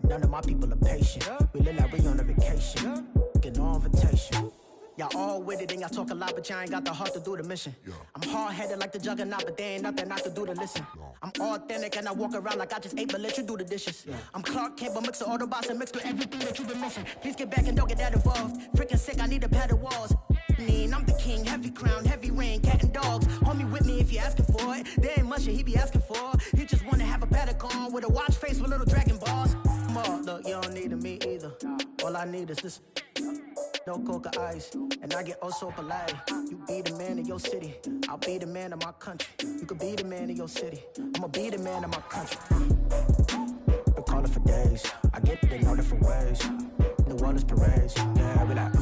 none of my people are patient. We look like we on a vacation. Get no invitation. Y'all all with it and y'all talk a lot, but y'all ain't got the heart to do the mission. I'm hard-headed like the juggernaut, but there ain't nothing I can do to listen. I'm authentic and I walk around like I just ate, but let you do the dishes. I'm Clark Kent, but mix the Autobots and mix with everything that you've been missing. Please get back and don't get that involved. Freaking sick, I need a padded walls. I'm the king, heavy crown, heavy rain, cat and dogs. Homie with me if you're asking for it. There ain't much that he be asking for. He just wanna have a paddock on with a watch face with little dragon balls. Look, you don't need me either. All I need is this. No coca ice, and I get oh so polite. You be the man of your city, I'll be the man of my country. You could be the man of your city, I'ma be the man of my country. Been calling for days, I get it in all different ways. New Orleans parades, yeah, we like,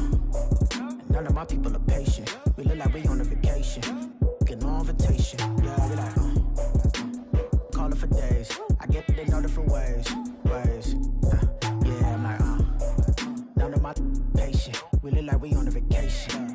none of my people are patient. We look like we on a vacation, get no invitation, yeah, we like, calling for days, I get it in all different ways. like we on a vacation.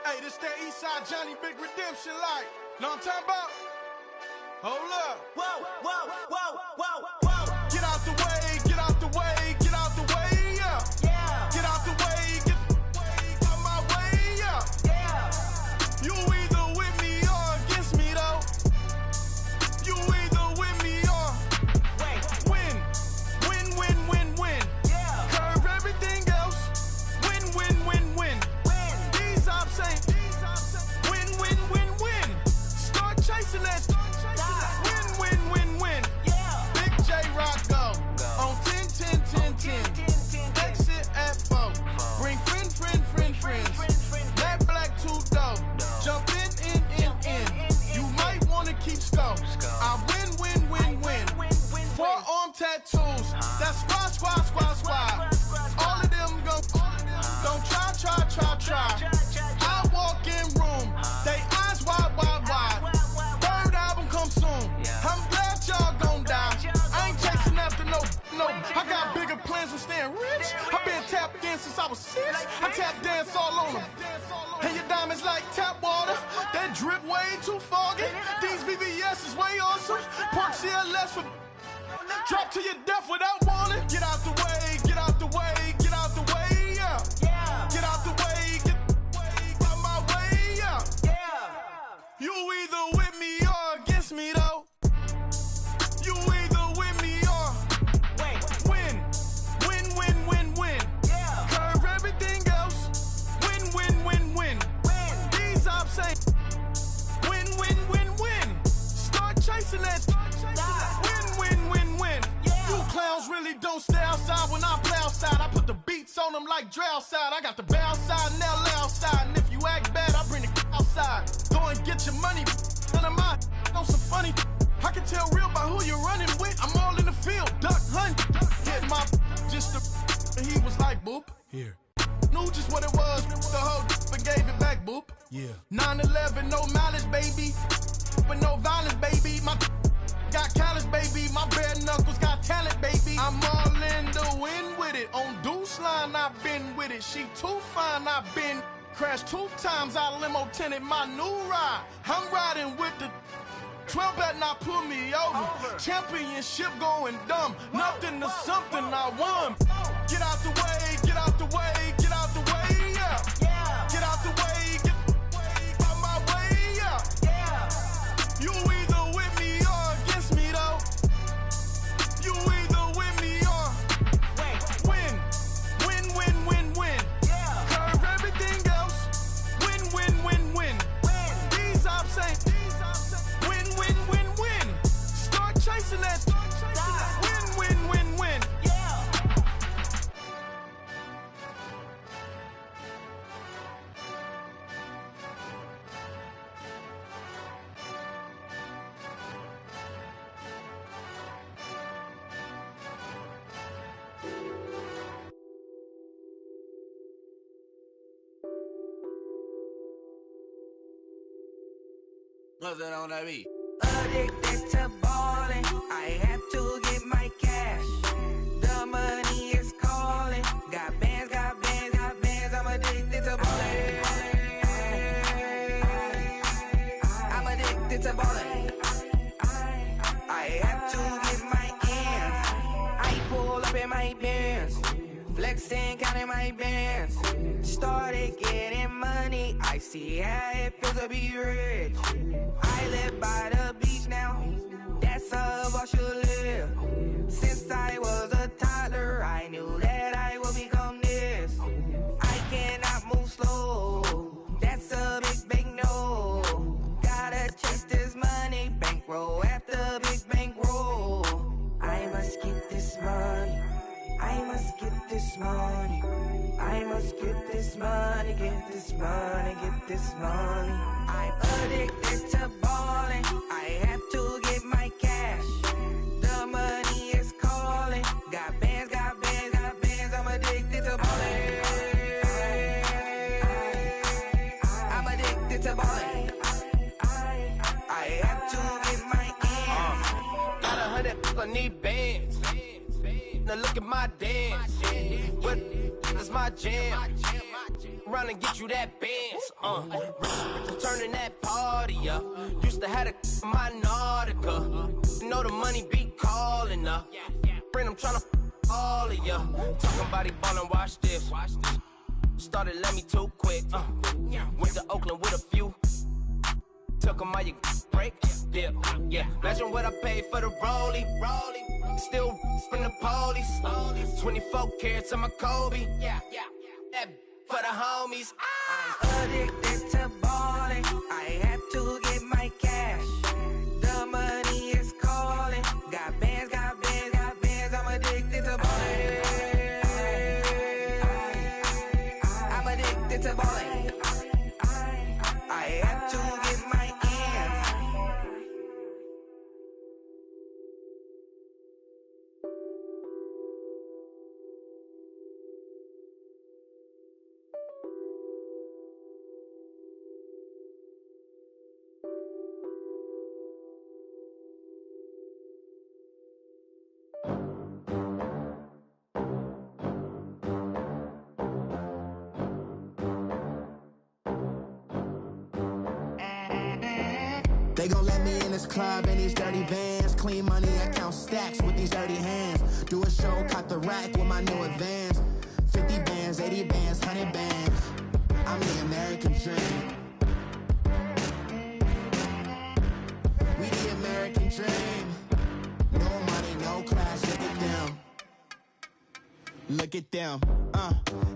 Hey, this that Eastside Johnny Big Redemption like. Know what I'm talking about? Hold up. Whoa, whoa, whoa, whoa, whoa. Get out the way, get out the way, get out the way, yeah. Yeah. Get out the way, get out my way, yeah. Yeah. You either with me or against me, though. You either with me or win. Win, win, win, win. Yeah. Curve everything else. Win, win, win, win. These I'm saying. Win, win, win, win. Start chasing that. Win, win, win, win. Yeah. Big J Rock go. On 10, 10, 10, 10. Exit at 4. Bring friends. Matt Black 2 dope. Jump in. You might wanna keep score. I win. Forearm tattoos. That's squad. All of them go. Don't try. I walk in room. They eyes wide. Third album come soon. I'm glad y'all gon' die. I ain't chasing after no. I got bigger plans than staying rich. I been tapped in since I was 6. I tap dance all on them. And your diamonds like tap water. That drip way too foggy. These VVS is way awesome. Park CLS for drop to your death without warning. Get out the way, get out the way, get out the way, yeah. Get out the way, get out my way, yeah. You either with me or against me, though. You either with me or win. Win. Curve everything else. Win. These I'm saying. Win. Start chasing that. Win. You clowns really don't stay outside when I play outside. I put the beats on them like drow side. I got the bow side and LA outside. And if you act bad, I bring the outside. Go and get your money. None of my know some funny. I can tell real by who you're running with. I'm all in the field. Duck hunt. Hit my just the. And he was like, boop. Here. Knew just what it was. The whole and gave it back, boop. Yeah. 9/11, no malice, baby. But no violence, baby. My got callous, baby. My bare knuckles got talent, baby. I'm all in the wind with it. On Deuce Line, I've been with it. She too fine, I've been crashed 2 times. I limo tinted my new ride. I'm riding with the 12 better not pull me over. Championship going dumb. Nothing to something I won. Get out the way, get out the way, get out the way, yeah. Get out the way, get out my way, yeah. You either with me or against me, though. You either with me or win. Curve everything else. Win. These I'm saying. Win. Start chasing that. Win.
What's that on that beat?
Addicted to ballin', I have to get my cash. The money is calling. Got bands, I'm addicted to ballin'. I'm addicted to ballin'. I have to get my ends. I pull up in my Benz, flexing, counting my bands. Started getting money, I see how it feels to be rich. I live by the beach now, that's how I should live. Since I was a toddler, I knew that I would become this. I cannot move slow, that's a big no. Gotta chase this money, bankroll get this money, get this money. I'm addicted to balling. I have to get my cash. The money is calling. Got bands, got bands, got bands. I'm addicted to balling. I'm addicted to balling. I have to get my ends.
Got 100, I need bands. Now look at my dance. What is my jam? Run and get you that bands. Turning that party up. Used to have a my Nautica. You know the money be calling up. Friend, I'm tryna all of ya. Talking about he ballin', watch this. Started let me too quick. Went to Oakland with a few. Took 'em all you break. Dip. Yeah. Imagine what I paid for the rollie. Still from the police. 24 carats on my Kobe. Yeah. That for the homies.
I'm addicted to balling. I have to get my cash. The money is calling. Got bands, got bands, got bands. I'm addicted to balling. I'm addicted to balling. I have to get my ends.
They gon' let me in this club in these dirty vans. Clean money, I count stacks with these dirty hands. Do a show, cut the rack with my new advance. 50 bands, 80 bands, 100 bands. I'm the American dream. We the American dream. No money, no class, look at them. Look at them,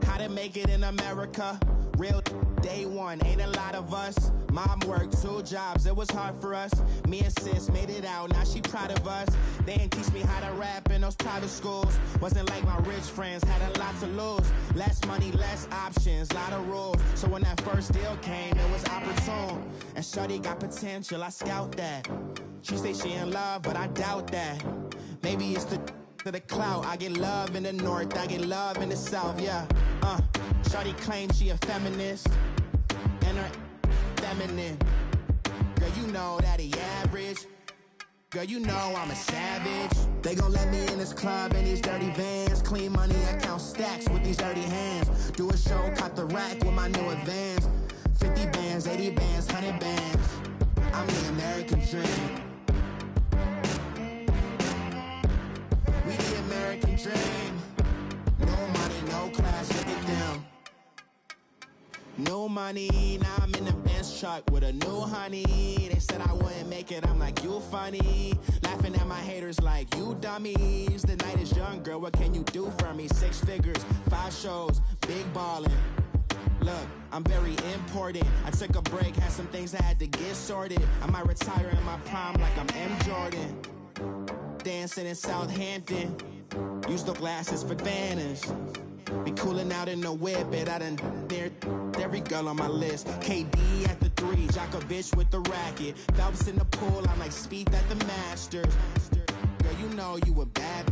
how to make it in America. Real day one, ain't a lot of us. Mom worked 2 jobs, it was hard for us. Me and sis made it out, now she proud of us. They ain't teach me how to rap in those private schools. Wasn't like my rich friends, had a lot to lose. Less money, less options, lot of rules. So when that first deal came, it was opportune. And shorty got potential, I scout that. She say she in love, but I doubt that. Maybe it's the clout. I get love in the north, I get love in the south, yeah. Shorty claims she a feminist, and her feminine. Girl, you know that he average. Girl, you know I'm a savage. They gon' let me in this club in these dirty vans. Clean money, I count stacks with these dirty hands. Do a show, cut the rack with my new advance. 50 bands, 80 bands, 100 bands. I'm the American dream. We the American dream. No money, no class, look at them. No money, now I'm in the Benz truck with a new honey. They said I wouldn't make it, I'm like, you funny. Laughing at my haters like, you dummies. The night is young, girl, what can you do for me? 6 figures, 5 shows, big ballin'. Look, I'm very important. I took a break, had some things I had to get sorted. I might retire in my prime like I'm M. Jordan. Dancing in Southampton. Use the glasses for banners. Be cooling out in the whip, but I done dared every girl on my list. KD at the 3, Djokovic with the racket. Phelps in the pool, I'm like Speed at the Masters. Girl, you know you a bad.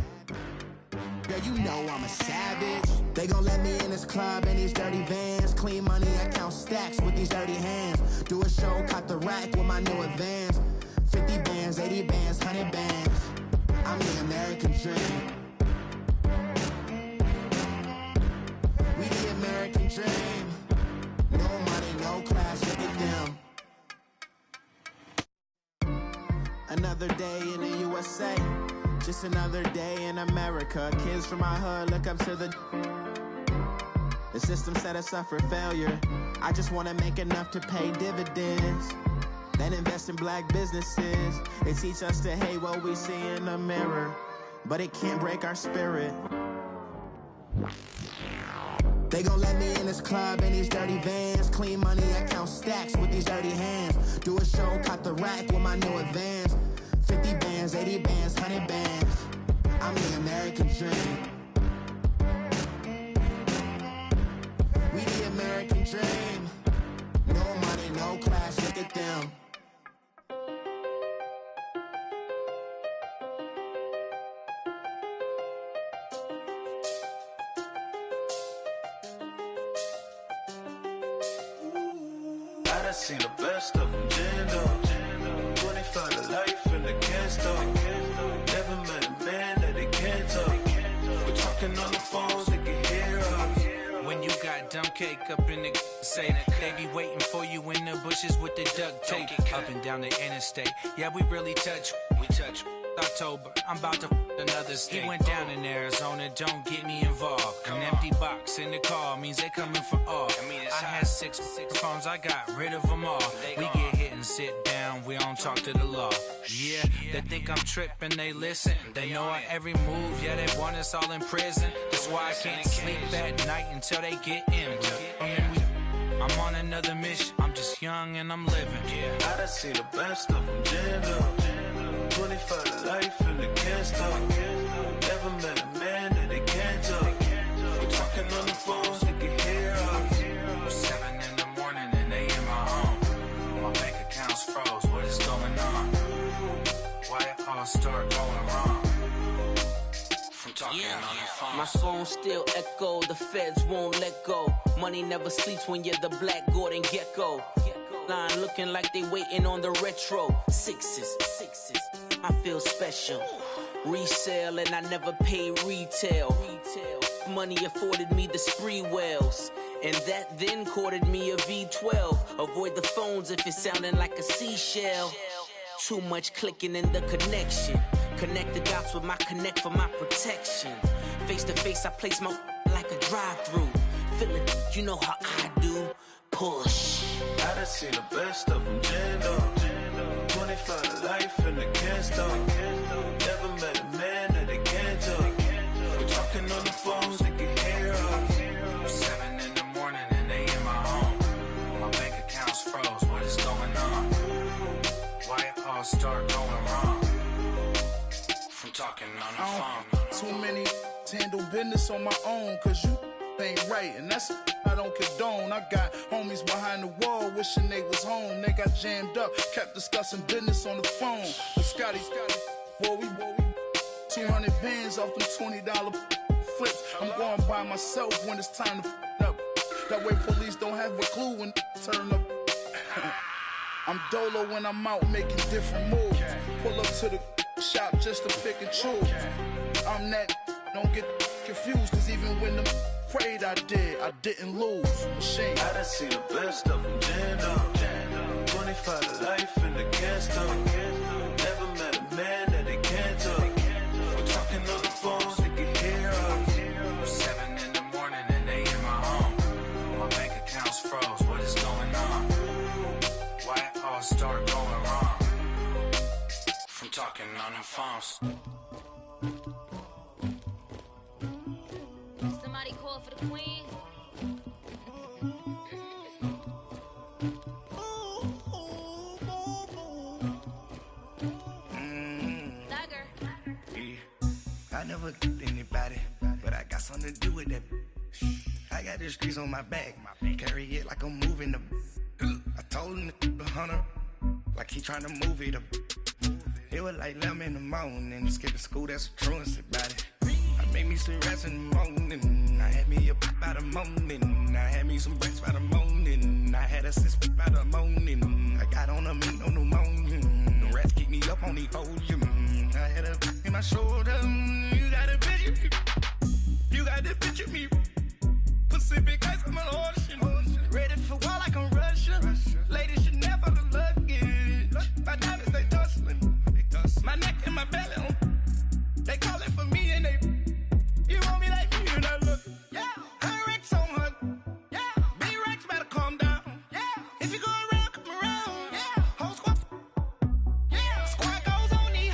Girl, you know I'm a savage. They gon' let me in this club in these dirty vans. Clean money, I count stacks with these dirty hands. Do a show, cut the rack with my new advance. 50 bands, 80 bands, 100 bands. I'm the American dream. We the American dream. No money, no class, look at them. Another day in the USA. Just another day in America. Kids from my hood look up to the system set us up for failure. I just want to make enough to pay dividends. Then invest in black businesses. They teach us to hate what we see in the mirror, but it can't break our spirit. They gon' let me in this club in these dirty vans. Clean money, I count stacks with these dirty hands. Do a show, cut the rack with my new advance. 50 bands, 80 bands, 100 bands. I'm the American dream. We the American
American dream. No money, no class, look at them.
I done seen the best of them, Jando. 25 to life in the can't stop. Never met a man that they can't talk. We're talking on the phones, they can hear us.
When you got dumb cake up in the say that they be waiting for you in the bushes with the duct tape up and down the interstate. Yeah, we really touch. We touch. October, I'm about to another state. He went down in Arizona, don't get me involved. An empty box in the car means they coming for all. I had six phones, I got rid of them all. We get hit and sit down, we don't talk to the law. Yeah, they think I'm tripping, they listen. They know our every move, yeah, they want us all in prison. That's why I can't sleep at night until they get in. I'm on another mission, I'm just young and I'm living.
I done seen the best of them, Jando. 25 to life and they can't stop. Never met a man that they can't talk. We're talking on the phones, they can hear us.
7 in the morning and they in my home. My bank account's froze, what is going on? Why it all start going wrong? From talking on the phone.
My phone still echo, the feds won't let go. Money never sleeps when you're the black Gordon Gecko. Line looking like they waiting on the retro. Sixes, I feel special. Resale and I never pay retail. Money afforded me the spree wells, and that then courted me a V12. Avoid the phones if it's sounding like a seashell. Too much clicking in the connection. Connect the dots with my connect for my protection. Face to face, I place my like a drive-through. Feel it, you know how I do. Push.
I done seen the best of them, Jando. 25 to life and they can't stop. Never met a man that they can't talk. We're talking on the phones, they can hear us.
7 in the morning and they in my home. My bank account's froze, what is going on? Why it all start going wrong? From talking on the phone.
Too many handle business on my own, cause you ain't right, and that's I don't condone. I got homies behind the wall wishing they was home. They got jammed up, kept discussing business on the phone. But Scotty, boy, we 200 bands off them $20 flips. I'm going by myself when it's time to up. That way police don't have a clue when turn up. I'm dolo when I'm out making different moves. Pull up to the shop just to pick and choose. I'm that, don't get confused, cause even when the prayed I didn't lose. Machine.
I done seen the best of them, Jando. 25 to life and they can't stop. Never met a man that they can't talk. We're talking on the phones, they can hear us.
7 in the morning and they in my home. My bank account's froze, what is going on? Why it all start going wrong? From talking on the phones.
Somebody call for the queen.
I never killed anybody, but I got something to do with that. I got the streets on my back, carry it like I'm moving the. I told him to 100, like he trying to move it up. It was like 11 in the morning, skipping school, that's a truancy about it. I made me some rest in the morning, I had me a by the morning, I had me some breaks by the morning, I had a sis by the morning, I got on a meat on the morning, the rats keep me up on the podium, I had a in my shoulder, you got a bitch, you got the bitch of me, Pacific ice on my ocean, ready for war like I'm Russian, ladies should never the luggage, my diamonds they tussling, my neck and my belly on. They call it for me and they. You want me like me and I look. Yeah. Her Rex on her. Yeah. B-Rex better calm down. Yeah. If you go around, come around. Yeah. Whole squad. Yeah. Squad goes on me.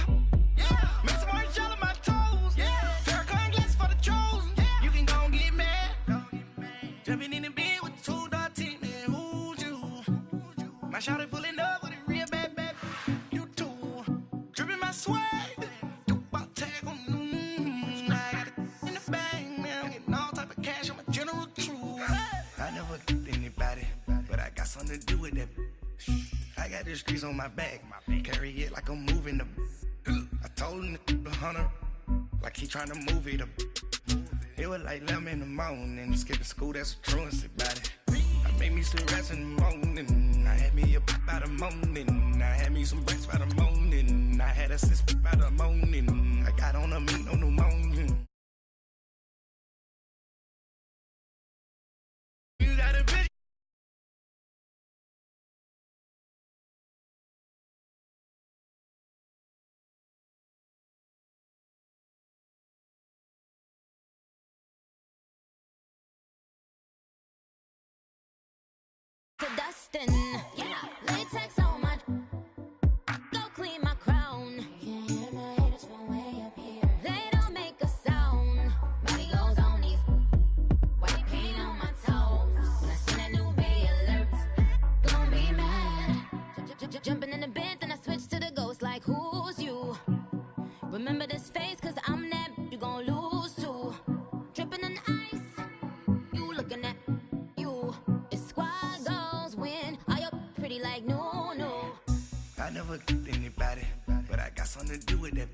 Yeah. Make some orange gel on my toes. Yeah. Farrakhan glass for the chosen. Yeah. You can go and get mad. Jumping in the bed with the 2 dot team. Man, who's you? My shawty pulling up with a real bad. You too. Dripping my swag. I never did got something to do with that. I got the streets on my back. Carry it like I'm moving the. I told him the hunter, like he trying to move it up. It was like 11 in the morning. Skipping school, that's a truancy about it. I made me some rest in the morning. I had me up by the morning. I had me some breaks by the morning. I had a sis by the morning. I got on a meat, no pneumonia. You got a bitch.
To Dustin, yeah, latex on my. Go clean my crown. Can't hear my haters from way up here. They don't make a sound. Money goes on these. White paint on my toes. When I see that new bay alert, gonna be mad. Jumping in the bed, then I switch to the ghost. Like who's you? Remember this face, cause I'm that. You gon' lose too. Dripping in ice. You looking at you. It's squad goals win. Are you pretty like no, no?
I never anybody, but I got something to do with that.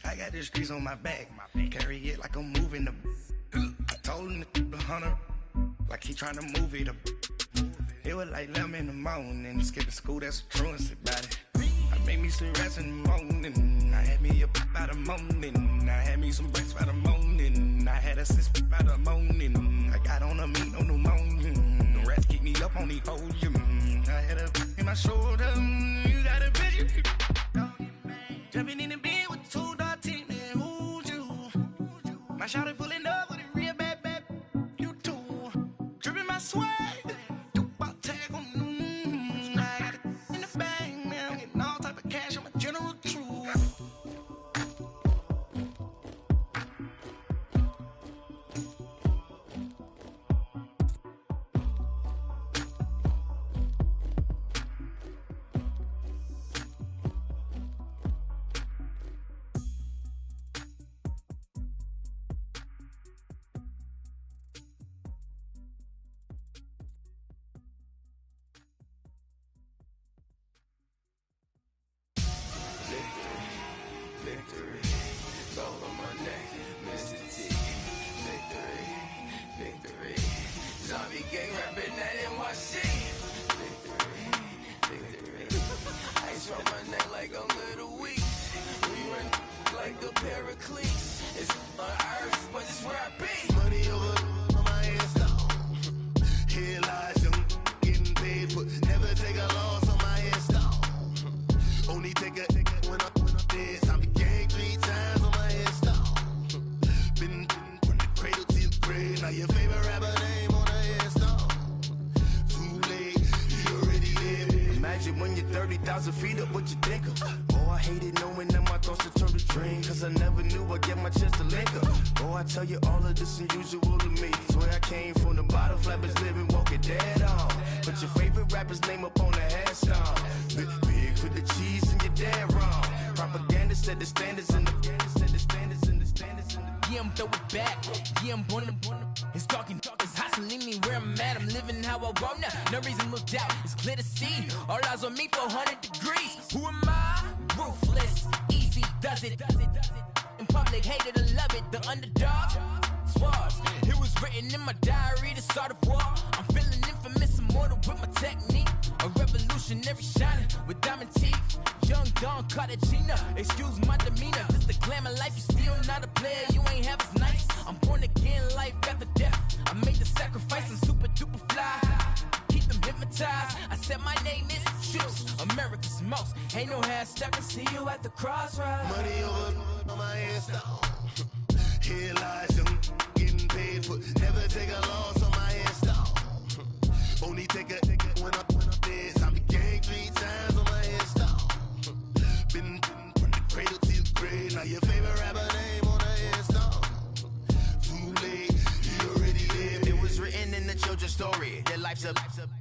I got the streets on my back. Carry it like I'm moving the. I told him the hunter, like he trying to move it up. It was like 11 in the morning. Skipping school, that's a truancy about it. I made me some rest in the morning. I had me up by the morning. I had me some breaks by the morning. I had a sis by the morning. I got on a meat, no pneumonia. The rats keep me up on the whole year. I had a in my shoulder. You got a bitch. Jumping in the bed with 2 dark teeth, man. Who's you? My shawty pulling up with a real bad. You too. Dripping my swag.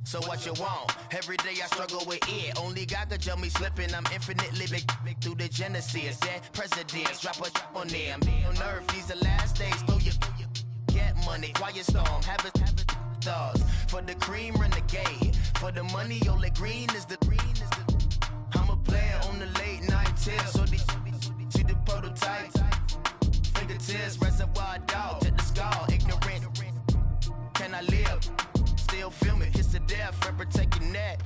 So what you want? Every day I struggle with it. Only God could tell me slipping. I'm infinitely big through the Genesis. Dead presidents, drop a on there. I'm on earth, these the last days. Throw your get money, quiet storm, have it thoughts. For the cream renegade, For the money, only green is the I'm a player on the late night tier. So these see the prototype. Fingertips, reservoir dog, check the skull, ignorant. Can I live? Still film it, kiss the death, forever taking that.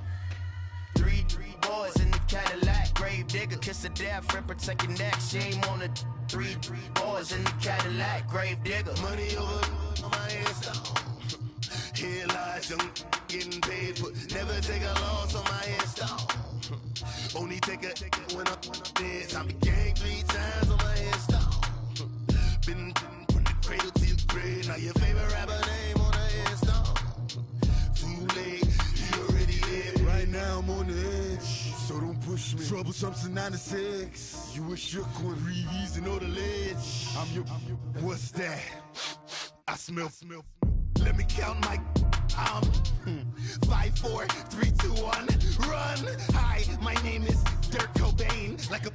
Three boys in the Cadillac, grave digger, kiss the death, forever taking that. Shame on the three boys in the Cadillac, grave digger.
Money over on my headstone. Here lies young, getting paid, but never take a loss on my headstone. Only take a when I'm dead. I be gang 3 times on my headstone. Been from the cradle to your grave. Now your favorite rapper name on the headstone. Too late, you already dead. Right now I'm on the edge, so don't push me. Troublesome since 96. You a shook one, reason or the ledge. I'm your, what's that? I smell. Let me count my 5, 4, 3, 2, 1, run. Hi, my name is Dirk Cobain. Like a,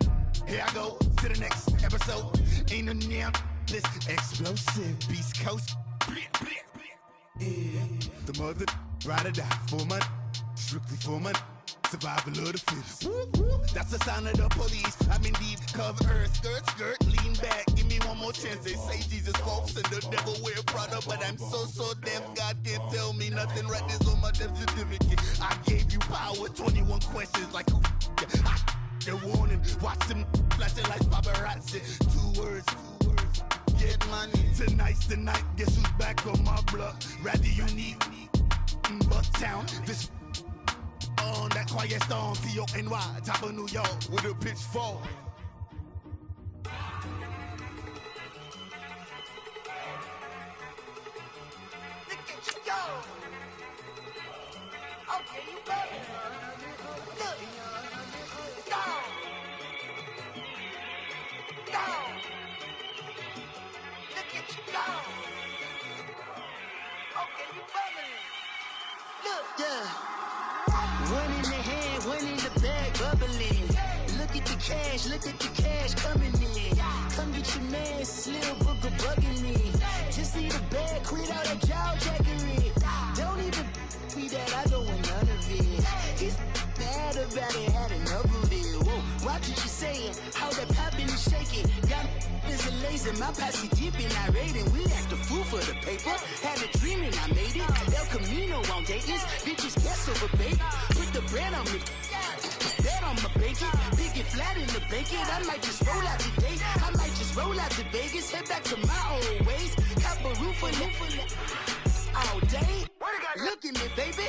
here I go to the next episode. Ain't no damn this explosive Beast Coast. Yeah. The mother ride or die for my, strictly for my survival of the fittest. That's the sign of the police. I'm indeed cover earth, skirt, lean back. Give me one more chance. They say Jesus folks and the devil wear Prada, but I'm so deaf. God can't tell me nothing. Right this on my death certificate. I gave you power. 21 questions like who? They're warning. Watch them flashing like paparazzi. 2 words. Get money. Tonight's the night. Guess who's back on my block? Rather unique. Bucktown. This. On that quiet storm, T-O-N-Y, top of New York, with a pitchfork.
Look at you go. Okay, you better. Look. Go. Go. Look at you go. Okay, you better. Look. Yeah. One in the hand, one in the bag, bubbling. Look at the cash coming in. Come get your man, Slim Booker bugging me. Just see the bag, quit all that jaw jackery. Don't even be that, I don't want none of it. He's bad about it, had enough of it. Whoa, watch what you saying, how that poppin' and shaking. Got is a laser, my posse deep and I raiding. We act a fool for the paper. Had a dream and I made it. El Camino on Dayton's, bitches guess over bait. Put the bread on me, bet on my bacon. Big it flat in the bacon. I might just roll out today. I might just roll out to Vegas. Head back to my old ways. Cop a roof all day. Look at me, baby.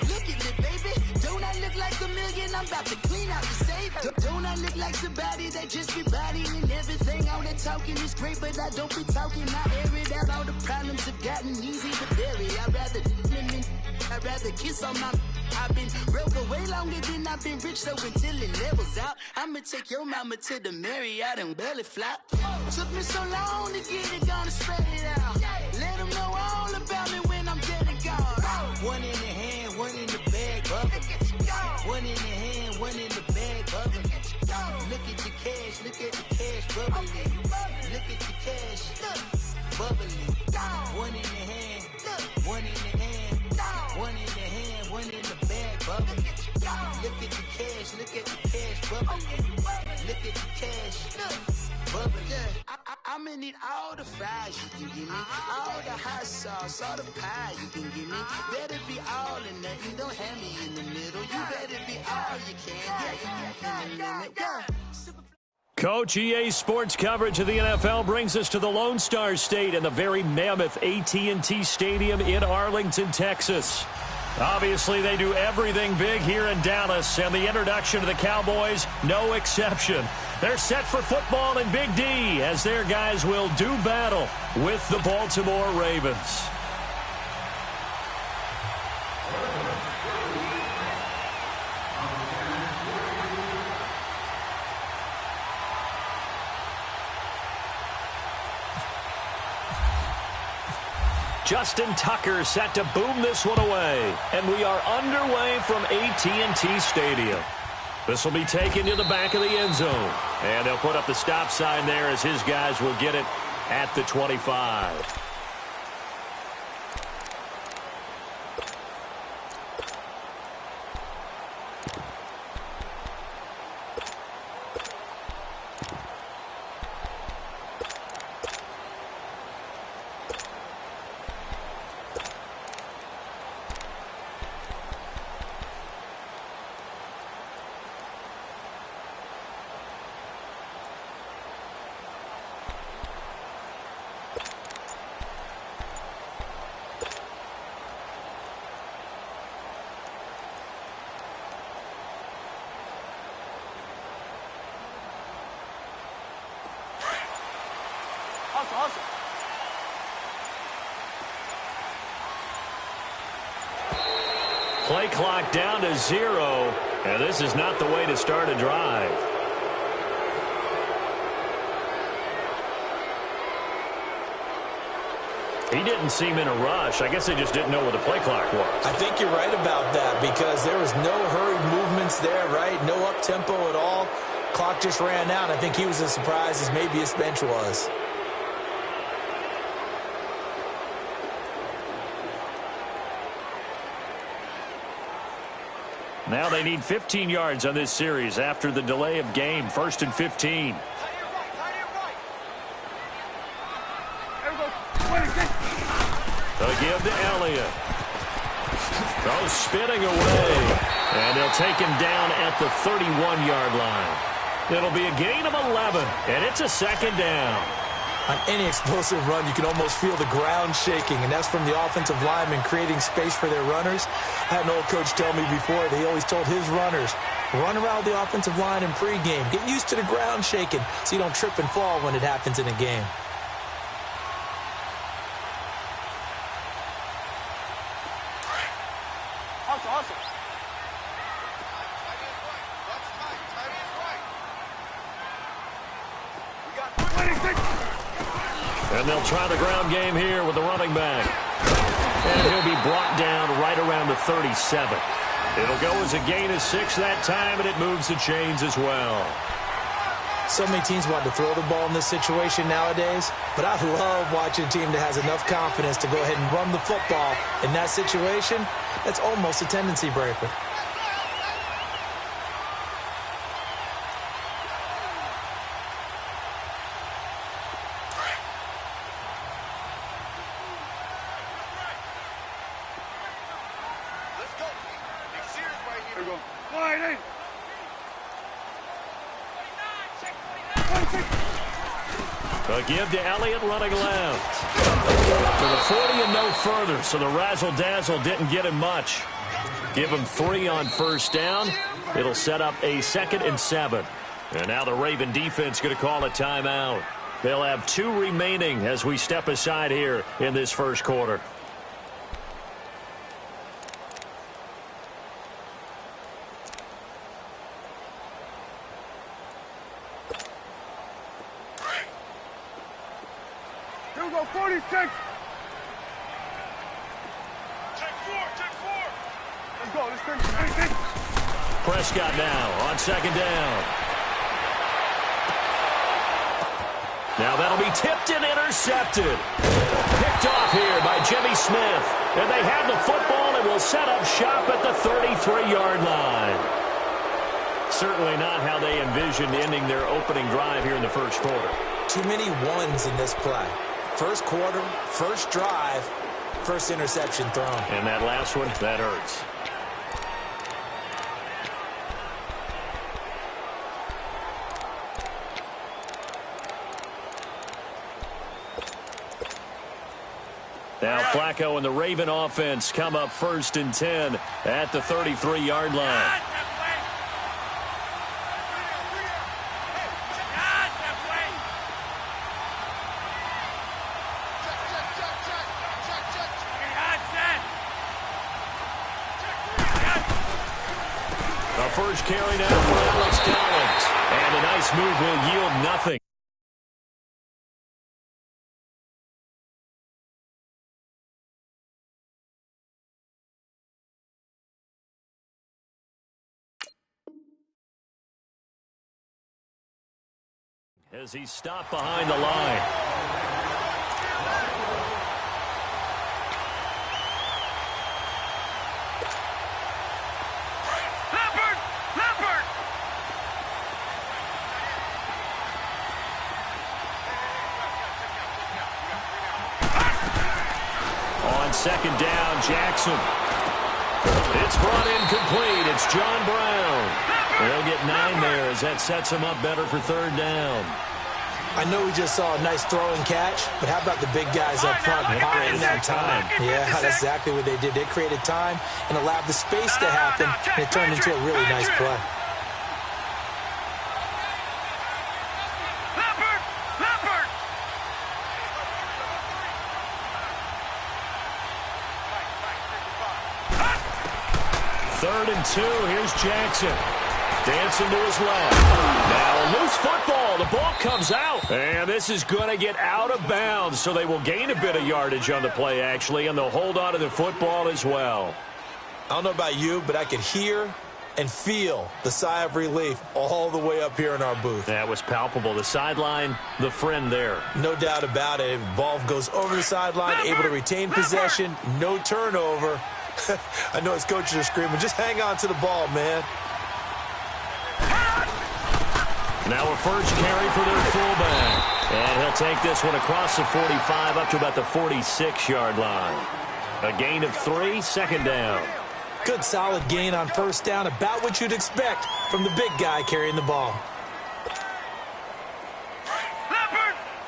Look at me, baby. Don't I look like a million? I'm about to clean out the safe. Don't I look like somebody that just be bodying everything? All that talking is great, but I don't be talking. I air it out. All the problems have gotten easy to bury. I'd rather kiss on my. I've been broke way longer than I've been rich, so until it levels out, I'ma take your mama to the Marriott and belly flop. Took me so long to get it, gonna spread it out. Let them know all about me when I'm dead and gone. One in the hand, one in the bag, bubbling. One in the hand, one in the bag, bubbling. Look at the cash, bubbling. Look at the cash, bubbling. One in the hand, one in the hand, one in the hand, one in the bag, bubbling. Look at the cash, bubbling. Look at the cash, bubbling. I'ma need all the fries you can give me, all the hot sauce, all the pie you can give me. Better be all or nothing, don't have me in the middle. You better be all you can, yeah.
Coach, EA Sports coverage of the NFL brings us to the Lone Star State and the very mammoth AT&T Stadium in Arlington, Texas. Obviously, they do everything big here in Dallas, and the introduction to the Cowboys, no exception. They're set for football in Big D as their guys will do battle with the Baltimore Ravens. Justin Tucker set to boom this one away. And we are underway from AT&T Stadium. This will be taken to the back of the end zone. And they'll put up the stop sign there as his guys will get it at the 25. Play clock down to 0, and this is not the way to start a drive. He didn't seem in a rush. I guess they just didn't know what the play clock was.
I think you're right about that because there was no hurried movements there, right? No up-tempo at all. Clock just ran out. I think he was as surprised as maybe his bench was.
Now they need 15 yards on this series after the delay of game. 1st and 15. They'll give to Elliott. Goes spinning away. And they'll take him down at the 31-yard line. It'll be a gain of 11, and it's a 2nd down.
On any explosive run, you can almost feel the ground shaking, and that's from the offensive linemen creating space for their runners. I had an old coach tell me before that he always told his runners, run around the offensive line in pregame. Get used to the ground shaking so you don't trip and fall when it happens in a game.
Awesome.
And they'll try the ground game here with the running back. And he'll be brought down right around the 37. It'll go as a gain of 6 that time, and it moves the chains as well.
So many teams want to throw the ball in this situation nowadays, but I love watching a team that has enough confidence to go ahead and run the football. In that situation, that's almost a tendency breaker.
A give to Elliott running left. To the 40 and no further, so the razzle-dazzle didn't get him much. Give him 3 on 1st down. It'll set up a 2nd and 7. And now the Raven defense going to call a timeout. They'll have 2 remaining as we step aside here in this 1st quarter.
Here we go, 46. Check 4. Let's go, let's finish.
Prescott now on 2nd down. Now that'll be tipped and intercepted. Picked off here by Jimmy Smith. And they have the football and will set up shop at the 33-yard line. Certainly not how they envisioned ending their opening drive here in the 1st quarter.
Too many ones in this play. 1st quarter, 1st drive, 1st interception thrown.
And that last one, that hurts. Now Flacco and the Raven offense come up 1st and 10 at the 33-yard line. The first carry now for Alex Collins. And a nice move will yield nothing. As he stopped behind the line. On 2nd down, Jackson. It's brought in complete. It's John Brown. They'll get 9 there as that sets him up better for 3rd down.
I know we just saw a nice throw and catch, but how about the big guys up front buying that time? Yeah, that's exactly what they did. They created time and allowed the space to happen, and it turned into a really nice play.
3rd and 2. Here's Jackson. Dancing to his left. Now a loose football. The ball comes out. And this is going to get out of bounds. So they will gain a bit of yardage on the play, actually. And they'll hold on to the football as well.
I don't know about you, but I could hear and feel the sigh of relief all the way up here in our booth.
That was palpable. The sideline, the friend there.
No doubt about it. Ball goes over the sideline, able to retain possession, no turnover. I know his coaches are screaming, just hang on to the ball, man.
Now a first carry for their fullback. And he'll take this one across the 45 up to about the 46-yard line. A gain of 3, 2nd down.
Good solid gain on 1st down, about what you'd expect from the big guy carrying the ball.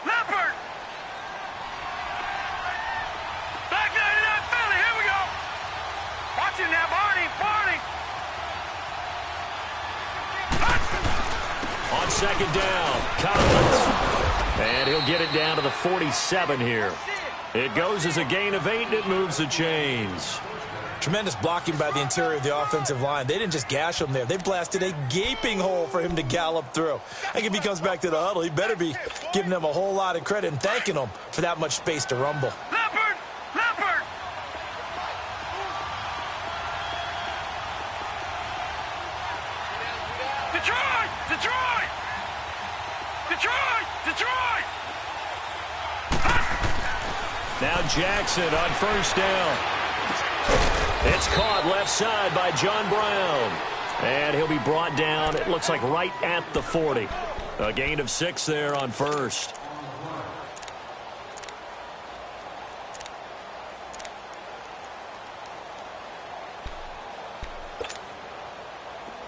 Leopard! Back there to that Philly, here we go! Watch it now, Barney!
On 2nd down, Collins. And he'll get it down to the 47 here. It goes as a gain of 8, and it moves the chains.
Tremendous blocking by the interior of the offensive line. They didn't just gash him there. They blasted a gaping hole for him to gallop through. I think if he comes back to the huddle, he better be giving them a whole lot of credit and thanking them for that much space to rumble.
Leopard! Detroit!
Now Jackson on 1st down. It's caught left side by John Brown. And he'll be brought down, it looks like right at the 40. A gain of 6 there on 1st.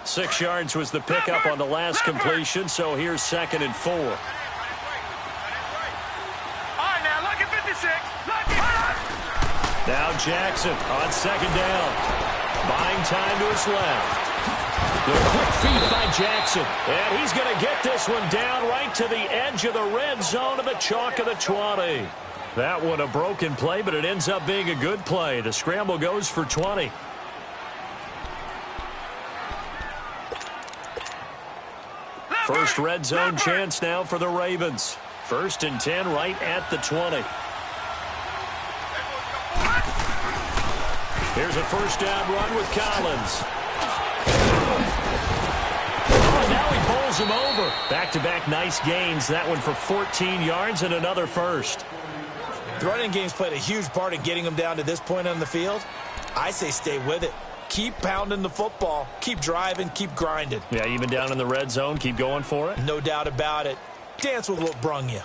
Six yards was the pickup on the last completion, so here's 2nd and 4.
All right, now look at 56.
Now Jackson on 2nd down. Buying time to his left. The quick feed by Jackson. And he's going to get this one down right to the edge of the red zone of the chalk of the 20. That one a broken play, but it ends up being a good play. The scramble goes for 20. First red zone chance now for the Ravens. 1st and 10 right at the 20. Here's a 1st down run with Collins. Oh, now he bowls him over. Back-to-back nice gains. That one for 14 yards and another 1st.
The running game's played a huge part in getting them down to this point on the field. I say stay with it. Keep pounding the football. Keep driving. Keep grinding.
Yeah, even down in the red zone, keep going for it.
No doubt about it. Dance with what brung you.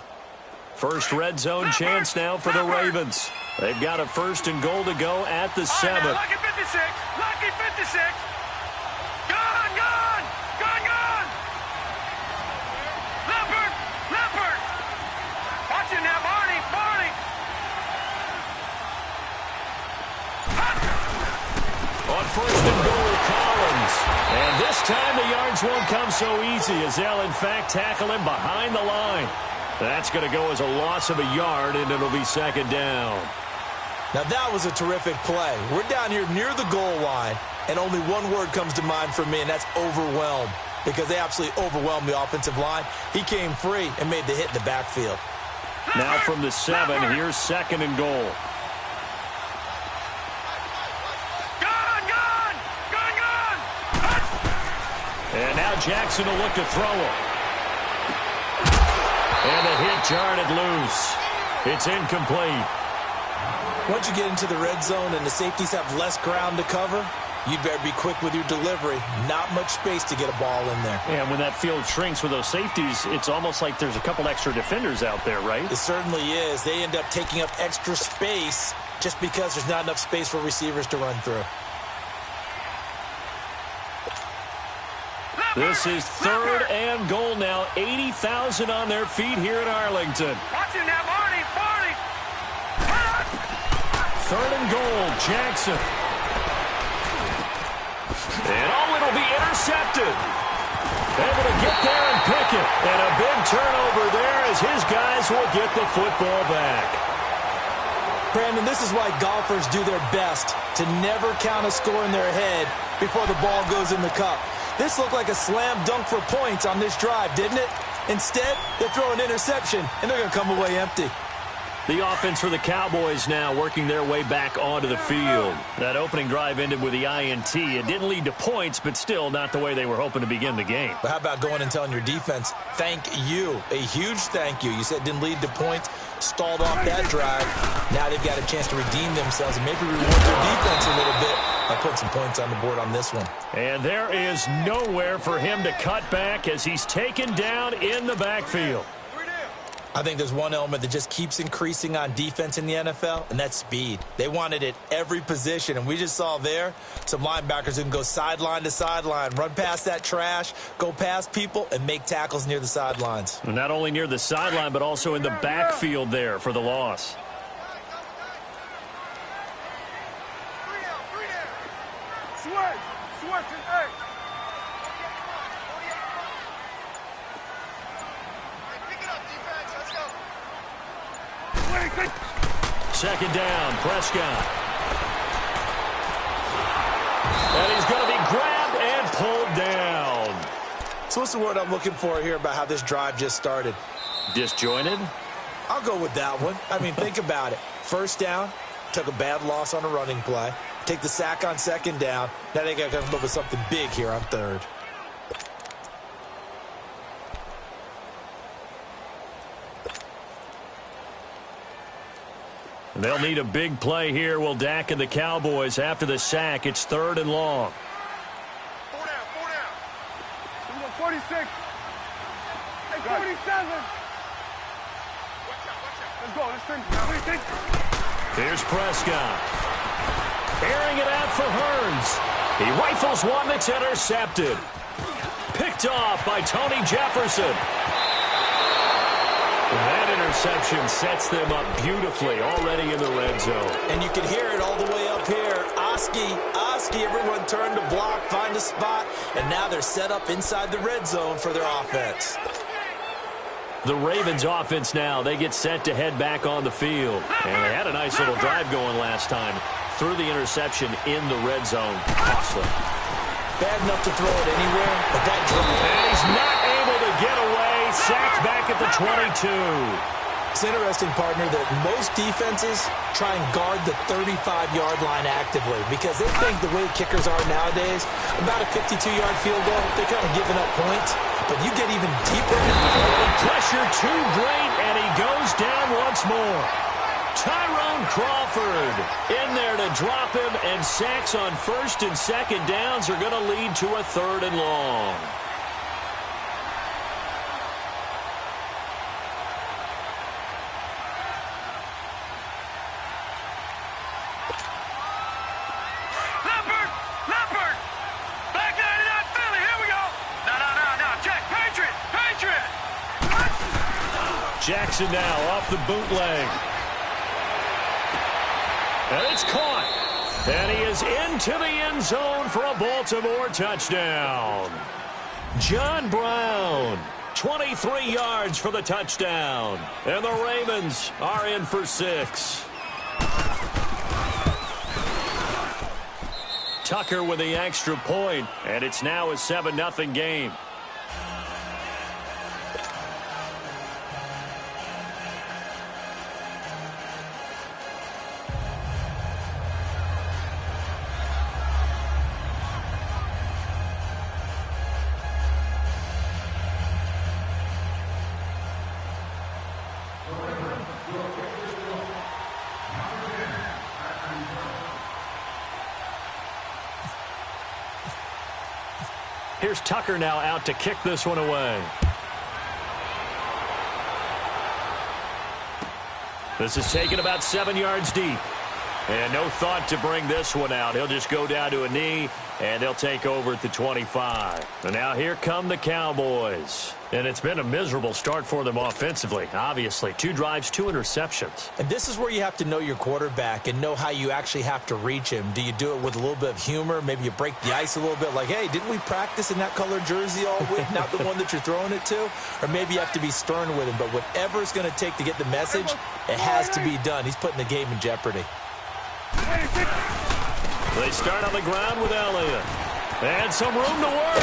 First red zone chance now for the Ravens. They've got a 1st and goal to go at the 7.
Lucky 56. Lucky 56. Gone. Leopard. Watch it now, Barney.
On 1st and goal, Collins. And this time the yards won't come so easy as they'll, in fact, tackle him behind the line. That's going to go as a loss of a yard, and it'll be 2nd down.
Now, that was a terrific play. We're down here near the goal line, and only one word comes to mind for me, and that's overwhelmed, because they absolutely overwhelmed the offensive line. He came free and made the hit in the backfield.
Now from the 7, here's 2nd and goal. And now Jackson will look to throw him. And the hit jarred it loose. It's incomplete.
Once you get into the red zone and the safeties have less ground to cover, you'd better be quick with your delivery. Not much space to get a ball in there.
And when that field shrinks with those safeties, it's almost like there's a couple extra defenders out there, right?
It certainly is. They end up taking up extra space just because there's not enough space for receivers to run through.
This is 3rd and goal now. 80,000 on their feet here in Arlington.
Watch it now, Barney.
3rd and goal, Jackson. And it'll be intercepted. Able to get there and pick it. And a big turnover there as his guys will get the football back.
Brandon, this is why golfers do their best to never count a score in their head before the ball goes in the cup. This looked like a slam dunk for points on this drive, didn't it? Instead, they throw an interception, and they're going to come away empty.
The offense for the Cowboys now working their way back onto the field. That opening drive ended with the INT. It didn't lead to points, but still not the way they were hoping to begin the game.
But how about going and telling your defense, thank you, a huge thank you. You said it didn't lead to points, stalled off that drive. Now they've got a chance to redeem themselves and maybe reward their defense a little bit by putting some points on the board on this one.
And there is nowhere for him to cut back as he's taken down in the backfield.
I think there's one element that just keeps increasing on defense in the NFL, and that's speed. They want it at every position, and we just saw there some linebackers who can go sideline to sideline, run past that trash, go past people, and make tackles near the sidelines.
Not only near the sideline, but also in the backfield there for the loss. Second down, Prescott. And he's going to be grabbed and pulled down.
So what's the word I'm looking for here about how this drive just started?
Disjointed?
I'll go with that one. I mean, think about it. First down, took a bad loss on a running play. Take the sack on second down. Now they got to come up with something big here on third.
They'll need a big play here. Will Dak and the Cowboys after the sack. It's third and long.
4 down. 46. Hey, 47. Let's go. Let's think.
Here's Prescott. Airing it out for Hearns. He rifles one that's intercepted. Picked off by Tony Jefferson. That interception sets them up beautifully already in the red zone.
And you can hear it all the way up here. Oski, everyone turned to block, find a spot, and now they're set up inside the red zone for their offense.
The Ravens offense now, they get set to head back on the field. And they had a nice little drive going last time. Threw the interception in the red zone. Costly.
Bad enough to throw it anywhere, but that drive.
And he's not able to get away. Sacked back at the 22.
It's interesting, partner, that most defenses try and guard the 35-yard line actively because they think the way kickers are nowadays, about a 52-yard field goal, they're kind of giving up points. But you get even deeper.
Pressure too great, and he goes down once more. Tyrone Crawford in there to drop him, and sacks on first and second downs are going to lead to a third and long.
Leopard! Back 99 Philly, here we go! No, check, Patriot!
Jackson now off the bootleg. And it's caught. And he is into the end zone for a Baltimore touchdown. John Brown, 23 yards for the touchdown. And the Ravens are in for 6. Tucker with the extra point, and it's now a 7-0 game. Here's Tucker now out to kick this one away. This is taken about 7 yards deep. And no thought to bring this one out. He'll just go down to a knee And they'll take over at the 25. And now here come the Cowboys. And it's been a miserable start for them offensively. Obviously, 2 drives, 2 interceptions.
And this is where you have to know your quarterback and know how you actually have to reach him. Do you do it with a little bit of humor? Maybe you break the ice a little bit like, hey, didn't we practice in that color jersey all week? Not the one that you're throwing it to? Or maybe you have to be stern with him. But whatever it's going to take to get the message, it has to be done. He's putting the game in jeopardy.
They start on the ground with Elliott. And some room to work.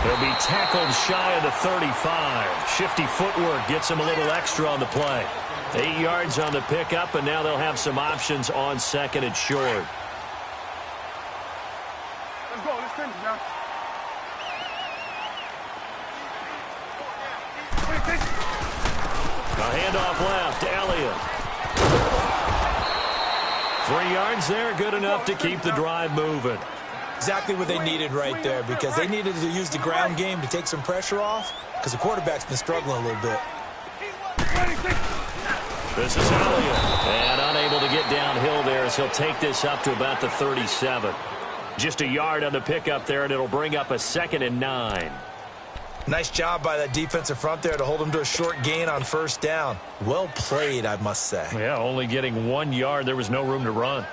He'll be tackled shy of the 35. Shifty footwork gets him a little extra on the play. 8 yards on the pickup, and now they'll have some options on second and short.
Let's go. Let's finish, now.
A handoff left. Elliott. 3 yards there, good enough to keep the drive moving.
Exactly what they needed right there, because they needed to use the ground game to take some pressure off, because the quarterback's been struggling a little bit.
This is Elliott, and unable to get downhill there as he'll take this up to about the 37. Just a yard on the pickup there, and it'll bring up a 2nd and 9.
Nice job by that defensive front there to hold him to a short gain on first down. Well played, I must say.
Yeah, only getting 1 yard. There was no room to run.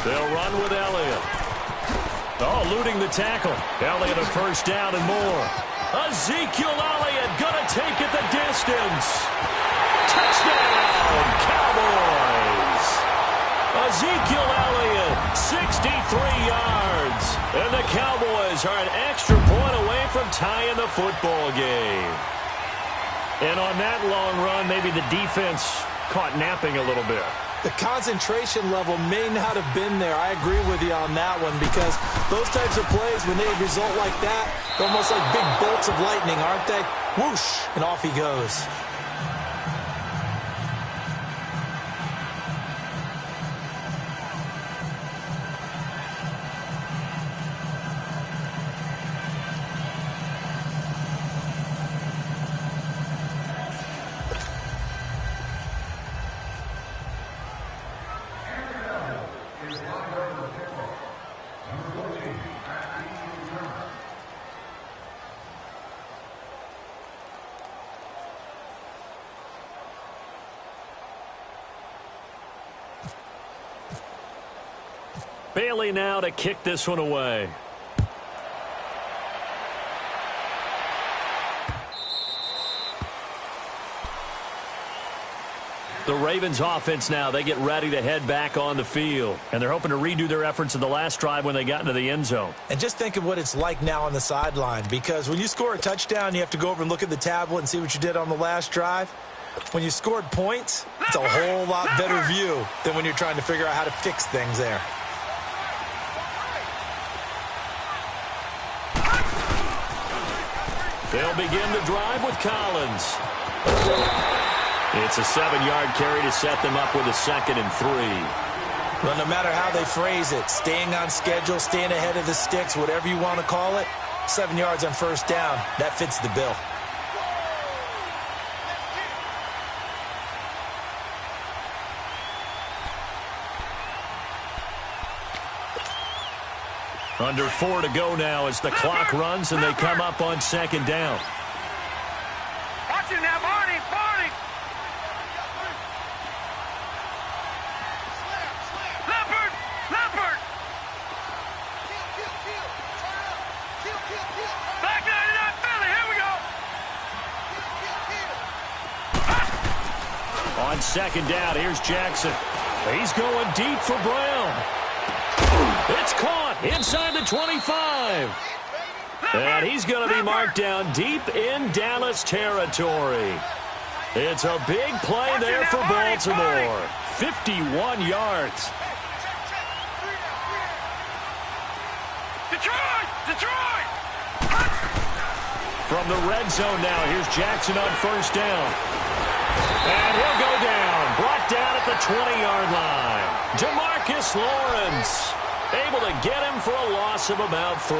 They'll run with Elliott. Oh, eluding the tackle. Elliott a first down and more. Ezekiel Elliott gonna take it the distance. Touchdown, Cowboys. Ezekiel Elliott, 63 yards. And the Cowboys are an extra point away from tying the football game. And on that long run, maybe the defense caught napping a little bit.
The concentration level may not have been there. I agree with you on that one, because those types of plays, when they result like that, they're almost like big bolts of lightning, aren't they? Whoosh, and off he goes.
Bailey now to kick this one away. The Ravens offense now, they get ready to head back on the field. And they're hoping to redo their efforts in the last drive when they got into the end zone.
And just think of what it's like now on the sideline, because when you score a touchdown, you have to go over and look at the tablet and see what you did on the last drive. When you scored points, it's a whole lot better view than when you're trying to figure out how to fix things there.
They'll begin the drive with Collins. It's a 7-yard carry to set them up with a 2nd and 3.
Well, no matter how they phrase it, staying on schedule, staying ahead of the sticks, whatever you want to call it, 7 yards on first down, that fits the bill.
Under 4 to go now as the clock runs and they come up on 2nd down.
Watch it now, Barney, Barney. Leopard, Leopard. Back 99 Philly, here we go.
On 2nd down, here's Jackson. He's going deep for Brown. It's caught inside the 25. And he's going to be marked down deep in Dallas territory. It's a big play there for Baltimore. 51 yards.
Detroit, Detroit.
From the red zone now, here's Jackson on first down. And he'll go down. Brought down at the 20-yard line. Demarcus Lawrence able to get him for a loss of about 3.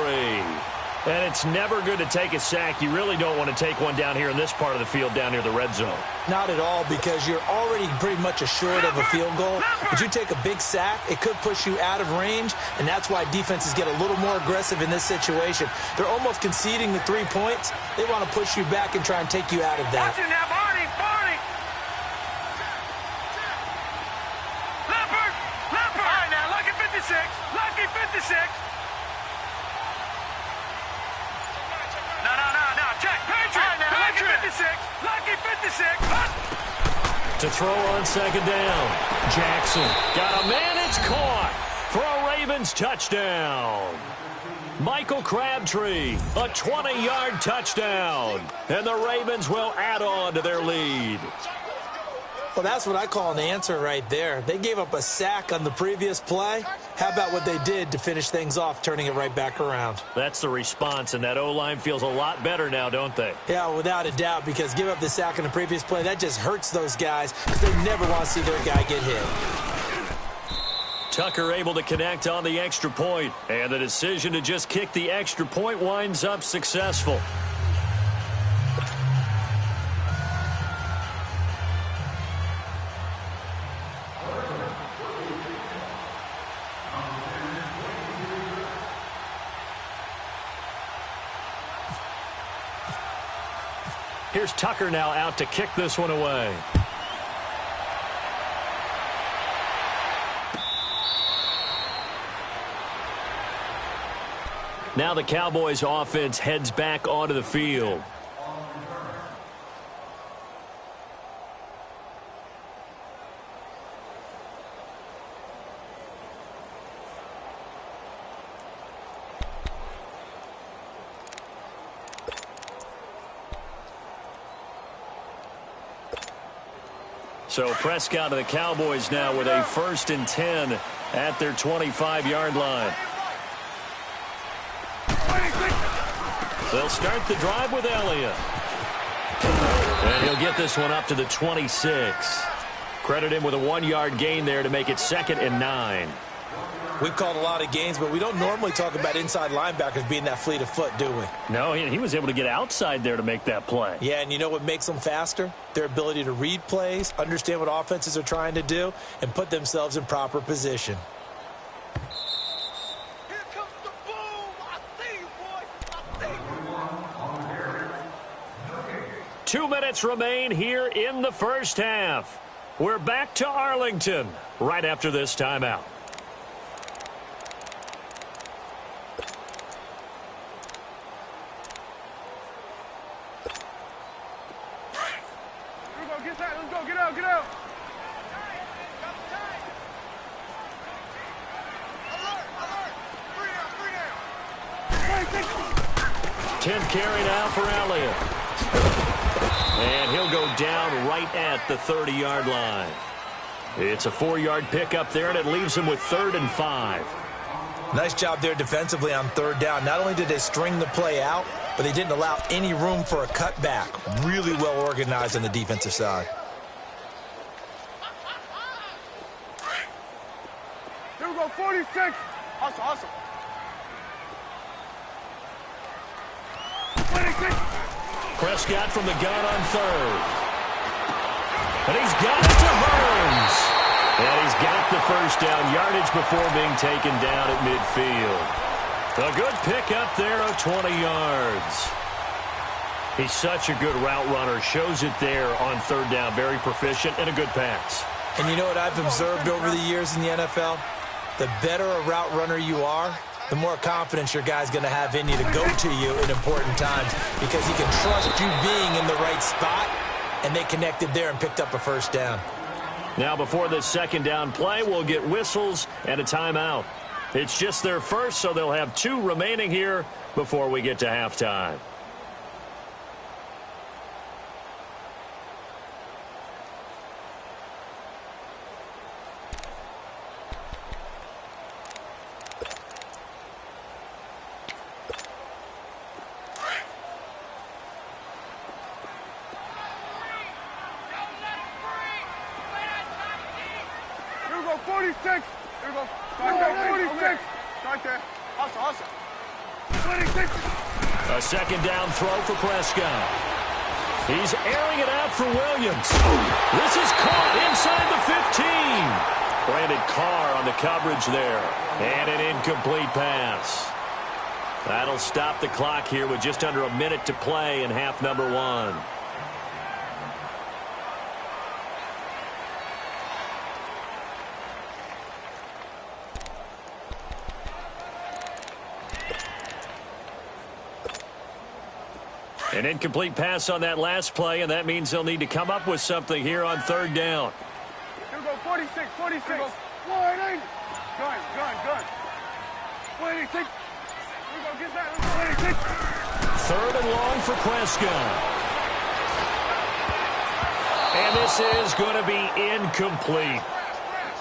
And it's never good to take a sack. You really don't want to take one down here in this part of the field, down near the red zone.
Not at all, because you're already pretty much assured of a field goal. But you take a big sack, it could push you out of range, and that's why defenses get a little more aggressive in this situation. They're almost conceding the 3 points. They want to push you back and try and take you out of that.
All right, now, lucky 56. Lucky 56. No, check. Patriot. Lucky 56. Lucky 56.
To throw on second down. Jackson got a man. It's caught for a Ravens touchdown. Michael Crabtree, a 20-yard touchdown. And the Ravens will add on to their lead.
Well, that's what I call an answer right there. They gave up a sack on the previous play. How about what they did to finish things off, turning it right back around?
That's the response, and that O-line feels a lot better now, don't they?
Yeah, without a doubt, because give up the sack on the previous play, that just hurts those guys because they never want to see their guy get hit.
Tucker able to connect on the extra point, and the decision to just kick the extra point winds up successful. Here's Tucker now out to kick this one away. Now the Cowboys offense heads back onto the field. So Prescott of the Cowboys now with a 1st and 10 at their 25-yard line. They'll start the drive with Elliott. And he'll get this one up to the 26. Credit him with a 1-yard gain there to make it 2nd and 9.
We've called a lot of games, but we don't normally talk about inside linebackers being that fleet of foot, do we?
No, he was able to get outside there to make that play.
Yeah, and you know what makes them faster? Their ability to read plays, understand what offenses are trying to do, and put themselves in proper position.
Here comes the boom. I see you, boy. I see you.
2 minutes remain here in the first half. We're back to Arlington right after this timeout.
Get out.
10th carry now for Elliott. And he'll go down right at the 30-yard line. It's a 4-yard pickup there, and it leaves him with 3rd and 5.
Nice job there defensively on 3rd down. Not only did they string the play out, but they didn't allow any room for a cutback. Really well organized on the defensive side.
Here we go, 46. Awesome. 26.
Prescott from the gun on 3rd. And he's got it to Burns. And he's got the first down yardage before being taken down at midfield. A good pickup there of 20 yards. He's such a good route runner. Shows it there on 3rd down. Very proficient and a good pass.
And you know what I've observed over the years in the NFL? The better a route runner you are, the more confidence your guy's going to have in you to go to you in important times because he can trust you being in the right spot, and they connected there and picked up a first down.
Now before this 2nd down play, we'll get whistles and a timeout. It's just their first, so they'll have 2 remaining here before we get to halftime.
Here we go, 46. Here we go. Right there, 46. Right there. Awesome. 26.
A second down throw for Prescott. He's airing it out for Williams. This is caught inside the 15. Brandon Carr on the coverage there. And an incomplete pass. That'll stop the clock here with just under a minute to play in half number 1. An incomplete pass on that last play, and that means they'll need to come up with something here on third down.
Here we go, 46. Wide angle. Gun. 186. Here we go, get that. 186.
Third and long for Prescott. And this is going to be incomplete.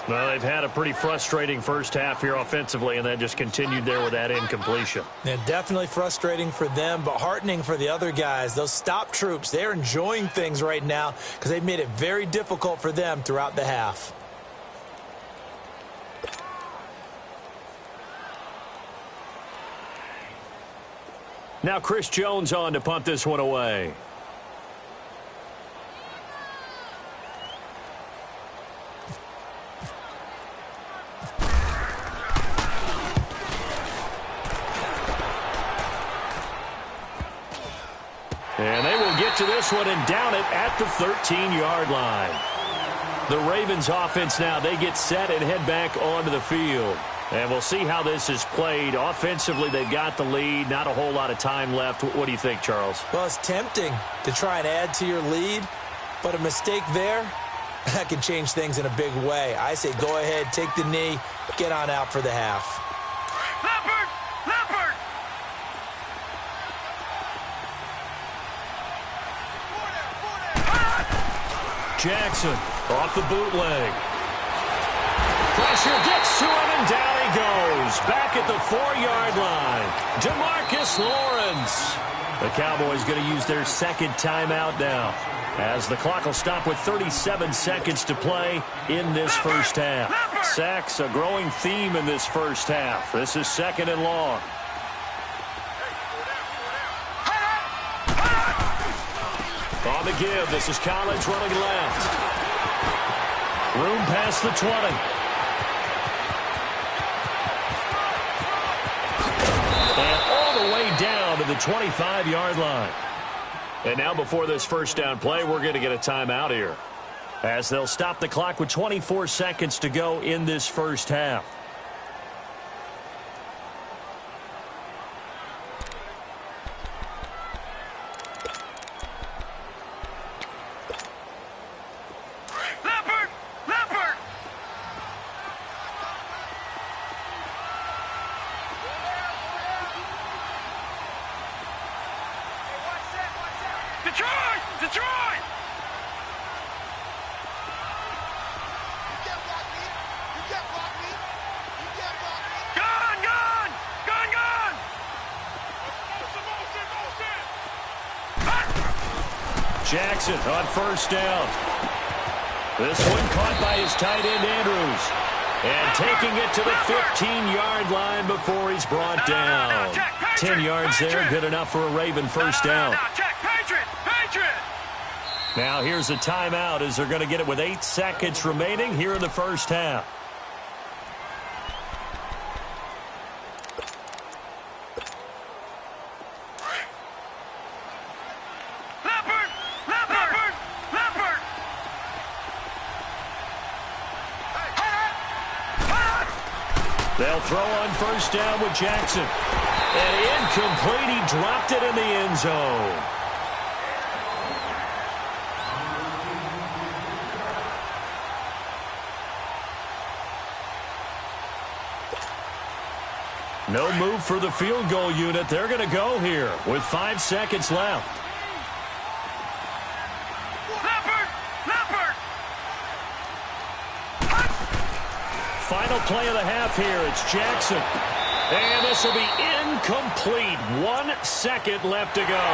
Well, they've had a pretty frustrating first half here offensively, and then just continued there with that incompletion.
Yeah, definitely frustrating for them, but heartening for the other guys. Those stop troops, they're enjoying things right now because they've made it very difficult for them throughout the half.
Now Chris Jones on to punt this one away. And they will get to this one and down it at the 13-yard line. The Ravens offense now, they get set and head back onto the field. And we'll see how this is played. Offensively, they've got the lead. Not a whole lot of time left. What do you think, Charles?
Well, it's tempting to try and add to your lead, but a mistake there, that can change things in a big way. I say go ahead, take the knee, get on out for the half.
Leopard!
Jackson off the bootleg. Pressure gets to him, and down he goes. Back at the 4-yard line. DeMarcus Lawrence. The Cowboys going to use their second timeout now, as the clock will stop with 37 seconds to play in this first half. Sacks, a growing theme in this first half. This is second and long. On the give, this is Collins running left. Room past the 20. And all the way down to the 25-yard line. And now before this first down play, we're going to get a timeout here, as they'll stop the clock with 24 seconds to go in this first half.
Detroit!
Jackson on first down. This one caught by his tight end, Andrews. And taking it to the 15-yard line before he's brought down. 10 yards there, good enough for a Raven first down. Now here's a timeout, as they're going to get it with 8 seconds remaining here in the first half. They'll throw on first down with Jackson. And incomplete. He dropped it in the end zone. No move for the field goal unit. They're going to go here with 5 seconds left. Final play of the half here. It's Jackson. And this will be incomplete. 1 second left to go.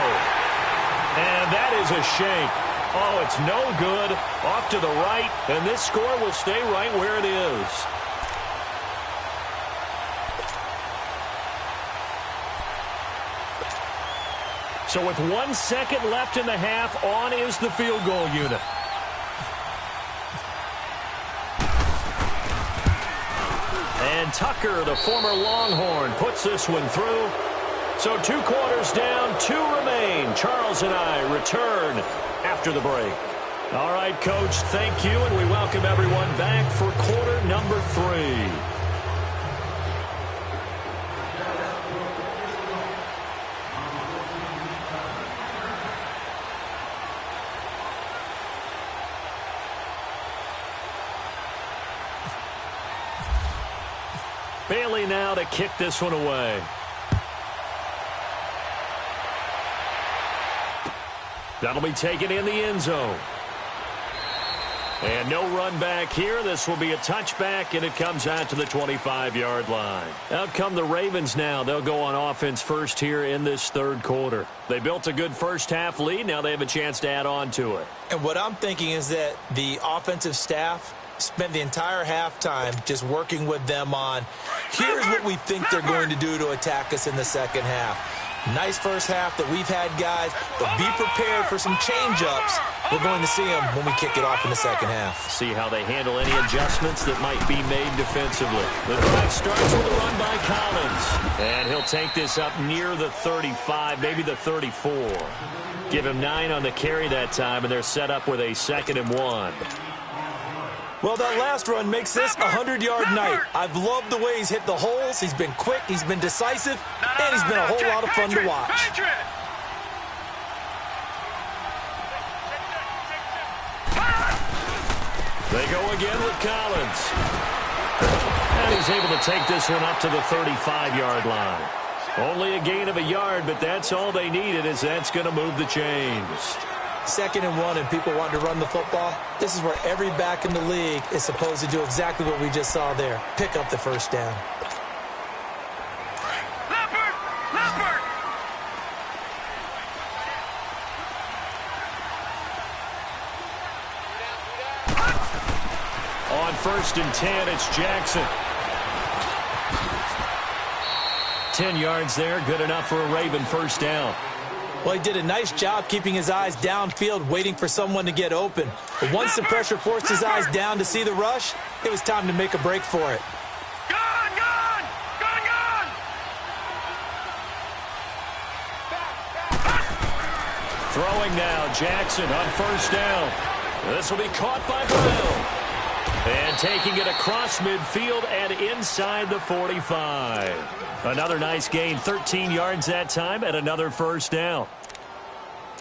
And that is a shake. Oh, it's no good. Off to the right. And this score will stay right where it is. So with 1 second left in the half, on is the field goal unit. And Tucker, the former Longhorn, puts this one through. So 2 quarters down, 2 remain. Charles and I return after the break. All right, Coach, thank you, and we welcome everyone back for quarter number 3. Bailey now to kick this one away. That'll be taken in the end zone. And no run back here. This will be a touchback, and it comes out to the 25-yard line. Out come the Ravens now. They'll go on offense first here in this third quarter. They built a good first-half lead. Now they have a chance to add on to it.
And what I'm thinking is that the offensive staff spent the entire halftime just working with them on, here's what we think they're going to do to attack us in the second half. Nice first half that we've had, guys, but be prepared for some change-ups. We're going to see them when we kick it off in the second half.
See how they handle any adjustments that might be made defensively. The drive starts with a run by Collins. And he'll take this up near the 35, maybe the 34. Give him 9 on the carry that time, and they're set up with a 2nd and 1.
Well, that last run makes this a 100-yard night. I've loved the way he's hit the holes. He's been quick, he's been decisive, and he's been a whole lot of fun to watch.
They go again with Collins. And he's able to take this one up to the 35-yard line. Only a gain of a yard, but that's all they needed, as that's going to move the chains.
2nd and 1 and people want to run the football. This is where every back in the league is supposed to do exactly what we just saw there. Pick up the first down.
On 1st and 10, it's Jackson. 10 yards there, good enough for a Raven first down.
Well, he did a nice job keeping his eyes downfield, waiting for someone to get open. But once the pressure forced his eyes down to see the rush, it was time to make a break for it.
Throwing now, Jackson on first down. This will be caught by Brown. And taking it across midfield and inside the 45. Another nice gain, 13 yards that time, and another first down.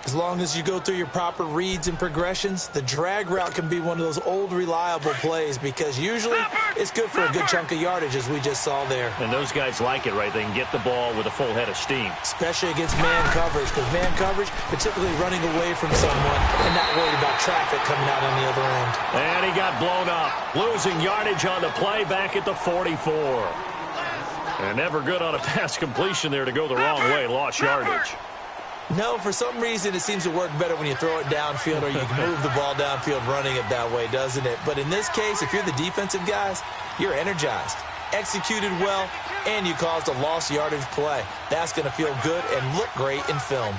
As long as you go through your proper reads and progressions, the drag route can be one of those old reliable plays, because usually it's good for a good chunk of yardage, as we just saw there.
And those guys like it, right? They can get the ball with a full head of steam.
Especially against man coverage, because man coverage, they're typically running away from someone and not worried about traffic coming out on the other end.
And he got blown up, losing yardage on the play back at the 44. And never good on a pass completion there to go the wrong way, lost yardage.
No, for some reason it seems to work better when you throw it downfield, or you can move the ball downfield running it that way, doesn't it? But in this case, if you're the defensive guys, you're energized, executed well, and you caused a lost yardage play. That's going to feel good and look great in film.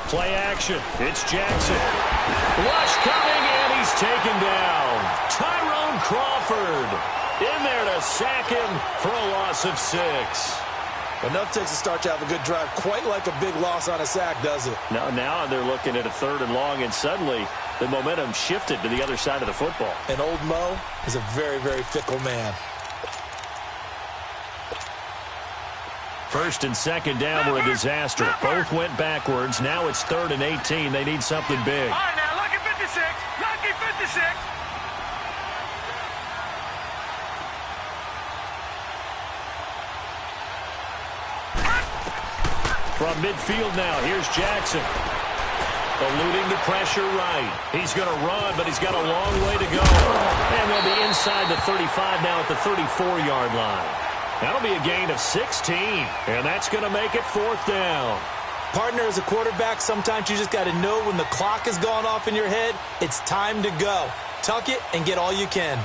Play action. It's Jackson. Rush coming, and he's taken down. Tyrone Crawford in there to sack him for a loss of 6.
Enough takes to start to have a good drive. Quite like a big loss on a sack, does it?
Now they're looking at a 3rd and long, and suddenly the momentum shifted to the other side of the football.
And old Mo is a very, very fickle man.
1st and 2nd down were a disaster. Both went backwards. Now it's 3rd and 18. They need something big.
All right, now, lucky 56. Lucky 56.
From midfield now, here's Jackson. Eluding the pressure right. He's going to run, but he's got a long way to go. And they'll be inside the 35 now at the 34-yard line. That'll be a gain of 16, and that's going to make it 4th down.
Partner, as a quarterback, sometimes you just got to know when the clock has gone off in your head, it's time to go. Tuck it and get all you can.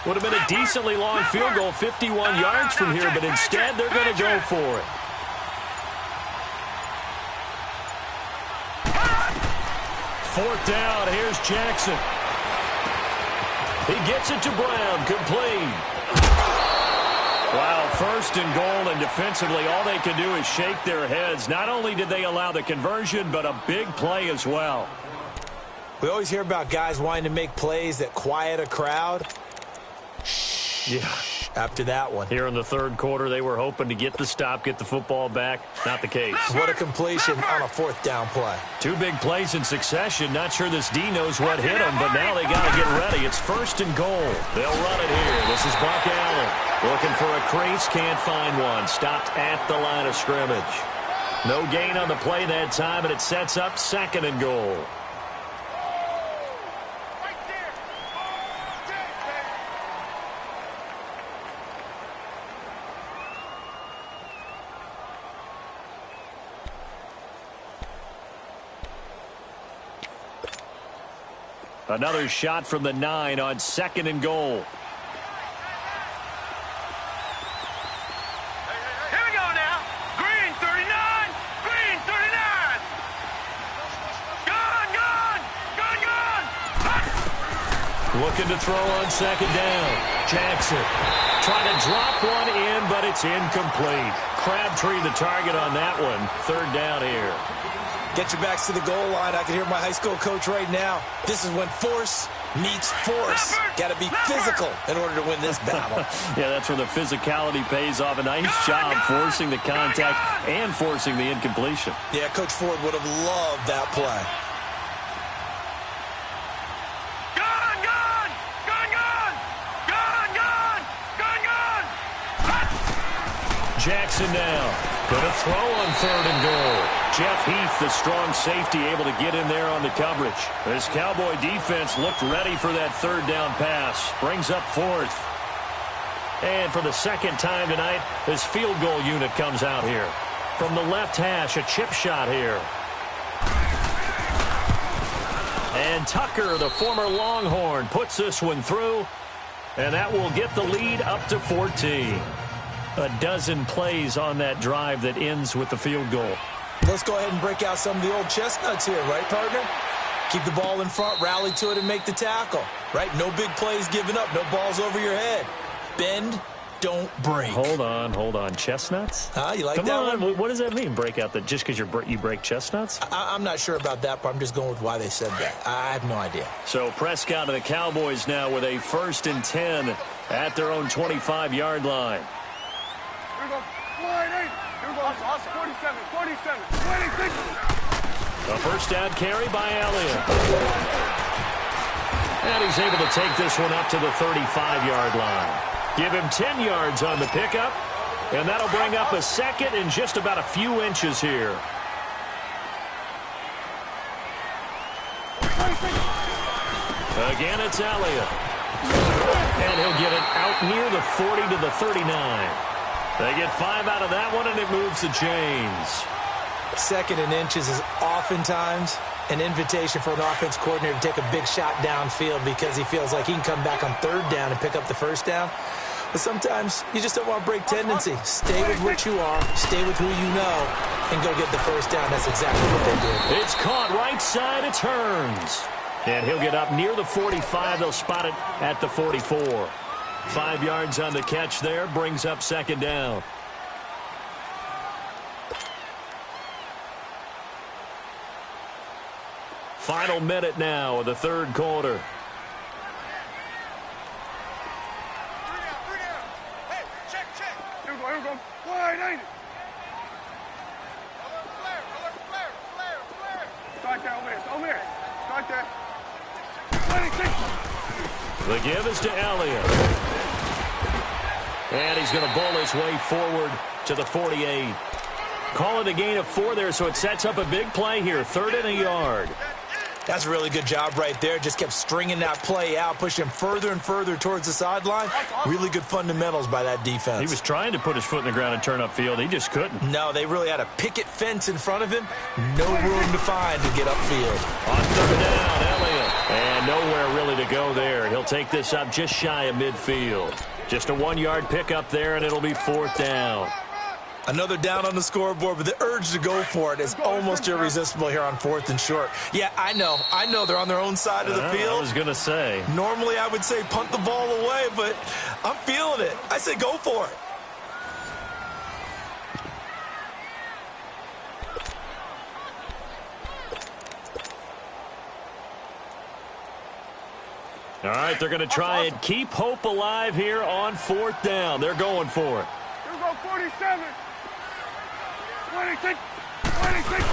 Would have been a decently long field goal, 51 yards from here, but instead they're going to go for it. Fourth down, here's Jackson. He gets it to Brown, complete. Wow, first and goal, and defensively all they can do is shake their heads. Not only did they allow the conversion, but a big play as well.
We always hear about guys wanting to make plays that quiet a crowd.
Yeah.
After that one.
Here in the third quarter, they were hoping to get the stop, get the football back. Not the case.
What a completion on a fourth down play.
Two big plays in succession. Not sure this D knows what hit them, but now they got to get ready. It's first and goal. They'll run it here. This is Buck Allen. Looking for a crease, can't find one. Stopped at the line of scrimmage. No gain on the play that time, and it sets up second and goal. Another shot from the 9 on second and goal.
Here we go now. Green 39. Green 39. Gone.
Looking to throw on second down. Jackson trying to drop one in, but it's incomplete. Crabtree the target on that one. Third down here.
Get your backs to the goal line. I can hear my high school coach right now. This is when force meets force. Got to be physical in order to win this battle.
Yeah, that's where the physicality pays off. A nice job forcing the contact and forcing the incompletion.
Yeah, Coach Ford would have loved that play.
Jackson now. Gonna throw on third and goal. Jeff Heath, the strong safety, able to get in there on the coverage. This Cowboy defense looked ready for that third down pass. Brings up fourth. And for the second time tonight, this field goal unit comes out here. From the left hash, a chip shot here. And Tucker, the former Longhorn, puts this one through. And that will get the lead up to 14. A dozen plays on that drive that ends with the field goal.
Let's go ahead and break out some of the old chestnuts here, right, partner? Keep the ball in front, rally to it, and make the tackle, right? No big plays given up, no balls over your head. Bend, don't break.
Hold on. Chestnuts?
You like
Come
that
on.
one?
What does that mean, break out? That just because you break chestnuts?
I'm not sure about that, but I'm just going with why they said that. I have no idea.
So Prescott and the Cowboys now with a 1st and 10 at their own 25-yard line.
Here we go. 48. Here we go. 47, 47, 26.
A first down carry by Elliott. And he's able to take this one up to the 35-yard line. Give him 10 yards on the pickup, and that'll bring up a second in just about a few inches here. Again, it's Elliott. And he'll get it out near the 40 to the 39. They get 5 out of that one, and it moves the chains.
Second and inches is oftentimes an invitation for an offense coordinator to take a big shot downfield because he feels like he can come back on third down and pick up the first down. But sometimes you just don't want to break tendency. Stay with what you are, stay with who you know, and go get the first down. That's exactly what they did.
It's caught right side, it turns. And he'll get up near the 45. They'll spot it at the 44. 5 yards on the catch there, brings up second down. Final minute now of the third quarter.
Hey, check. Here we go. Wide, ain't it? Flare. Start there over here. Start there. 26.
The give is to Elliott. And he's going to bowl his way forward to the 48. Call it a gain of 4 there, so it sets up a big play here. 3rd and a yard.
That's a really good job right there. Just kept stringing that play out, pushing him further and further towards the sideline. Really good fundamentals by that defense.
He was trying to put his foot in the ground and turn upfield. He just couldn't.
No, they really had a picket fence in front of him. No room to find to get upfield.
On third down, Elliott. And nowhere really to go there. He'll take this up just shy of midfield. Just a 1-yard pickup there, and it'll be 4th down.
Another down on the scoreboard, but the urge to go for it is almost irresistible here on 4th and short. Yeah, I know they're on their own side of the field.
I was going to say.
Normally I would say punt the ball away, but I'm feeling it. I say go for it.
All right, they're going to try and keep hope alive here on 4th down. They're going for it.
Here we go, 47. 26. 26.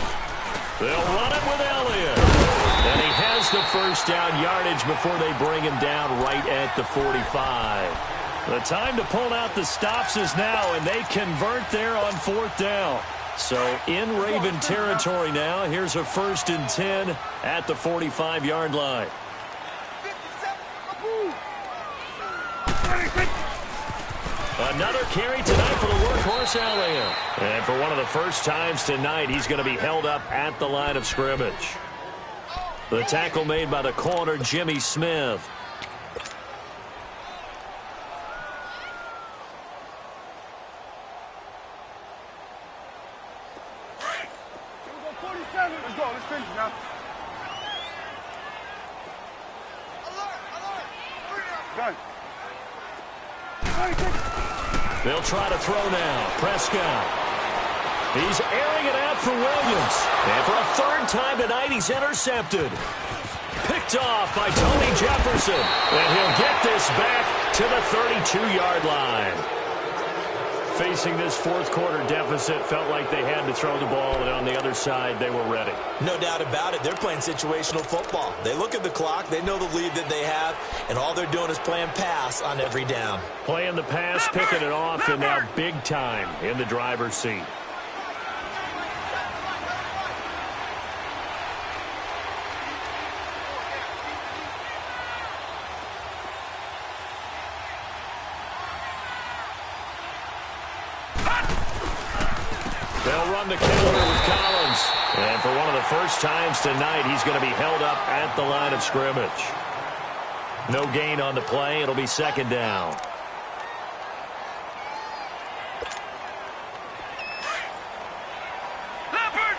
They'll run it with Elliott. And he has the first down yardage before they bring him down right at the 45. The time to pull out the stops is now, and they convert there on 4th down. So in Raven territory now, here's a 1st and 10 at the 45-yard line. Another carry tonight for the workhorse Elliott. And for one of the first times tonight, he's going to be held up at the line of scrimmage. The tackle made by the corner, Jimmy Smith.
Let's go. Let's finish now. Done.
They'll try to throw now. Prescott. He's airing it out for Williams. And for a 3rd time tonight, he's intercepted. Picked off by Tony Jefferson. And he'll get this back to the 32-yard line. Facing this 4th quarter deficit, felt like they had to throw the ball, and on the other side, they were ready.
No doubt about it. They're playing situational football. They look at the clock, they know the lead that they have, and all they're doing is playing pass on every down.
Playing the pass, picking it off, and now big time in the driver's seat. They'll run the counter with Collins. And for one of the first times tonight, he's going to be held up at the line of scrimmage. No gain on the play. It'll be 2nd down.
Leopard!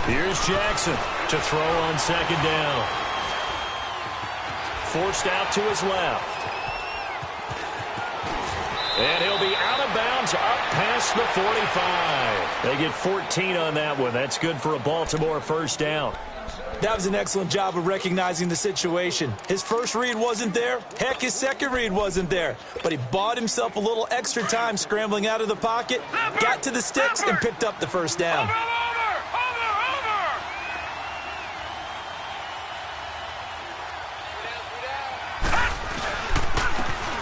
Here's Jackson to throw on 2nd down. Forced out to his left. And he'll be out of bounds up past the 45. They get 14 on that one. That's good for a Baltimore 1st down.
That was an excellent job of recognizing the situation. His first read wasn't there. Heck, his second read wasn't there. But he bought himself a little extra time scrambling out of the pocket, got to the sticks, and picked up the 1st down.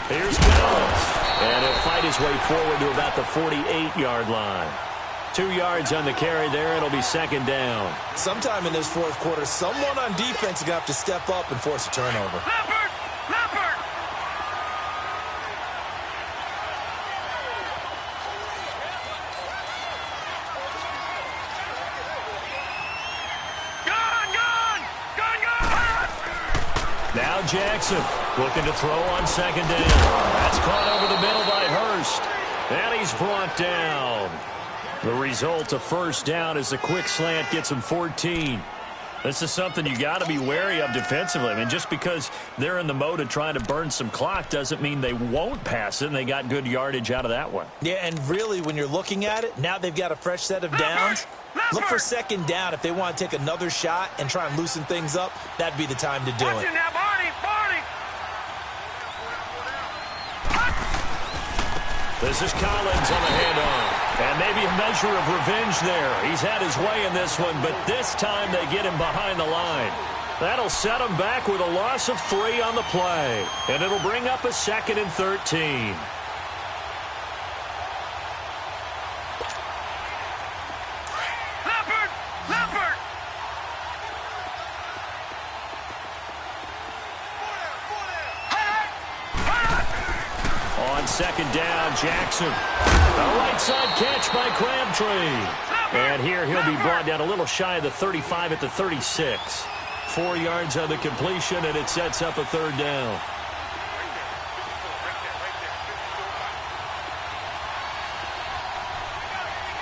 Here's Collins. And he'll fight his way forward to about the 48-yard line. 2 yards on the carry there. It'll be 2nd down.
Sometime in this 4th quarter, someone on defense is going to have to step up and force a turnover.
Leopard!
Now Jackson looking to throw on 2nd down. That's caught over the middle by Hurst. And he's brought down. The result of 1st down is a quick slant gets him 14. This is something you got to be wary of defensively. I mean, just because they're in the mode of trying to burn some clock doesn't mean they won't pass it, and they got good yardage out of that one.
Yeah, and really, when you're looking at it, now they've got a fresh set of downs. Look for 2nd down if they want to take another shot and try and loosen things up. That'd be the time to do it.
This is Collins on the handoff. And maybe a measure of revenge there. He's had his way in this one, but this time they get him behind the line. That'll set him back with a loss of 3 on the play. And it'll bring up a 2nd and 13. On 2nd down, Jackson. A right side catch by Crabtree. And here he'll be brought down a little shy of the 35 at the 36. 4 yards on the completion, and it sets up a third down.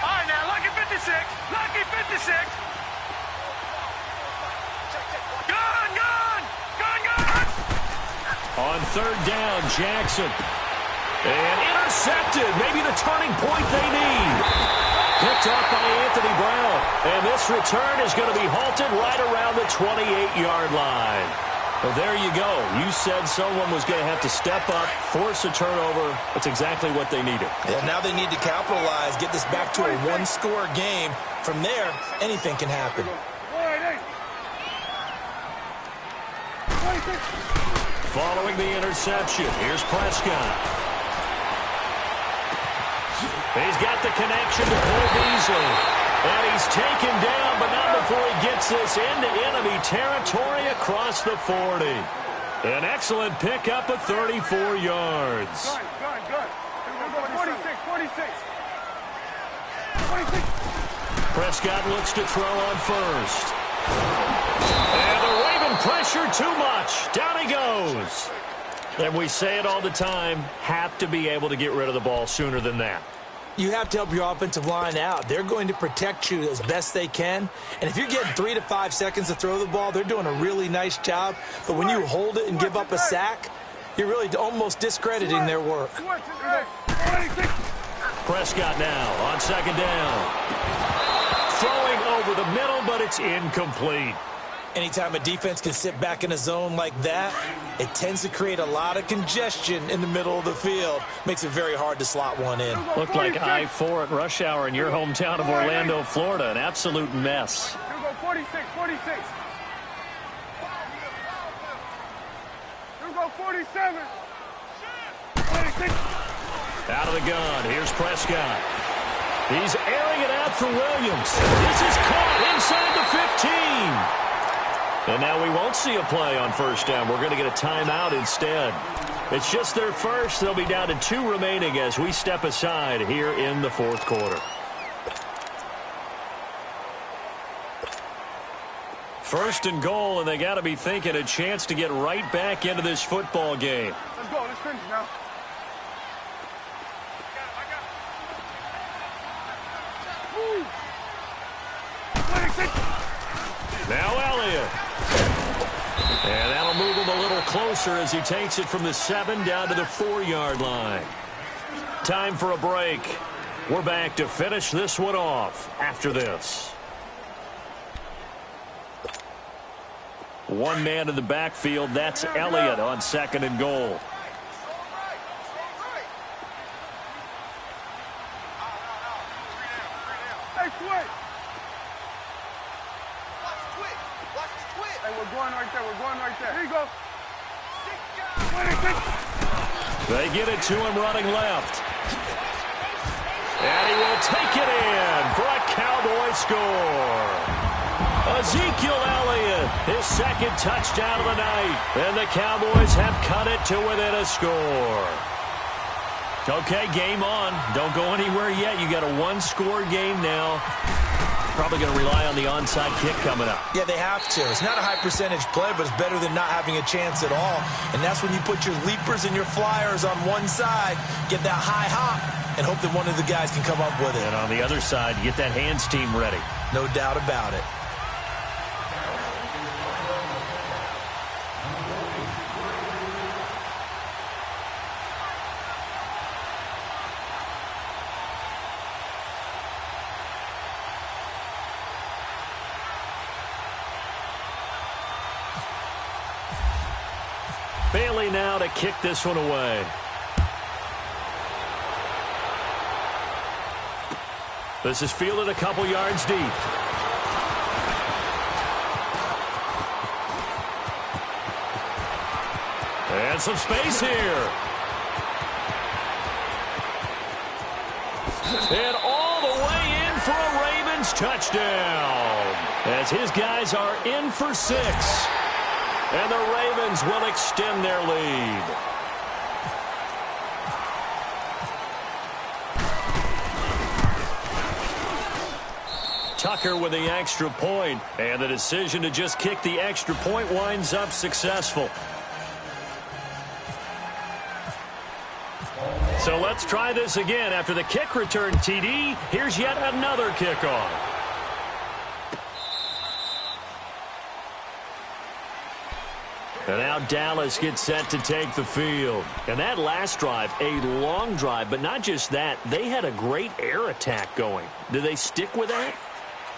All right, now, lucky 56. Lucky 56. Gun, gun! Gun, gun!
On third down, Jackson. And intercepted. Maybe the turning point they need. Picked off by Anthony Brown. And this return is going to be halted right around the 28-yard line. Well, there you go. You said someone was going to have to step up, force a turnover. That's exactly what they needed.
Yeah, now they need to capitalize, get this back to a one-score game. From there, anything can happen.
Following the interception, here's Prescott. He's got the connection to Cole Beasley. And he's taken down, but not before he gets this into enemy territory across the 40. An excellent pickup of 34 yards.
Good. 46.
Prescott looks to throw on first. And the Raven pressure too much. Down he goes. And we say it all the time, have to be able to get rid of the ball sooner than that.
You have to help your offensive line out. They're going to protect you as best they can. And if you're getting 3 to 5 seconds to throw the ball, they're doing a really nice job. But when you hold it and give up a sack, you're really almost discrediting their work.
Prescott now on second down. Throwing over the middle, but it's incomplete.
Anytime a defense can sit back in a zone like that, it tends to create a lot of congestion in the middle of the field. Makes it very hard to slot one in.
Looked like I-4 at rush hour in your hometown of Orlando, Florida. An absolute mess.
Here we go, 46. Here we go, 47. 26.
Out of the gun, here's Prescott. He's airing it out for Williams. This is caught inside the 15. And now we won't see a play on first down. We're going to get a timeout instead. It's just their first. They'll be down to 2 remaining as we step aside here in the fourth quarter. First and goal, and they got to be thinking a chance to get right back into this football game.
Let's go. Let's finish now.
Now Elliott. And that'll move him a little closer as he takes it from the 7 down to the 4-yard line. Time for a break. We're back to finish this one off after this. One man in the backfield. That's Elliott on second and goal.
Hey, Twit. Hey, we're going right there. Here you go.
They get it to him running left. And he will take it in for a Cowboy score. Ezekiel Elliott, his second touchdown of the night. And the Cowboys have cut it to within a score. Okay, game on. Don't go anywhere yet. You got a one-score game now. Probably going to rely on the onside kick coming up.
Yeah, they have to. It's not a high-percentage play, but it's better than not having a chance at all. And that's when you put your leapers and your flyers on one side, get that high hop, and hope that one of the guys can come up with it.
And on the other side, get that hands team ready.
No doubt about it.
Bailey now to kick this one away. This is fielded a couple yards deep. And some space here. And all the way in for a Ravens touchdown. As his guys are in for 6. And the Ravens will extend their lead. Tucker with the extra point, and the decision to just kick the extra point winds up successful. So let's try this again. After the kick return TD, here's yet another kickoff. And now Dallas gets set to take the field. And that last drive, a long drive, but not just that. They had a great air attack going. Do they stick with that?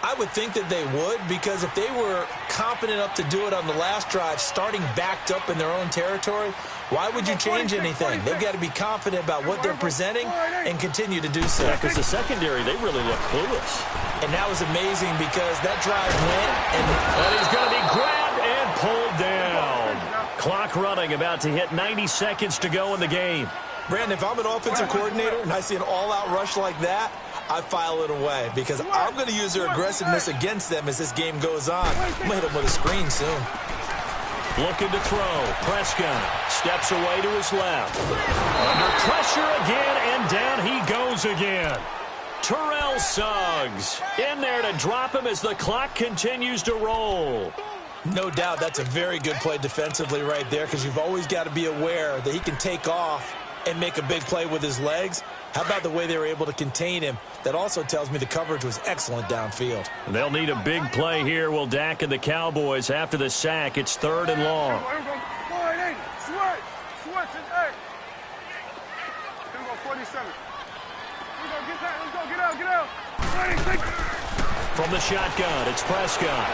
I would think that they would, because if they were competent enough to do it on the last drive, starting backed up in their own territory, why would you change anything? They've got to be confident about what they're presenting and continue to do so.
Yeah, because the secondary, they really look clueless.
And that was amazing because that drive went, and
he's going to be grabbed and pulled down. Clock running, about to hit 90 seconds to go in the game.
Brandon, if I'm an offensive coordinator and I see an all-out rush like that, I file it away because I'm going to use their aggressiveness against them as this game goes on. I'm going to hit them with a screen soon.
Looking to throw. Prescott steps away to his left. Under pressure again, and down he goes again. Terrell Suggs in there to drop him as the clock continues to roll.
No doubt that's a very good play defensively right there, because you've always got to be aware that he can take off and make a big play with his legs. How about the way they were able to contain him? That also tells me the coverage was excellent downfield.
They'll need a big play here. Will Dak and the Cowboys after the sack. It's 3rd and long.
Switch and egg. Here we go, 47. Here we go, get that. Let's go, get out.
From the shotgun, it's Prescott.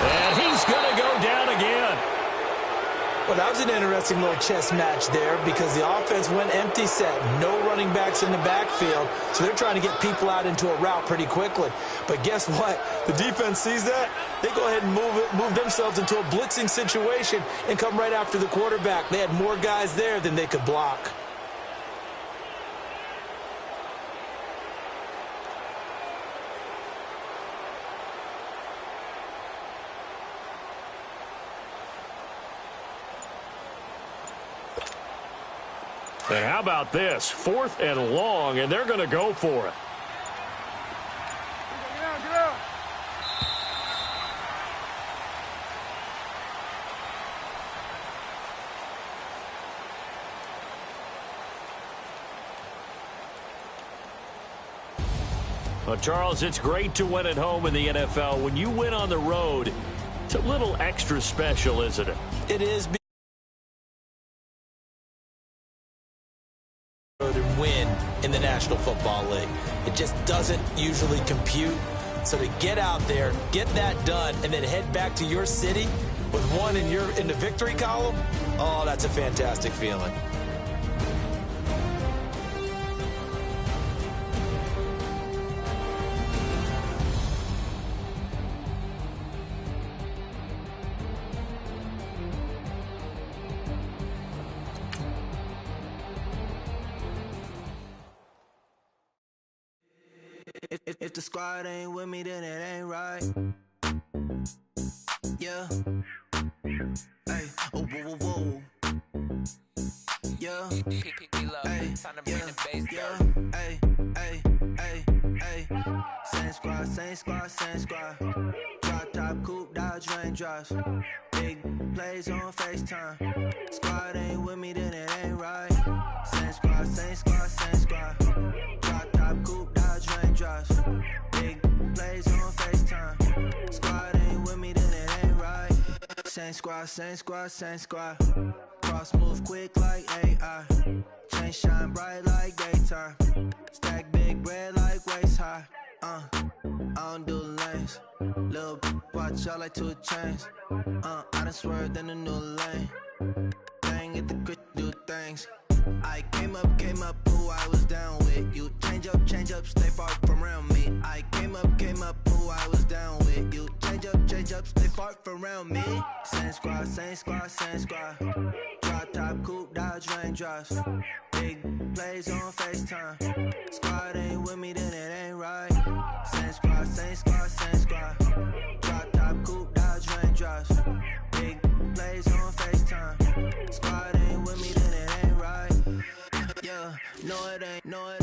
And he's going to go down again.
Well, that was an interesting little chess match there because the offense went empty set. No running backs in the backfield, so they're trying to get people out into a route pretty quickly. But guess what? The defense sees that. They go ahead and move themselves into a blitzing situation and come right after the quarterback. They had more guys there than they could block.
And how about this? 4th and long, and they're going to go for it.
Get out.
Well, Charles, it's great to win at home in the NFL. When you win on the road, it's a little extra special, isn't it?
It is. And win in the National Football League. It just doesn't usually compute. So to get out there, get that done, and then head back to your city with one in the victory column, oh, that's a fantastic feeling.
If the squad ain't with me, then it ain't right. Yeah. Hey. Oh, whoa, whoa, whoa. Yeah. Hey. Yeah. Hey. Hey. Hey. Hey. Same squad, same squad, same squad. Drop top, coupe, Dodge raindrops. Big plays on FaceTime. Squad ain't with me, then it ain't right. Same squad, same squad, same squad. Drop top, coupe, Dodge raindrops. Big plays on FaceTime. Squad ain't with me, then it ain't right. Same squad, same squad, same squad. Cross move quick like AI. Chain shine bright like daytime. Stack big bread like waist high. I don't do lanes. Little watch out like 2 chains. I done swerved in a new lane. Dang it, the grit do things. I came up, who I was down with. You change up, stay far from around me. I came up, who I was down with. You change up, stay far from around me. Same squad, same squad, same squad. Drop top, coupe, Dodge raindrops. Big plays on FaceTime. Squad ain't with me, then it ain't right. Same squad, same squad, same squad. Drop top, coupe, Dodge raindrops. Big plays on FaceTime. Squad ain't with me, then it ain't right. Yeah, no it ain't, no it